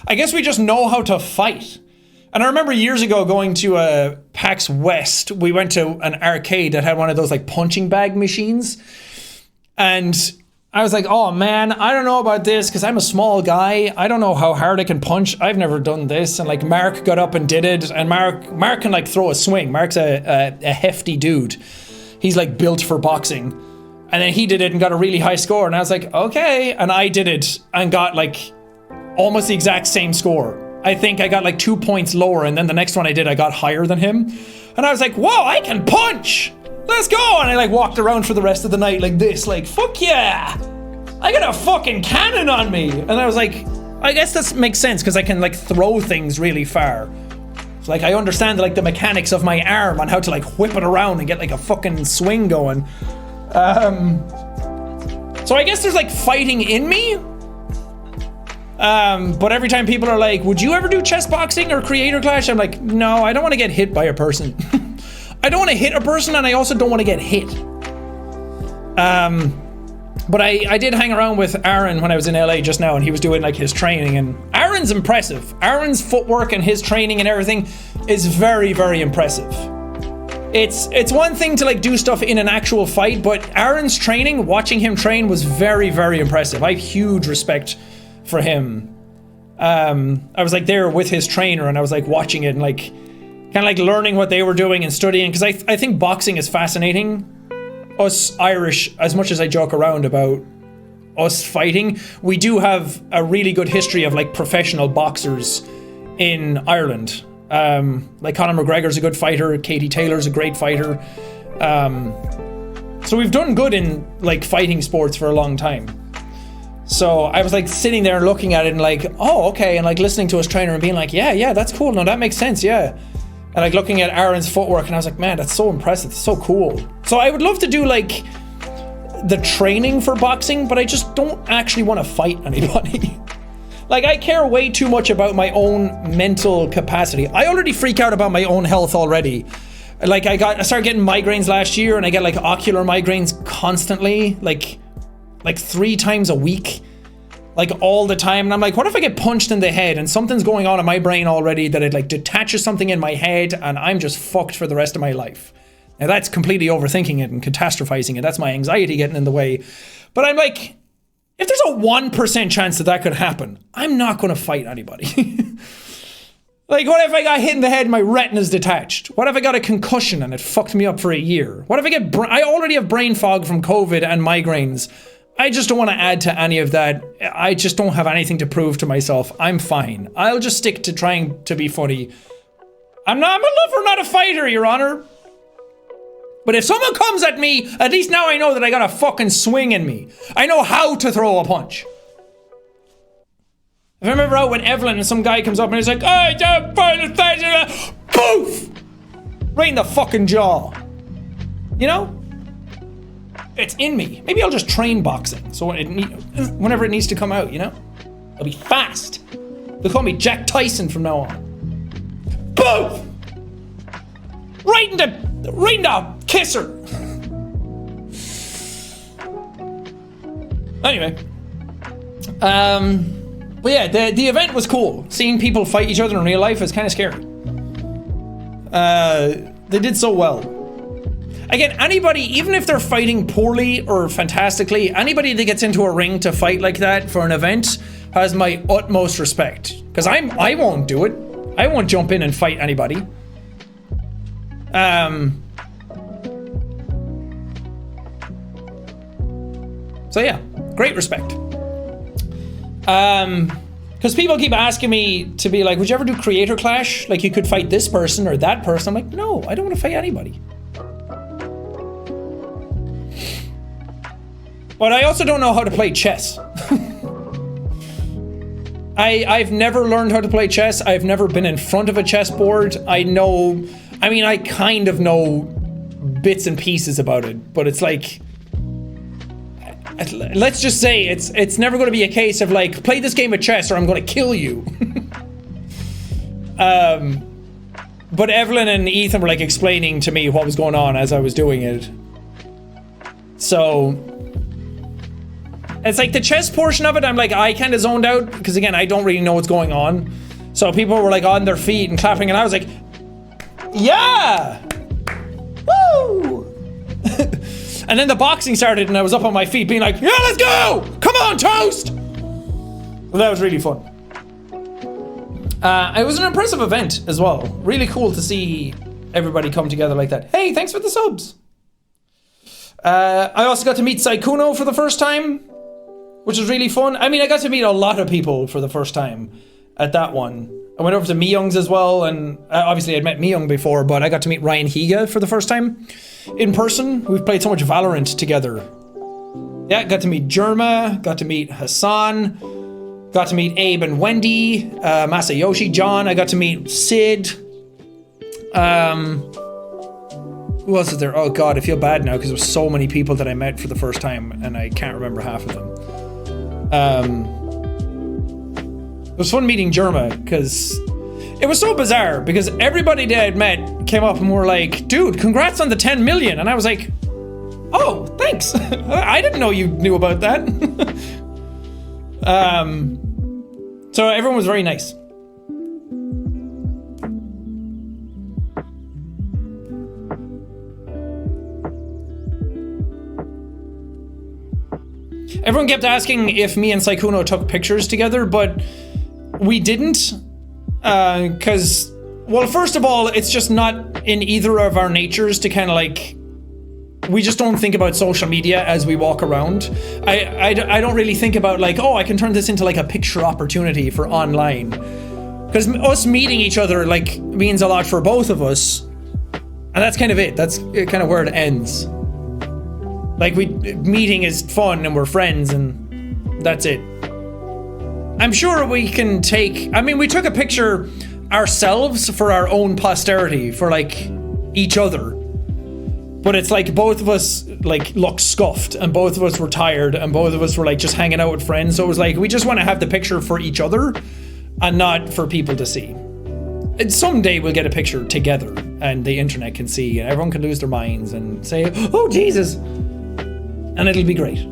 I guess we just know how to fight. And I remember years ago going to PAX West, we went to an arcade that had one of those like punching bag machines. And I was like, oh man, I don't know about this because I'm a small guy. I don't know how hard I can punch. I've never done this. And like Mark got up and did it. And Mark can like throw a swing. Mark's a hefty dude. He's like built for boxing. And then he did it and got a really high score. And I was like, okay. And I did it and got like almost the exact same score. I think I got like 2 points lower. And then the next one I did, I got higher than him. And I was like, whoa, I can punch. Let's go. And I like walked around for the rest of the night like this, like, fuck yeah. I got a fucking cannon on me. And I was like, I guess that makes sense because I can like throw things really far. It's like I understand like the mechanics of my arm and how to like whip it around and get like a fucking swing going. So I guess there's like fighting in me. But every time people are like, would you ever do chess boxing or creator clash? I'm like, no, I don't want to get hit by a person. I don't want to hit a person and I also don't want to get hit. But I did hang around with Aaron when I was in LA just now and he was doing like his training and Aaron's impressive. Aaron's footwork and his training and everything is very, very impressive. It's one thing to like do stuff in an actual fight, but Aaron's training, watching him train was very, very impressive. I have huge respect for him. I was like there with his trainer and I was like watching it and like kind of like learning what they were doing and studying because I think boxing is fascinating. Us Irish, as much as I joke around about us fighting, we do have a really good history of like professional boxers in Ireland. Like Conor McGregor's a good fighter, Katie Taylor's a great fighter. So we've done good in like fighting sports for a long time. So I was like sitting there and looking at it and like, oh, okay. And like listening to his trainer and being like, yeah, that's cool. No, that makes sense. Yeah. And like looking at Aaron's footwork and I was like, man, that's so impressive. It's so cool. So I would love to do like the training for boxing, but I just don't actually want to fight anybody. Like I care way too much about my own mental capacity. I already freak out about my own health already. Like I started getting migraines last year and I get like ocular migraines constantly, like 3 times a week. Like all the time. And I'm like, what if I get punched in the head and something's going on in my brain already that it like detaches something in my head and I'm just fucked for the rest of my life. Now that's completely overthinking it and catastrophizing it. That's my anxiety getting in the way. But I'm like, if there's a 1% chance that could happen, I'm not going to fight anybody. Like what if I got hit in the head and my retina's detached? What if I got a concussion and it fucked me up for a year? What if I already have brain fog from COVID and migraines. I just don't want to add to any of that. I just don't have anything to prove to myself. I'm fine. I'll just stick to trying to be funny. I'm a lover, not a fighter, Your Honor. But if someone comes at me, at least now I know that I got a fucking swing in me. I know how to throw a punch. If I remember out with Evelyn and some guy comes up and he's like, I don't find the face, poof! Right in the fucking jaw. You know? It's in me. Maybe I'll just train boxing. So whenever it needs to come out, you know? I'll be fast. They'll call me Jack Tyson from now on. Poof! Right in the kisser. Anyway. But yeah, the event was cool. Seeing people fight each other in real life is kind of scary. They did so well. Again, anybody, even if they're fighting poorly or fantastically, anybody that gets into a ring to fight like that for an event has my utmost respect. Because I won't do it. I won't jump in and fight anybody. So yeah, great respect. Because people keep asking me to be like, would you ever do creator clash? Like, you could fight this person or that person. I'm like, no, I don't want to fight anybody. But I also don't know how to play chess. I've never learned how to play chess. I've never been in front of a chessboard. I kind of know bits and pieces about it, but it's like, let's just say it's never going to be a case of like, play this game of chess or I'm going to kill you. But Evelyn and Ethan were like explaining to me what was going on as I was doing it. So it's like the chess portion of it, I'm like, I kind of zoned out because again, I don't really know what's going on. So people were like on their feet and clapping and I was like, yeah! Woo! And then the boxing started and I was up on my feet being like, yeah, let's go! Come on, toast! Well, that was really fun. It was an impressive event as well. Really cool to see everybody come together like that. Hey, thanks for the subs. I also got to meet Saikuno for the first time, which was really fun. I mean, I got to meet a lot of people for the first time at that one. I went over to Miyung's as well, and obviously I'd met Miyung before, but I got to meet Ryan Higa for the first time in person. We've played so much Valorant together. Yeah, got to meet Jerma, got to meet Hassan, got to meet Abe and Wendy, Masayoshi, John. I got to meet Sid. Who else is there? Oh god, I feel bad now because there's so many people that I met for the first time and I can't remember half of them. It was fun meeting Jerma because it was so bizarre because everybody that I'd met came up and were like, dude, congrats on the 10 million. And I was like, oh, thanks. I didn't know you knew about that. So everyone was very nice. Everyone kept asking if me and Saikuno took pictures together, but we didn't. Because, well, first of all, it's just not in either of our natures to kind of like, we just don't think about social media as we walk around. I don't really think about like, oh, I can turn this into like a picture opportunity for online. Because us meeting each other like means a lot for both of us. And that's kind of it. That's kind of where it ends. Like, meeting is fun and we're friends and that's it. I'm sure we can take, I mean, we took a picture ourselves for our own posterity, for like each other. But it's like both of us like looked scuffed and both of us were tired and both of us were like just hanging out with friends. So it was like, we just want to have the picture for each other and not for people to see. And someday we'll get a picture together and the internet can see and everyone can lose their minds and say, oh, Jesus. And it'll be great.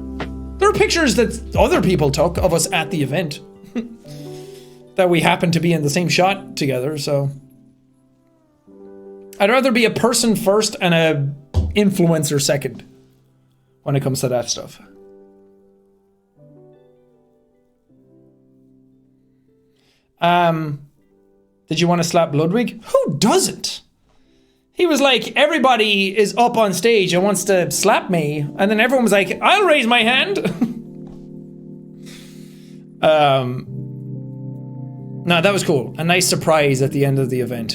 There are pictures that other people took of us at the event that we happen to be in the same shot together, so I'd rather be a person first and a influencer second when it comes to that stuff. Did you want to slap Ludwig? Who doesn't? He was like, everybody is up on stage and wants to slap me. And then everyone was like, I'll raise my hand. No, that was cool. A nice surprise at the end of the event.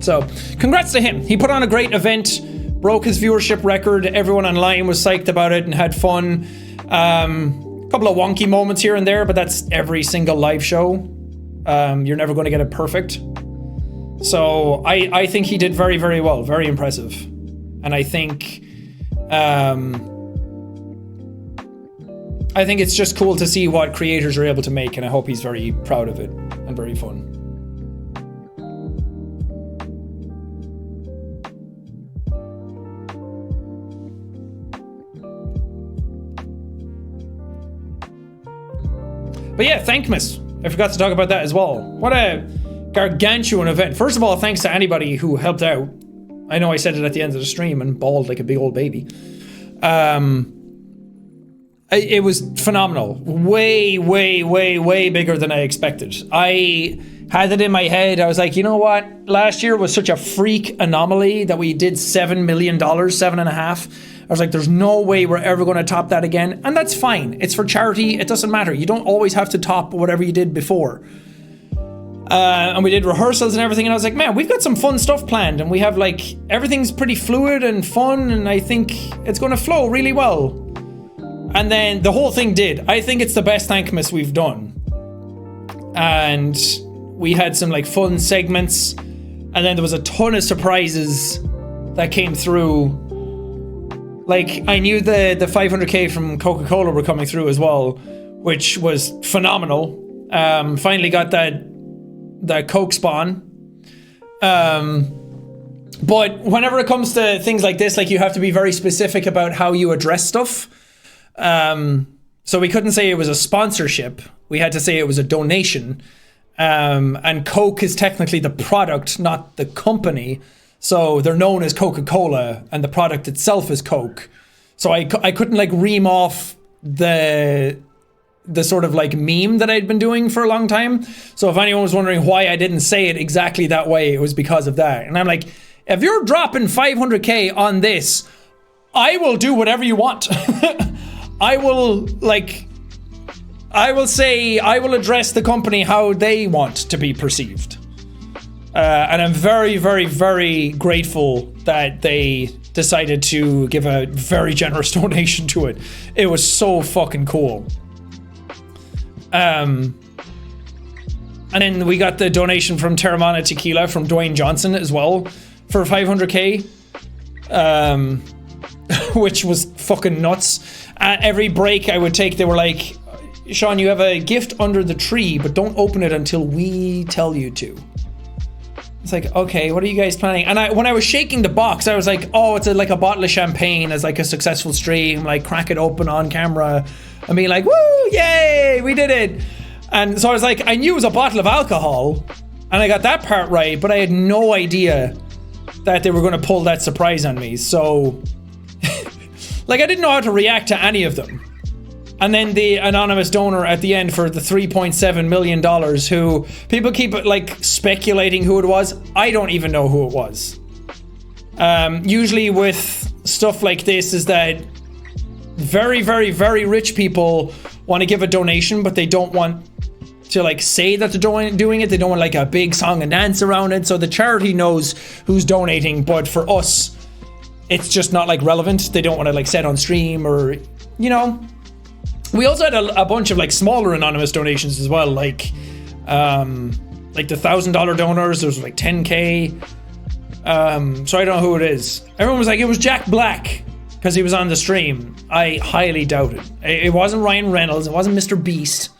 So, congrats to him. He put on a great event, broke his viewership record. Everyone online was psyched about it and had fun. Couple of wonky moments here and there, but that's every single live show. You're never going to get it perfect. So I think he did very, very well. Very impressive. And I think it's just cool to see what creators are able to make, and I hope he's very proud of it and very fun. But yeah, Thankmas. I forgot to talk about that as well. What a gargantuan event. First of all, thanks to anybody who helped out. I know I said it at the end of the stream and bawled like a big old baby. It was phenomenal. Way, way, way, way bigger than I expected. I had it in my head. I was like, you know what? Last year was such a freak anomaly that we did $7 million, 7.5. I was like, there's no way we're ever going to top that again. And that's fine. It's for charity. It doesn't matter. You don't always have to top whatever you did before. And we did rehearsals and everything. And I was like, man, we've got some fun stuff planned. And we have like, everything's pretty fluid and fun. And I think it's going to flow really well. And then the whole thing did. I think it's the best Thankmas we've done. And we had some like fun segments, and then there was a ton of surprises that came through. Like I knew the 500k from Coca-Cola were coming through as well, which was phenomenal. Finally got that Coke spawn. But whenever it comes to things like this, like you have to be very specific about how you address stuff. So we couldn't say it was a sponsorship. We had to say it was a donation. And Coke is technically the product, not the company. So they're known as Coca-Cola, and the product itself is Coke. So I couldn't like ream off the sort of like meme that I'd been doing for a long time. So if anyone was wondering why I didn't say it exactly that way, it was because of that. And I'm like, if you're dropping 500k on this, I will do whatever you want. I will address the company how they want to be perceived. And I'm very, very, very grateful that they decided to give a very generous donation to it. It was so fucking cool. And then we got the donation from Terramana Tequila from Dwayne Johnson as well for 500k. Which was fucking nuts. At every break I would take, they were like, Sean, you have a gift under the tree, but don't open it until we tell you to. It's like, okay, what are you guys planning? And when I was shaking the box, I was like, oh, it's like a bottle of champagne as like a successful stream, like crack it open on camera and being like, woo, yay, we did it. And so I was like, I knew it was a bottle of alcohol and I got that part right, but I had no idea that they were going to pull that surprise on me. So like I didn't know how to react to any of them. And then the anonymous donor at the end for the $3.7 million, who people keep like speculating who it was. I don't even know who it was. Usually with stuff like this is that very, very, very rich people want to give a donation, but they don't want to like say that they're doing it. They don't want like a big song and dance around it. So the charity knows who's donating, but for us, it's just not like relevant. They don't want to like set on stream or, you know. We also had a bunch of like smaller anonymous donations as well, like the $1,000 donors. There was like 10k. So I don't know who it is. Everyone was like, it was Jack Black because he was on the stream. I highly doubt it. It wasn't Ryan Reynolds. It wasn't Mr. Beast.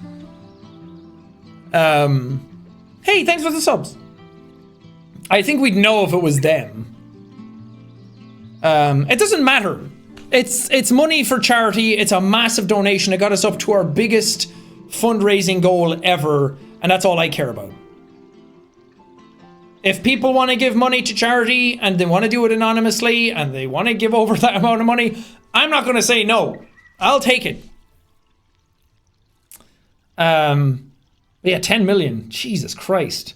Hey, thanks for the subs. I think we'd know if it was them. It doesn't matter. It's money for charity. It's a massive donation. It got us up to our biggest fundraising goal ever, and that's all I care about. If people want to give money to charity and they want to do it anonymously and they want to give over that amount of money, I'm not going to say no. I'll take it. Yeah, 10 million. Jesus Christ.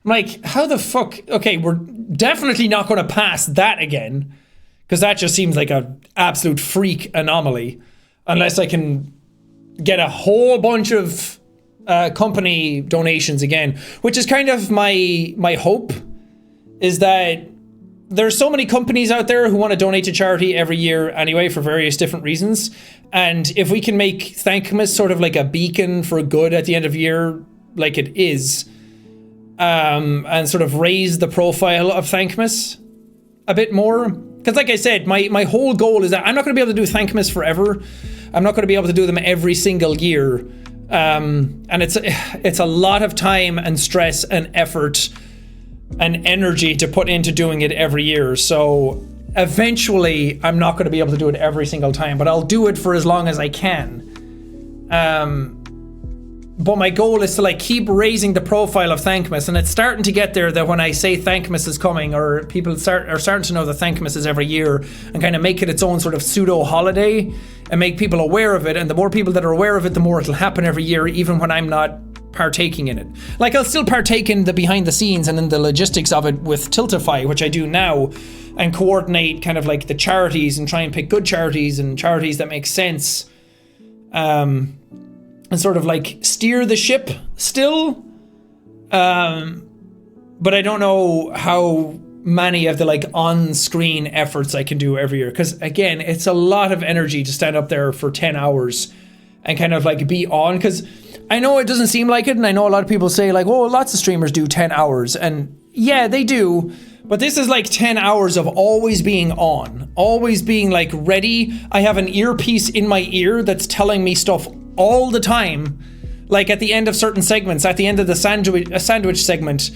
I'm like, how the fuck? Okay, we're definitely not going to pass that again. Because that just seems like an absolute freak anomaly. Unless I can get a whole bunch of company donations again. Which is kind of my hope. Is that there's so many companies out there who want to donate to charity every year anyway for various different reasons. And if we can make Thankmas sort of like a beacon for good at the end of the year, like it is. And sort of raise the profile of Thankmas a bit more. Because like I said, my whole goal is that I'm not going to be able to do Thankmas forever. I'm not going to be able to do them every single year. And it's a lot of time and stress and effort and energy to put into doing it every year. So eventually I'm not going to be able to do it every single time, but I'll do it for as long as I can. But my goal is to like keep raising the profile of Thankmas, and it's starting to get there that when I say Thankmas is coming, or people are starting to know that Thankmas is every year, and kind of make it its own sort of pseudo holiday and make people aware of it. And the more people that are aware of it, the more it'll happen every year, even when I'm not partaking in it. Like, I'll still partake in the behind the scenes and in the logistics of it with Tiltify, which I do now, and coordinate kind of like the charities and try and pick good charities and charities that make sense, and sort of like steer the ship still. But I don't know how many of the like on-screen efforts I can do every year, because again, it's a lot of energy to stand up there for 10 hours and kind of like be on, because I know it doesn't seem like it, and I know a lot of people say like, oh, lots of streamers do 10 hours, and yeah, they do, but this is like 10 hours of always being on, always being like ready. I have an earpiece in my ear that's telling me stuff all the time. Like at the end of certain segments, at the end of the sandwich segment,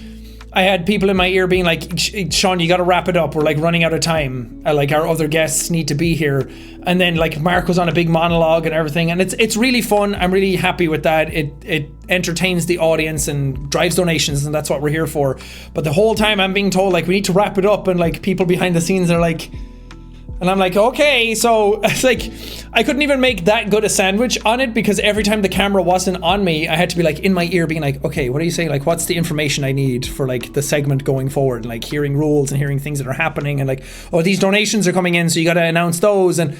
I had people in my ear being like, Sean, you gotta wrap it up, we're like running out of time, like our other guests need to be here. And then like Mark was on a big monologue and everything, and it's really fun. I'm really happy with that. It entertains the audience and drives donations, and that's what we're here for. But the whole time I'm being told like we need to wrap it up, and like people behind the scenes are like, and I'm like, okay, so it's like I couldn't even make that good a sandwich on it, because every time the camera wasn't on me, I had to be like in my ear being like, okay, what are you saying? Like, what's the information I need for like the segment going forward? And like hearing rules and hearing things that are happening, and like, oh, these donations are coming in, so you got to announce those, and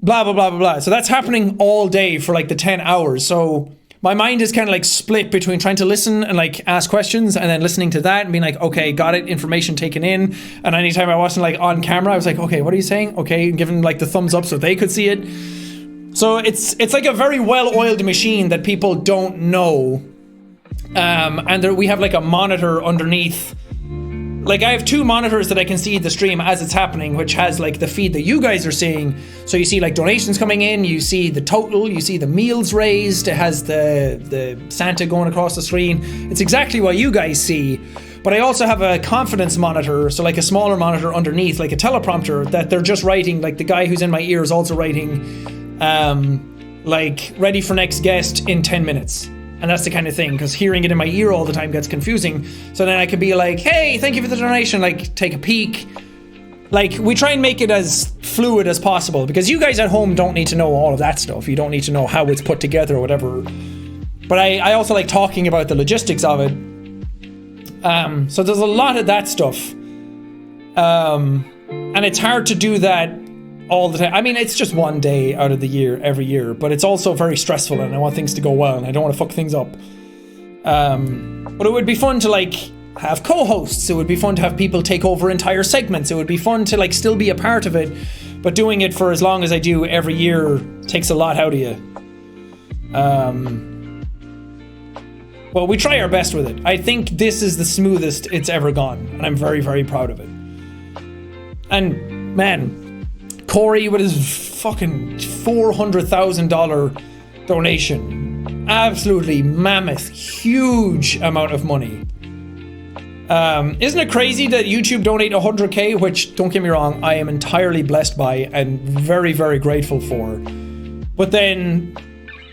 blah, blah, blah, blah, blah. So that's happening all day for like the 10 hours. So my mind is kind of like split between trying to listen and like ask questions, and then listening to that and being like, okay, got it, information taken in. And anytime I wasn't like on camera, I was like, okay, what are you saying? Okay, and giving like the thumbs up so they could see it. So it's like a very well-oiled machine that people don't know. And we have like a monitor underneath. Like I have 2 monitors that I can see the stream as it's happening, which has like the feed that you guys are seeing. So you see like donations coming in, you see the total, you see the meals raised, it has the Santa going across the screen. It's exactly what you guys see. But I also have a confidence monitor, so like a smaller monitor underneath, like a teleprompter that they're just writing, like the guy who's in my ear is also writing, like ready for next guest in 10 minutes. And that's the kind of thing, because hearing it in my ear all the time gets confusing. So then I could be like, hey, thank you for the donation, like take a peek. Like we try and make it as fluid as possible, because you guys at home don't need to know all of that stuff. You don't need to know how it's put together or whatever. But I also like talking about the logistics of it. So there's a lot of that stuff. And it's hard to do that all the time. I mean, it's just one day out of the year, every year, but it's also very stressful, and I want things to go well, and I don't want to fuck things up. But it would be fun to like have co-hosts. It would be fun to have people take over entire segments. It would be fun to like still be a part of it, but doing it for as long as I do every year takes a lot out of you. Well, we try our best with it. I think this is the smoothest it's ever gone, and I'm very, very proud of it. And man, Corey with his fucking $400,000 donation. Absolutely mammoth, huge amount of money. Isn't it crazy that YouTube donate 100k, which, don't get me wrong, I am entirely blessed by and very, very grateful for. But then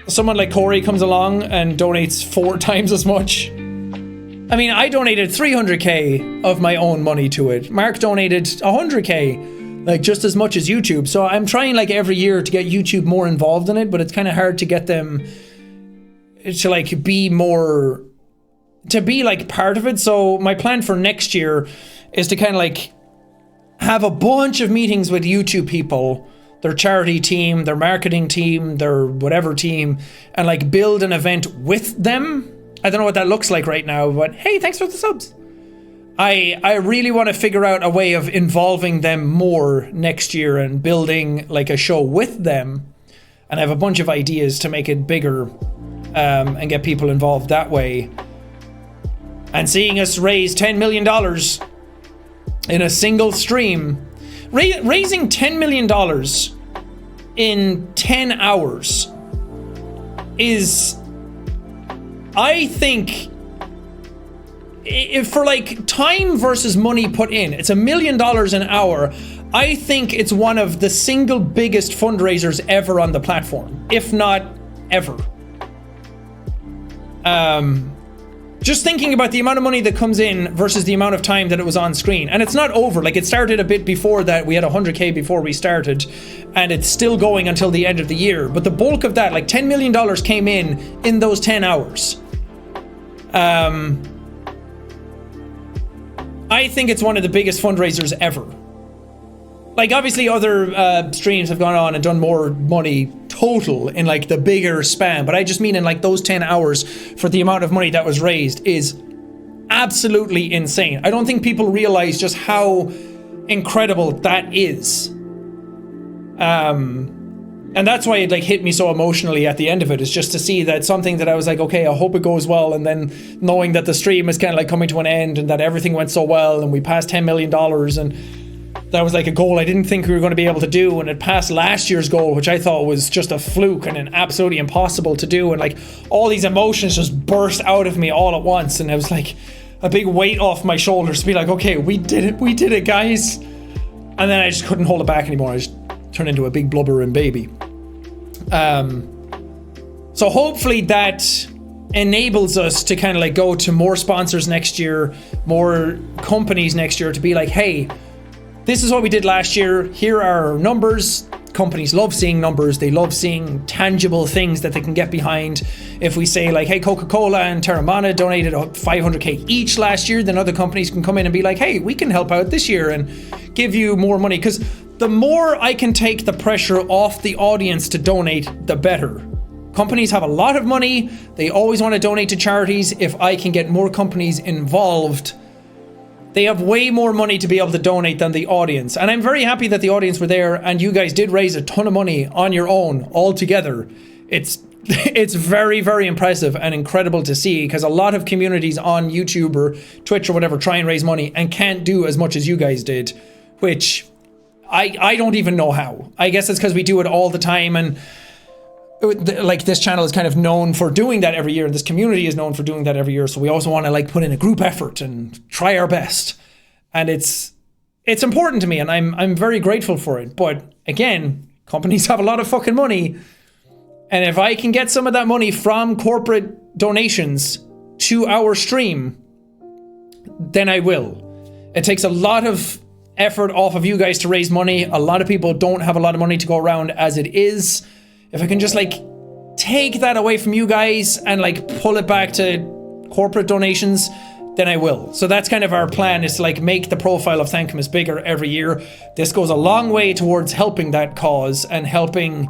someone like Corey comes along and donates 4 times as much. I mean, I donated 300k of my own money to it. Mark donated 100k. Like just as much as YouTube. So I'm trying like every year to get YouTube more involved in it, but it's kind of hard to get them to like be more, to be like part of it. So my plan for next year is to kind of like have a bunch of meetings with YouTube people, their charity team, their marketing team, their whatever team, and like build an event with them. I don't know what that looks like right now, but hey, thanks for the subs. I really want to figure out a way of involving them more next year and building like a show with them, and I have a bunch of ideas to make it bigger and get people involved that way. And seeing us raise $10 million in a single stream, raising $10 million in 10 hours is, I think, if for like time versus money put in, it's $1 million an hour. I think it's one of the single biggest fundraisers ever on the platform, if not ever. Just thinking about the amount of money that comes in versus the amount of time that it was on screen. And it's not over. Like it started a bit before that. We had 100k before we started, and it's still going until the end of the year. But the bulk of that, like $10 million came in those 10 hours. I think it's one of the biggest fundraisers ever. Like, obviously other streams have gone on and done more money total in like the bigger span, but I just mean in like those 10 hours for the amount of money that was raised is absolutely insane. I don't think people realize just how incredible that is. And that's why it like hit me so emotionally at the end of it, is just to see that something that I was like, okay, I hope it goes well, and then knowing that the stream is kind of like coming to an end and that everything went so well and we passed $10 million, and that was like a goal I didn't think we were going to be able to do, and it passed last year's goal, which I thought was just a fluke and an absolutely impossible to do, and like all these emotions just burst out of me all at once, and it was like a big weight off my shoulders to be like, okay, we did it guys. And then I just couldn't hold it back anymore. I just turned into a big blubbering baby. So hopefully that enables us to kind of like go to more sponsors next year, more companies next year, to be like, hey, this is what we did last year, here are our numbers. Companies love seeing numbers, they love seeing tangible things that they can get behind. If we say like, hey, Coca-Cola and Terramana donated $500K each last year, then other companies can come in and be like, hey, we can help out this year and give you more money. Because the more I can take the pressure off the audience to donate, the better. Companies have a lot of money, they always want to donate to charities. If I can get more companies involved, they have way more money to be able to donate than the audience. And I'm very happy that the audience were there and you guys did raise a ton of money on your own all together. It's very, very impressive and incredible to see, because a lot of communities on YouTube or Twitch or whatever try and raise money and can't do as much as you guys did, which I don't even know how. I guess it's because we do it all the time, and like this channel is kind of known for doing that every year, and this community is known for doing that every year, so we also want to like put in a group effort and try our best, and it's important to me, and I'm very grateful for it. But again, companies have a lot of fucking money, and if I can get some of that money from corporate donations to our stream, then I will. It takes a lot of effort off of you guys to raise money. A lot of people don't have a lot of money to go around as it is. If I can just like take that away from you guys and like pull it back to corporate donations, then I will. So that's kind of our plan, is to like make the profile of Thankmas bigger every year. This goes a long way towards helping that cause and helping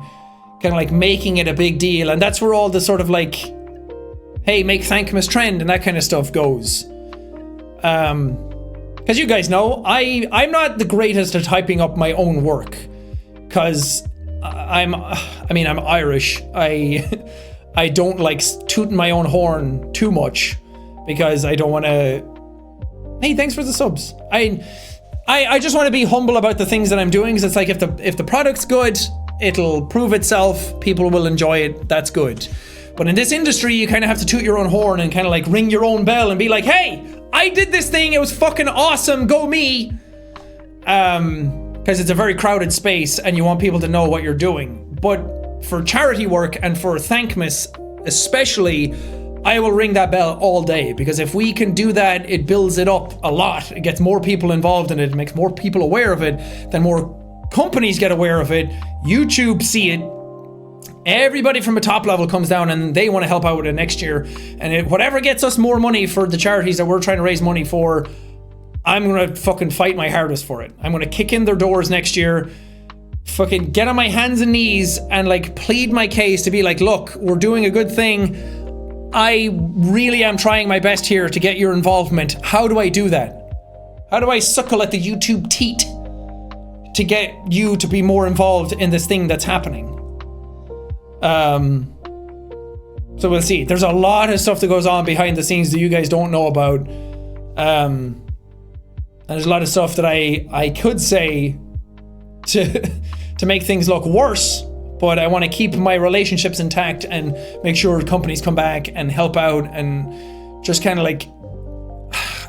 kind of like making it a big deal. And that's where all the sort of like, hey, make Thankmas trend and that kind of stuff goes. Because you guys know, I'm not the greatest at hyping up my own work, because I'm Irish. I don't like tooting my own horn too much, because I don't want to. Hey, thanks for the subs. I just want to be humble about the things that I'm doing, because it's like if the product's good, it'll prove itself. People will enjoy it. That's good. But in this industry, you kind of have to toot your own horn and kind of like ring your own bell and be like, hey, I did this thing. It was fucking awesome. Go me. Because it's a very crowded space and you want people to know what you're doing. But for charity work and for Thankmas especially, I will ring that bell all day, because if we can do that, it builds it up a lot. It gets more people involved in it. It makes more people aware of it. Then more companies get aware of it. YouTube see it. Everybody from the top level comes down and they want to help out with it next year. And whatever gets us more money for the charities that we're trying to raise money for, I'm gonna fucking fight my hardest for it. I'm gonna kick in their doors next year, fucking get on my hands and knees and like plead my case to be like, look, we're doing a good thing. I really am trying my best here to get your involvement. How do I do that? How do I suckle at the YouTube teat to get you to be more involved in this thing that's happening? So we'll see. There's a lot of stuff that goes on behind the scenes that you guys don't know about. And there's a lot of stuff that I could say to make things look worse, but I want to keep my relationships intact and make sure companies come back and help out, and just kind of like,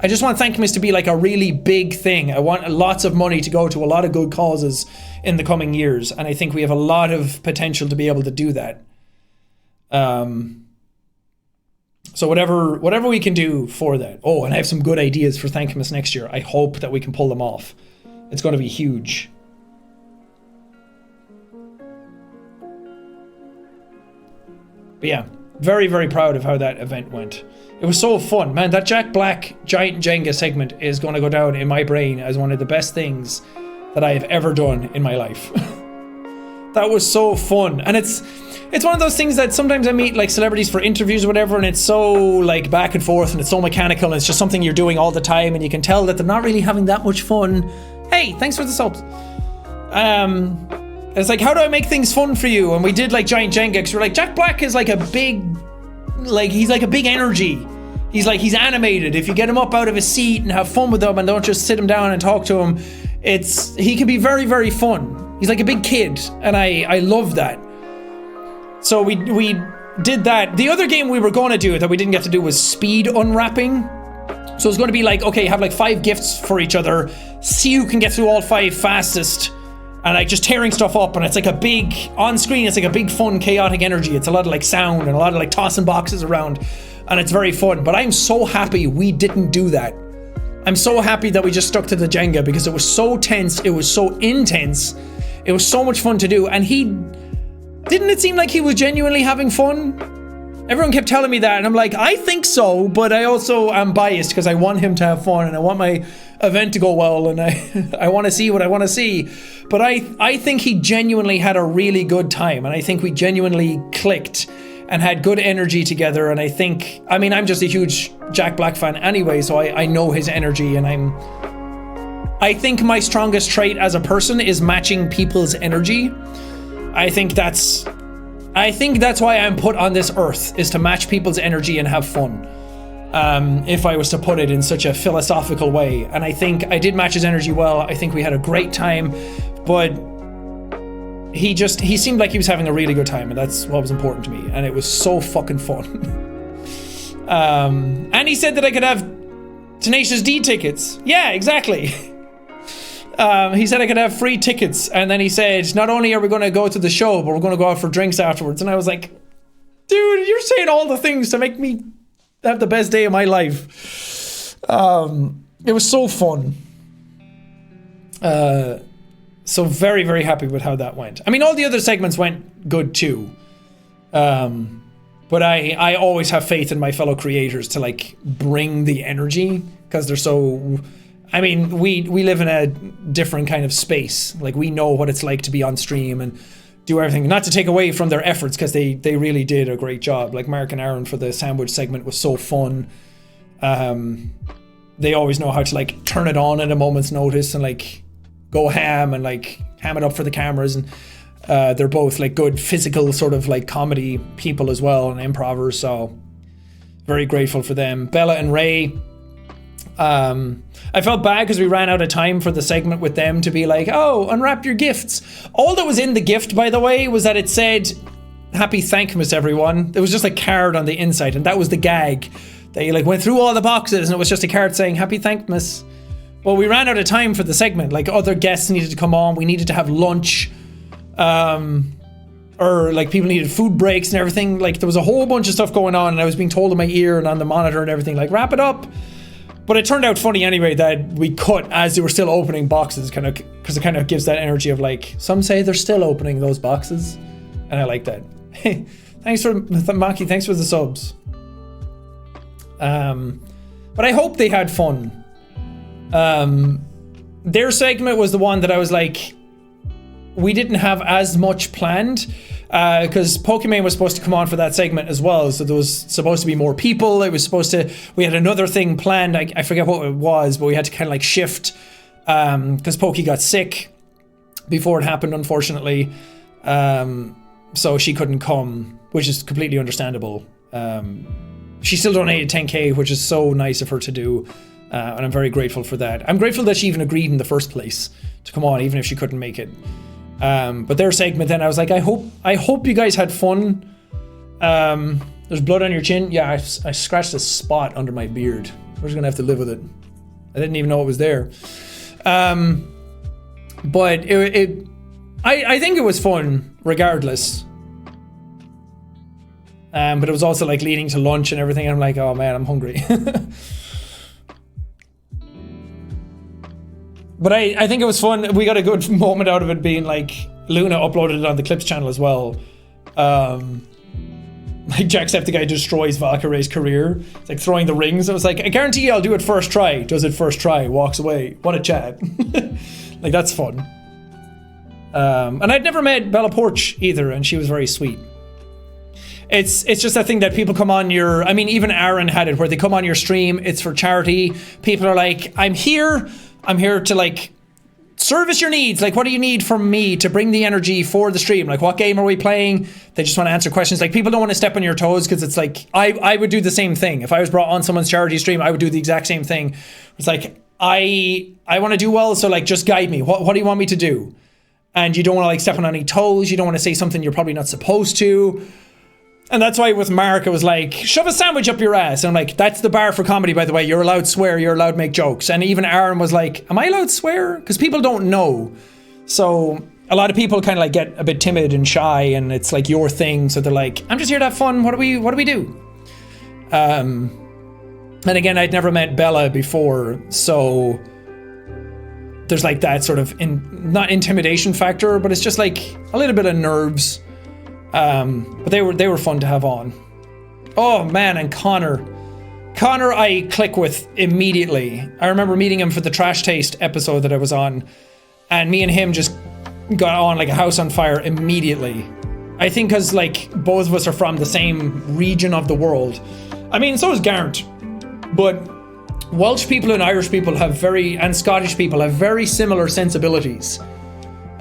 I just want Thankmas to be like a really big thing. I want lots of money to go to a lot of good causes in the coming years, and I think we have a lot of potential to be able to do that. So whatever we can do for that. Oh, and I have some good ideas for Thankmas next year. I hope that we can pull them off. It's going to be huge. But yeah, Very, very proud of how that event went. It was so fun. Man, that Jack Black Giant Jenga segment is going to go down in my brain as one of the best things that I have ever done in my life. That was so fun. And it's one of those things that sometimes I meet like celebrities for interviews or whatever, and it's so like back and forth and it's so mechanical and it's just something you're doing all the time and you can tell that they're not really having that much fun. Hey, thanks for the subs. It's like, how do I make things fun for you? And we did like Giant Jenga because we're like, Jack Black is like a big, like he's like a big energy. He's animated. If you get him up out of his seat and have fun with him and don't just sit him down and talk to him, he can be very, very fun. He's like a big kid, and I love that. So we did that. The other game we were going to do that we didn't get to do was speed unwrapping. So it's going to be like, okay, have like 5 gifts for each other, see who can get through all 5 fastest, and like just tearing stuff up. And it's like a big, on screen, it's like a big fun chaotic energy. It's a lot of like sound and a lot of like tossing boxes around, and it's very fun. But I'm so happy we didn't do that. I'm so happy that we just stuck to the Jenga because it was so tense, it was so intense, it was so much fun to do, and didn't it seem like he was genuinely having fun? Everyone kept telling me that, and I'm like, I think so, but I also am biased because I want him to have fun and I want my event to go well, and I want to see what I want to see. But I think he genuinely had a really good time, and I think we genuinely clicked and had good energy together. And I mean, I'm just a huge Jack Black fan anyway, so I know his energy, and I think my strongest trait as a person is matching people's energy. I think that's why I'm put on this earth, is to match people's energy and have fun. If I was to put it in such a philosophical way. And I think I did match his energy well. I think we had a great time, but he seemed like he was having a really good time, and that's what was important to me. And it was so fucking fun. And he said that I could have Tenacious D tickets. Yeah, exactly. He said I could have free tickets, and then he said, not only are we going to go to the show, but we're going to go out for drinks afterwards. And I was like, dude, you're saying all the things to make me have the best day of my life. It was so fun. So very, very happy with how that went. I mean, all the other segments went good too. But I always have faith in my fellow creators to like bring the energy, because they're so... I mean, we live in a different kind of space. Like, we know what it's like to be on stream and do everything. Not to take away from their efforts, because they really did a great job. Like, Mark and Aaron for the sandwich segment was so fun. They always know how to like turn it on at a moment's notice and like go ham and like ham it up for the cameras. And they're both like good physical sort of like comedy people as well, and improvers. So very grateful for them. Bella and Ray. I felt bad because we ran out of time for the segment with them to be like, oh, unwrap your gifts. All that was in the gift, by the way, was that it said, Happy Thankmas, everyone. There was just a card on the inside, and that was the gag. They like went through all the boxes, and it was just a card saying, Happy Thankmas. Well, we ran out of time for the segment. Like, other guests needed to come on. We needed to have lunch. Or like people needed food breaks and everything. Like, there was a whole bunch of stuff going on, and I was being told in my ear and on the monitor and everything, like, wrap it up. But it turned out funny anyway that we cut as they were still opening boxes, kind of, because it kind of gives that energy of like, some say they're still opening those boxes, and I like that. Hey, thanks for Maki, thanks for the subs. But I hope they had fun. Their segment was the one that I was like, we didn't have as much planned. Because Pokemon was supposed to come on for that segment as well, so there was supposed to be more people. It was supposed to, we had another thing planned, I forget what it was, but we had to kind of like shift, because Pokey got sick before it happened, unfortunately, so she couldn't come, which is completely understandable. She still donated 10k, which is so nice of her to do, and I'm very grateful for that. I'm grateful that she even agreed in the first place to come on, even if she couldn't make it. But their segment, then I was like, I hope you guys had fun. There's blood on your chin. Yeah, I scratched a spot under my beard. We're just gonna have to live with it. I didn't even know it was there. But I think it was fun regardless. But it was also like leading to lunch and everything. And I'm like, oh man, I'm hungry. But I think it was fun. We got a good moment out of it being like, Luna uploaded it on the Clips channel as well. Like Jacksepticeye destroys Valkyrie's career. It's like throwing the rings. I was like, I guarantee you I'll do it first try. Does it first try, walks away. What a chat. Like, that's fun. And I'd never met Bella Porch either, and she was very sweet. It's just that thing that people come on your, I mean, even Aaron had it, where they come on your stream, it's for charity. People are like, I'm here to like service your needs. Like, what do you need from me to bring the energy for the stream? Like, what game are we playing? They just want to answer questions. Like, people don't want to step on your toes, because it's like, I would do the same thing. If I was brought on someone's charity stream, I would do the exact same thing. It's like, I want to do well, so like, just guide me. What do you want me to do? And you don't want to like step on any toes. You don't want to say something you're probably not supposed to. And that's why with Mark, it was like, shove a sandwich up your ass. And I'm like, that's the bar for comedy, by the way. You're allowed to swear. You're allowed to make jokes. And even Aaron was like, am I allowed to swear? Because people don't know. So a lot of people kind of like get a bit timid and shy, and it's like your thing. So they're like, I'm just here to have fun. What do we do? And again, I'd never met Bella before. So there's like that sort of, not intimidation factor, but it's just like a little bit of nerves. But they were fun to have on. Oh man, and Connor I click with immediately. I remember meeting him for the Trash Taste episode that I was on, and me and him just got on like a house on fire immediately. I think because like both of us are from the same region of the world. I mean, so is Garrett, but Welsh people and Irish people and Scottish people have very similar sensibilities.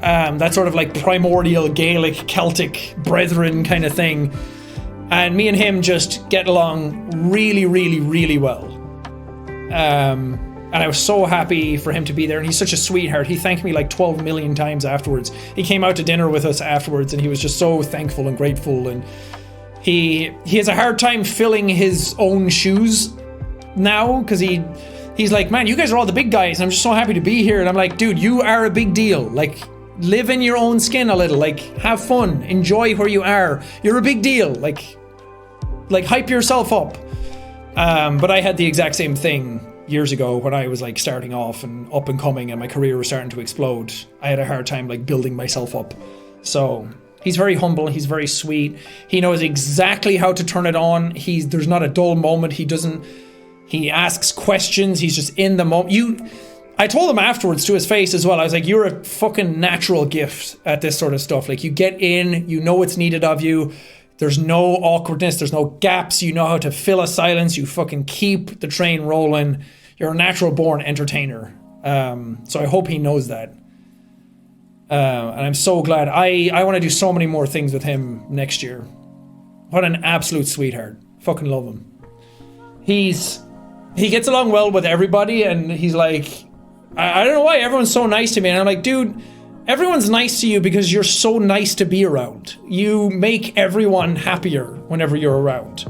That sort of like primordial Gaelic Celtic brethren kind of thing, and me and him just get along really, really, really well. And I was so happy for him to be there, and he's such a sweetheart. He thanked me like 12 million times afterwards. He came out to dinner with us afterwards, and he was just so thankful and grateful. And he has a hard time filling his own shoes now, because he's like, man, you guys are all the big guys, and I'm just so happy to be here. And I'm like, dude, you are a big deal. Like, live in your own skin a little, like have fun, enjoy where you are. You're a big deal, like hype yourself up. But I had the exact same thing years ago when I was like starting off and up and coming, and my career was starting to explode. I had a hard time like building myself up. So he's very humble, he's very sweet, he knows exactly how to turn it on. There's not a dull moment. He asks questions, he's just in the moment. I told him afterwards to his face as well, I was like, you're a fucking natural gift at this sort of stuff. Like, you get in, you know what's needed of you. There's no awkwardness, there's no gaps. You know how to fill a silence. You fucking keep the train rolling. You're a natural born entertainer. So I hope he knows that. And I'm so glad. I want to do so many more things with him next year. What an absolute sweetheart. Fucking love him. He gets along well with everybody, and he's like, I don't know why everyone's so nice to me. And I'm like, dude, everyone's nice to you because you're so nice to be around. You make everyone happier whenever you're around.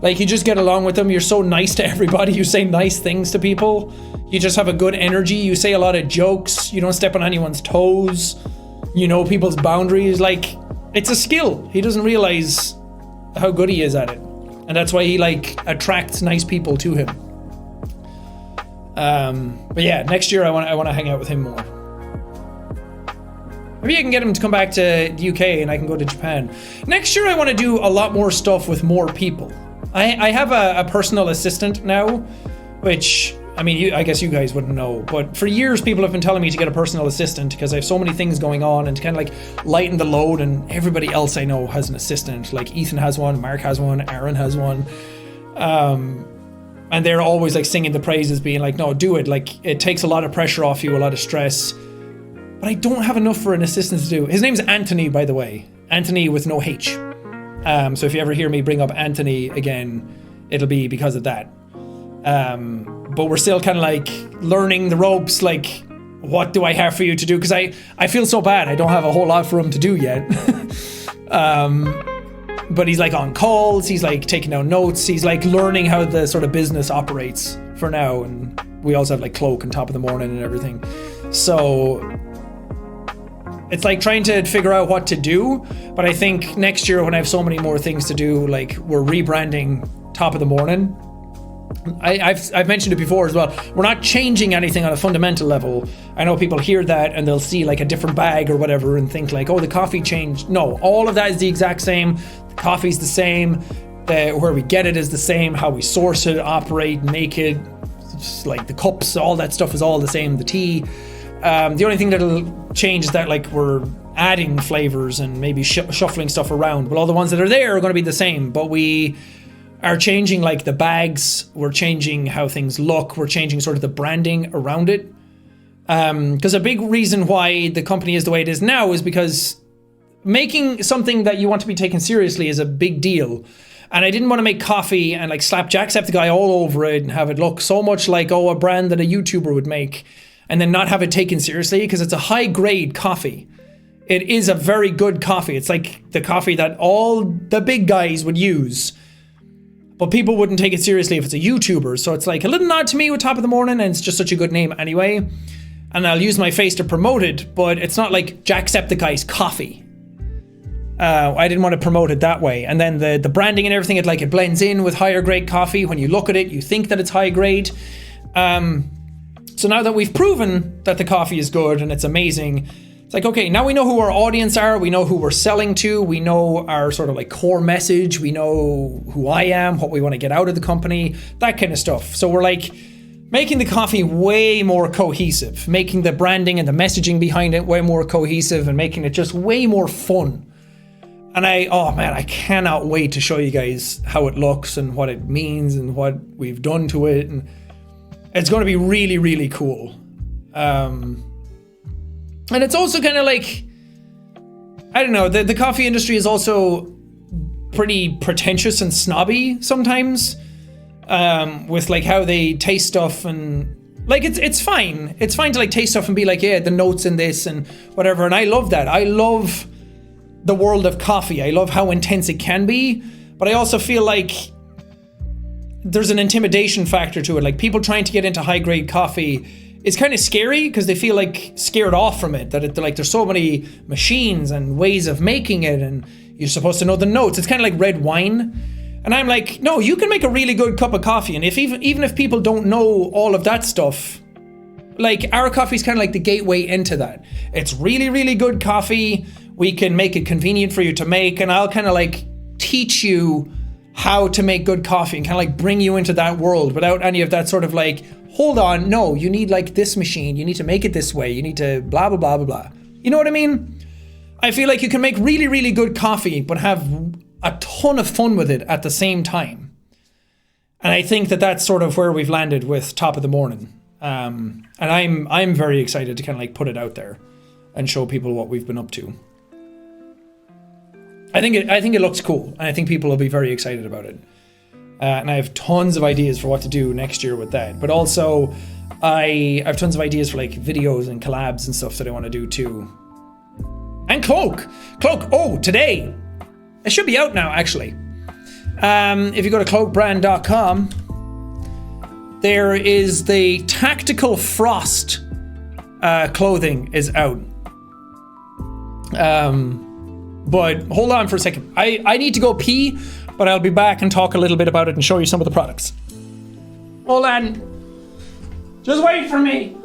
Like, you just get along with them. You're so nice to everybody. You say nice things to people. You just have a good energy. You say a lot of jokes. You don't step on anyone's toes. You know people's boundaries. Like, it's a skill. He doesn't realize how good he is at it. And that's why he like attracts nice people to him. But yeah, next year I want to hang out with him more. Maybe I can get him to come back to the UK and I can go to Japan. Next year I want to do a lot more stuff with more people. I have a personal assistant now, which, I mean, I guess you guys wouldn't know, but for years people have been telling me to get a personal assistant because I have so many things going on, and to kind of like lighten the load, and everybody else I know has an assistant. Like Ethan has one, Mark has one, Aaron has one. And they're always like singing the praises, being like, no, do it. Like, it takes a lot of pressure off you, a lot of stress. But I don't have enough for an assistant to do. His name's Anthony, by the way. Anthony with no H. So if you ever hear me bring up Anthony again, it'll be because of that. But we're still kind of like learning the ropes, like, what do I have for you to do? Because I feel so bad. I don't have a whole lot for him to do yet. But he's like on calls, he's like taking down notes, he's like learning how the sort of business operates for now. And we also have like Cloak on top of the morning and everything. So it's like trying to figure out what to do. But I think next year when I have so many more things to do, like we're rebranding Top of the Morning. I've mentioned it before as well. We're not changing anything on a fundamental level. I know people hear that and they'll see like a different bag or whatever and think like, oh, the coffee changed. No, all of that is the exact same. The coffee's the same. Where we get it is the same. How we source it, operate, make it, just like the cups, all that stuff is all the same. The tea. The only thing that'll change is that like we're adding flavors and maybe shuffling stuff around. But all the ones that are there are going to be the same. But we are changing like the bags, we're changing how things look, we're changing sort of the branding around it. Because a big reason why the company is the way it is now is because making something that you want to be taken seriously is a big deal. And I didn't want to make coffee and like slap Jacksepticeye all over it and have it look so much like, oh, a brand that a YouTuber would make, and then not have it taken seriously, because it's a high grade coffee. It is a very good coffee. It's like the coffee that all the big guys would use. But people wouldn't take it seriously if it's a YouTuber. So it's like a little nod to me with Top of the Morning, and it's just such a good name anyway. And I'll use my face to promote it, but it's not like Jacksepticeye's coffee. I didn't want to promote it that way. And then the branding and everything, it blends in with higher grade coffee. When you look at it, you think that it's high grade. So now that we've proven that the coffee is good and it's amazing, it's like, okay, now we know who our audience are, we know who we're selling to, we know our sort of like core message, we know who I am, what we want to get out of the company, that kind of stuff. So we're like making the coffee way more cohesive, making the branding and the messaging behind it way more cohesive, and making it just way more fun. And oh man, I cannot wait to show you guys how it looks and what it means and what we've done to it. And it's going to be really, really cool. And it's also kind of like, I don't know, the coffee industry is also pretty pretentious and snobby sometimes, with like how they taste stuff, and like it's fine. It's fine to like taste stuff and be like, yeah, the notes in this and whatever. And I love that. I love the world of coffee. I love how intense it can be, but I also feel like there's an intimidation factor to it. Like people trying to get into high grade coffee, it's kind of scary because they feel like scared off from it, that like there's so many machines and ways of making it, and you're supposed to know the notes. It's kind of like red wine. And I'm like, no, you can make a really good cup of coffee. And if even if people don't know all of that stuff, like our coffee is kind of like the gateway into that. It's really, really good coffee. We can make it convenient for you to make, and I'll kind of like teach you how to make good coffee and kind of like bring you into that world without any of that sort of like, hold on, no, you need like this machine, you need to make it this way, you need to blah, blah, blah, blah, blah. You know what I mean? I feel like you can make really, really good coffee, but have a ton of fun with it at the same time. And I think that that's sort of where we've landed with Top of the Morning. And I'm very excited to kind of like put it out there and show people what we've been up to. I think it looks cool, and I think people will be very excited about it. And I have tons of ideas for what to do next year with that. But also, I have tons of ideas for like videos and collabs and stuff that I want to do too. And Cloak! Oh, today! It should be out now, actually. If you go to cloakbrand.com, there is the Tactical Frost clothing is out. But hold on for a second. I need to go pee, but I'll be back and talk a little bit about it and show you some of the products. Hold on. Just wait for me.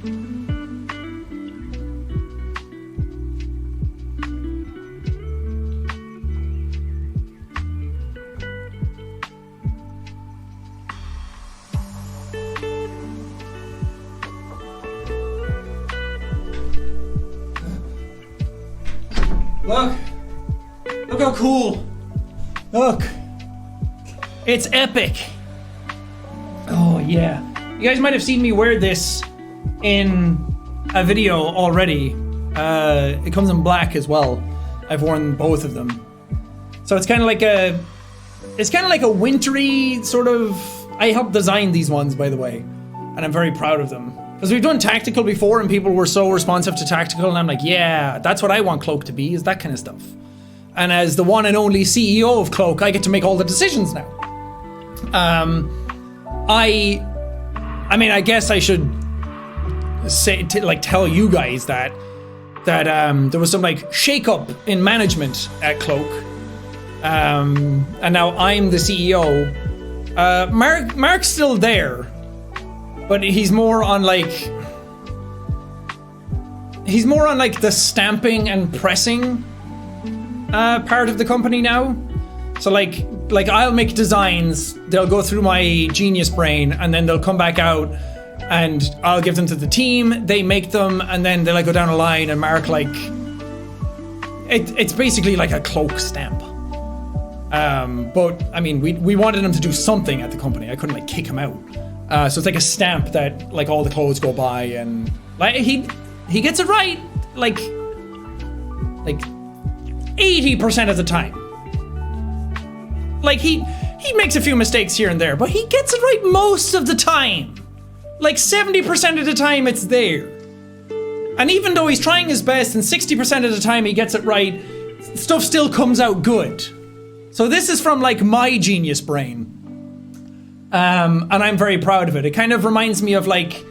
Look! Look how cool! Look! It's epic! Oh yeah. You guys might have seen me wear this in a video already. It comes in black as well. I've worn both of them. So it's kind of like a... It's kind of like a wintry sort of... I helped design these ones, by the way. And I'm very proud of them. Because we've done tactical before and people were so responsive to tactical and I'm like, yeah, that's what I want Cloak to be, is that kind of stuff. And as the one and only CEO of Cloak, I get to make all the decisions now. I mean, I guess I should say, tell you guys that there was some like shake-up in management at Cloak. And now I'm the CEO. Mark's still there. But he's more on like the stamping and pressing part of the company now. So like I'll make designs, they'll go through my genius brain, and then they'll come back out, and I'll give them to the team. They make them, and then they like go down a line, and Mark like it's basically like a Cloak stamp. But I mean, we wanted him to do something at the company. I couldn't like kick him out. So it's like a stamp that like all the clothes go by, and like he gets it right like 80% of the time. Like he makes a few mistakes here and there, but he gets it right most of the time. Like 70% of the time it's there. And even though he's trying his best and 60% of the time he gets it right, stuff still comes out good. So this is from like my genius brain. And I'm very proud of it. It kind of reminds me of like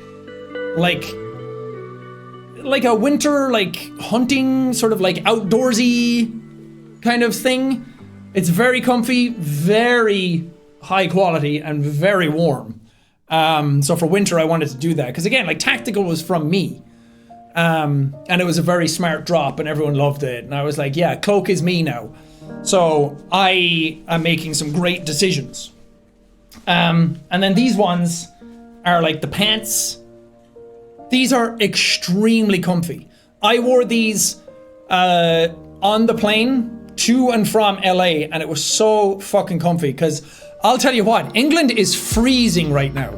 a winter, like hunting, sort of like outdoorsy kind of thing. It's very comfy, very high quality, and very warm. So for winter, I wanted to do that. Because again, like tactical was from me. And it was a very smart drop and everyone loved it. And I was like, yeah, Cloak is me now. So I am making some great decisions. And then these ones are like the pants. These are extremely comfy. I wore these on the plane to and from LA, and it was so fucking comfy, because I'll tell you what, England is freezing right now.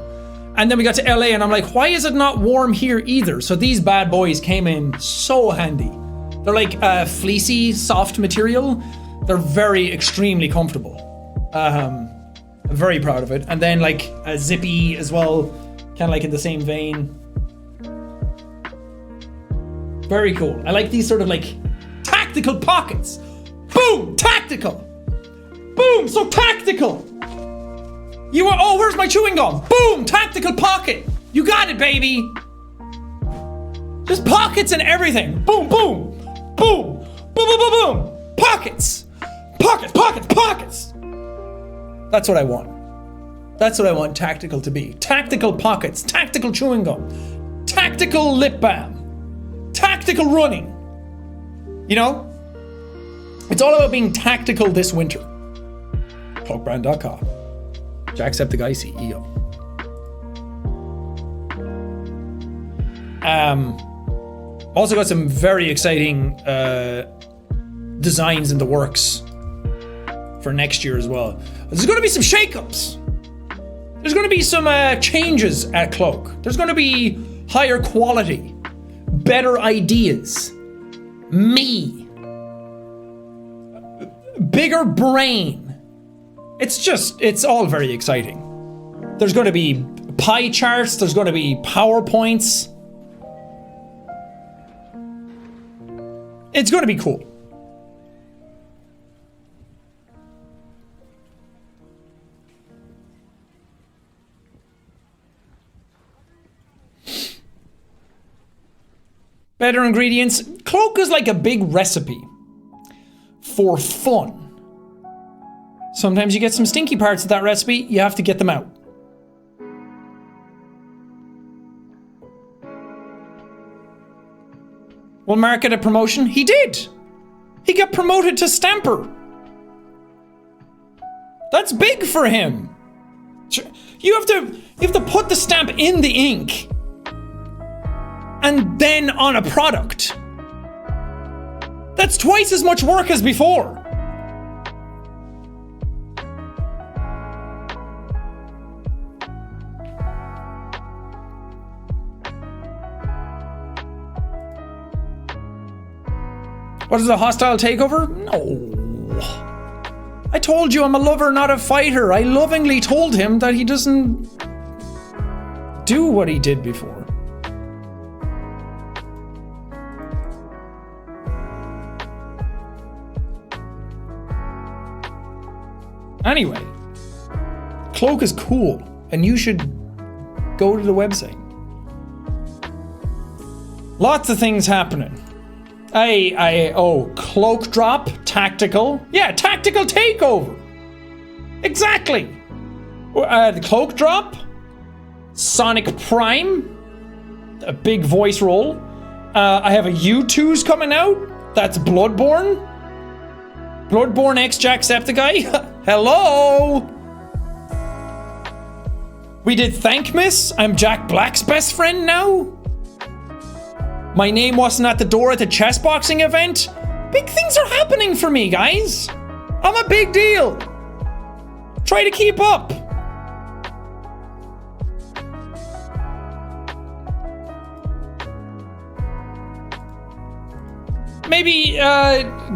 And then we got to LA and I'm like, why is it not warm here either? So these bad boys came in so handy. They're like fleecy, soft material. They're very, extremely comfortable. I'm very proud of it. And then like a zippy as well, kind of like in the same vein. Very cool. I like these sort of like tactical pockets. Boom, tactical. Boom, so tactical. You are, oh, where's my chewing gum? Boom, tactical pocket. You got it, baby. Just pockets and everything. Boom, boom, boom, boom, boom, boom, boom. Pockets, pockets, pockets, pockets. That's what I want. That's what I want tactical to be. Tactical pockets, tactical chewing gum, tactical lip balm, tactical running. You know? It's all about being tactical this winter. Cloakbrand.com. Jacksepticeye CEO. Also got some very exciting designs in the works for next year as well. There's going to be some shakeups. There's going to be some changes at Cloak. There's going to be higher quality, better ideas, me, bigger brain. It's all very exciting. There's going to be pie charts. There's going to be PowerPoints. It's going to be cool. Better ingredients. Cloak is like a big recipe for fun. Sometimes you get some stinky parts of that recipe, you have to get them out. will Mark get a promotion? He did. He got promoted to stamper. That's big for him. You have to put the stamp in the ink and then on a product. That's twice as much work as before. What is a hostile takeover? No. I told you I'm a lover, not a fighter. I lovingly told him that he doesn't do what he did before. Anyway, Cloak is cool, and you should go to the website. Lots of things happening. Cloak drop, tactical. Yeah, tactical takeover. Exactly. The cloak drop, Sonic Prime, a big voice role. I have a U2's coming out. That's Bloodborne. Bloodborne X Jacksepticeye. Hello. We did Thankmas. I'm Jack Black's best friend now. My name wasn't at the door at the chess boxing event. Big things are happening for me, guys. I'm a big deal. Try to keep up. Maybe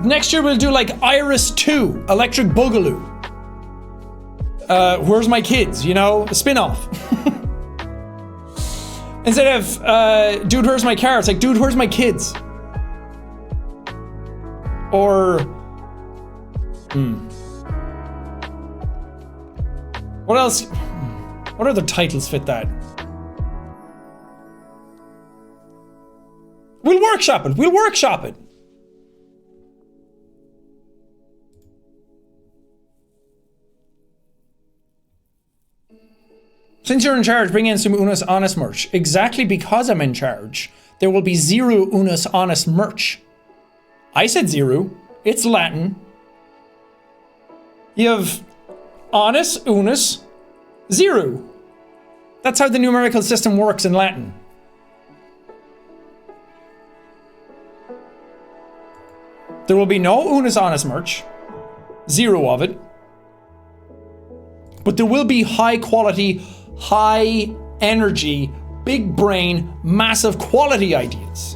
next year we'll do like Iris 2, Electric Boogaloo. Where's My Kids, you know? A spin-off. Instead of, Dude, Where's My Car? It's like, Dude, Where's My Kids? Or... What else? What other titles fit that? We'll workshop it. We'll workshop it. Since you're in charge, bring in some Unus Honest merch. Exactly because I'm in charge, there will be 0 Unus Honest merch. I said 0. It's Latin. You have Honus, Unus, 0. That's how the numerical system works in Latin. There will be no Unus Honest merch. 0 of it. But there will be high quality, high energy, big brain, massive quality ideas.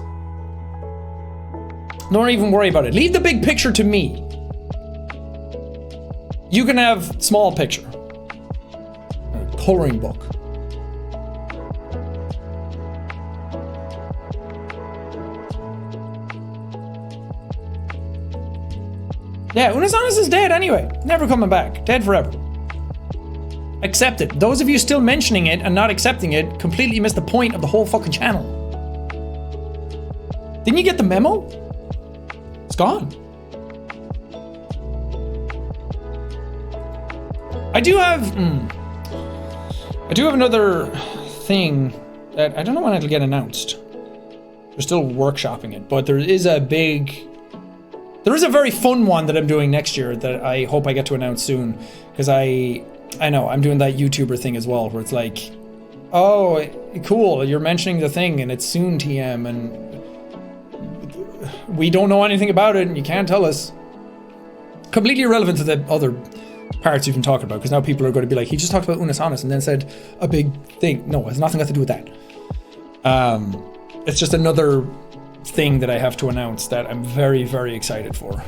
Don't even worry about it. Leave the big picture to me. You can have small picture. A coloring book. Yeah, Unus Honest is dead anyway. Never coming back. Dead forever. Accept it. Those of you still mentioning it and not accepting it completely missed the point of the whole fucking channel. Didn't you get the memo? It's gone. I do have another thing that I don't know when it'll get announced. We're still workshopping it, but there is a very fun one that I'm doing next year that I hope I get to announce soon, because I know, I'm doing that YouTuber thing as well, where it's like, oh, cool, you're mentioning the thing, and it's soon TM, and we don't know anything about it, and you can't tell us. Completely irrelevant to the other parts you've been talking about, because now people are going to be like, he just talked about Unus Honest and then said a big thing. No, it has nothing got to do with that. It's just another thing that I have to announce that I'm very, very excited for.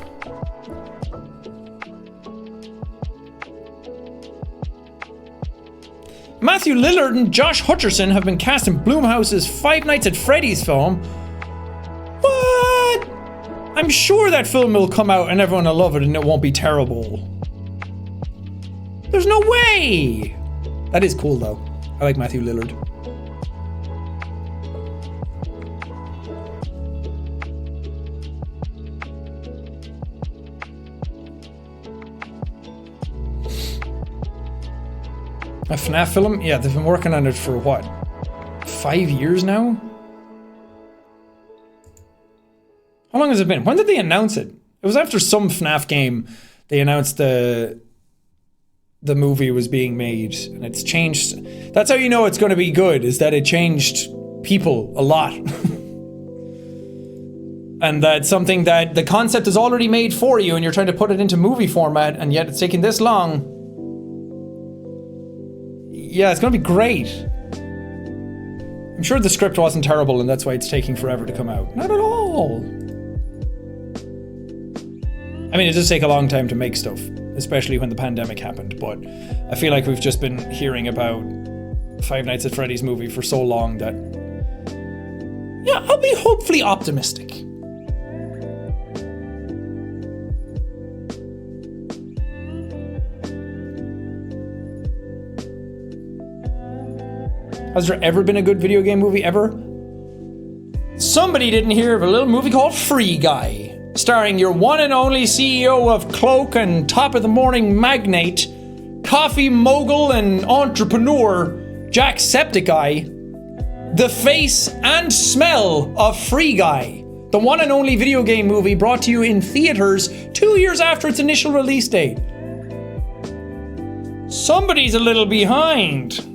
Matthew Lillard and Josh Hutcherson have been cast in Blumhouse's Five Nights at Freddy's film. What? I'm sure that film will come out and everyone will love it and it won't be terrible. There's no way! That is cool though. I like Matthew Lillard. A FNAF film? Yeah, they've been working on it for what? 5 years now? How long has it been? When did they announce it? It was after some FNAF game. They announced the movie was being made, and it's changed. That's how you know it's going to be good, is that it changed people a lot. And that's something that the concept is already made for you, and you're trying to put it into movie format, and yet it's taking this long. Yeah, it's going to be great. I'm sure the script wasn't terrible, and that's why it's taking forever to come out. Not at all. I mean, it does take a long time to make stuff, especially when the pandemic happened, but I feel like we've just been hearing about Five Nights at Freddy's movie for so long that, yeah, I'll be hopefully optimistic. Has there ever been a good video game movie ever? Somebody didn't hear of a little movie called Free Guy, starring your one and only CEO of Cloak and top of the morning magnate, coffee mogul and entrepreneur, Jacksepticeye. The face and smell of Free Guy, the one and only video game movie brought to you in theaters 2 years after its initial release date. Somebody's a little behind.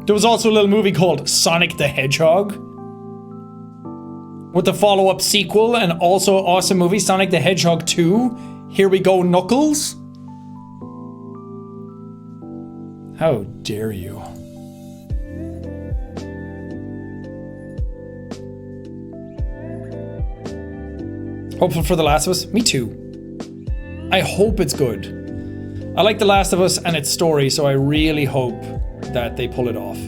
There was also a little movie called Sonic the Hedgehog, with the follow-up sequel and also awesome movie Sonic the Hedgehog 2, Here We Go Knuckles. How dare you. Hopeful for The Last of Us? Me too. I hope it's good. I like The Last of Us and its story, so I really hope that they pull it off.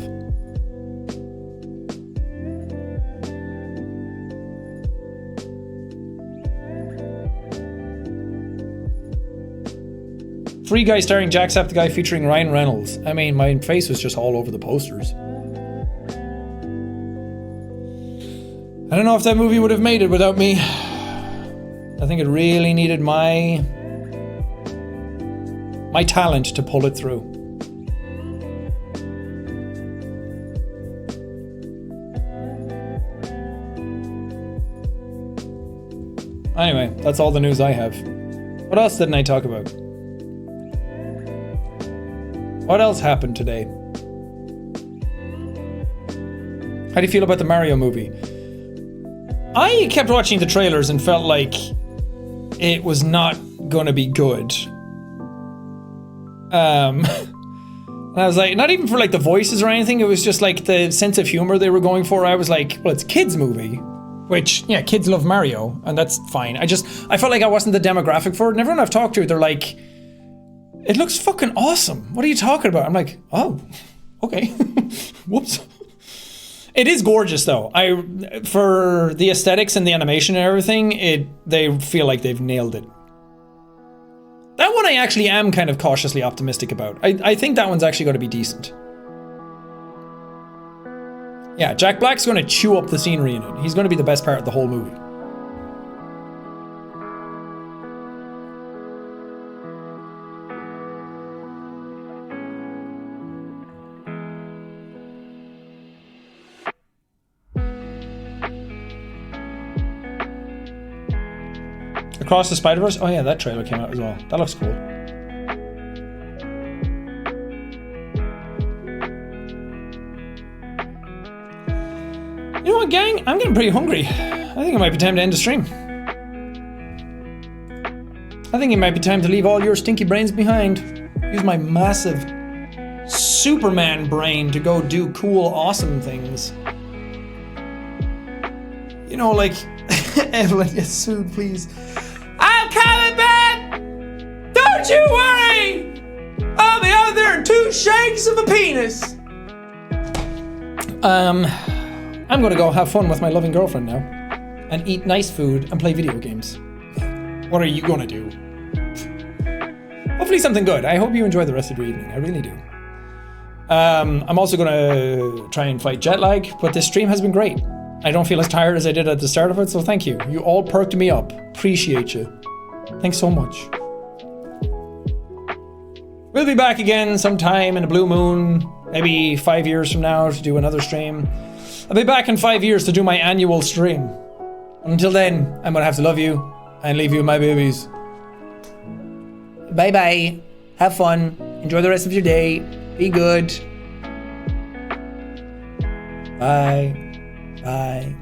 Free Guy starring Jacksepticeye featuring Ryan Reynolds. I mean, my face was just all over the posters. I don't know if that movie would have made it without me. I think it really needed my talent to pull it through. Anyway, that's all the news I have. What else didn't I talk about? What else happened today? How do you feel about the Mario movie? I kept watching the trailers and felt like it was not gonna be good. And I was like, not even for like the voices or anything, it was just like the sense of humor they were going for. I was like, well, it's a kids movie. Which, yeah, kids love Mario, and that's fine. I felt like I wasn't the demographic for it, and everyone I've talked to, they're like, it looks fucking awesome. What are you talking about? I'm like, oh, okay. Whoops. It is gorgeous, though. For the aesthetics and the animation and everything, they feel like they've nailed it. That one I actually am kind of cautiously optimistic about. I think that one's actually going to be decent. Yeah, Jack Black's going to chew up the scenery in it. He's going to be the best part of the whole movie. Across the Spider-Verse? Oh yeah, that trailer came out as well. That looks cool. You know what, gang? I'm getting pretty hungry. I think it might be time to end the stream. I think it might be time to leave all your stinky brains behind. Use my massive Superman brain to go do cool, awesome things. You know, like, Evelyn, get sued, please. I'm coming back! Don't you worry! I'll be out there in 2 shakes of a penis! I'm gonna go have fun with my loving girlfriend now. And eat nice food and play video games. What are you gonna do? Hopefully something good. I hope you enjoy the rest of your evening. I really do. I'm also gonna try and fight jet lag, but this stream has been great. I don't feel as tired as I did at the start of it, so thank you. You all perked me up. Appreciate you. Thanks so much. We'll be back again sometime in a blue moon, maybe 5 years from now to do another stream. I'll be back in 5 years to do my annual stream. Until then, I'm gonna have to love you and leave you my babies. Bye bye. Have fun. Enjoy the rest of your day. Be good. Bye. Bye.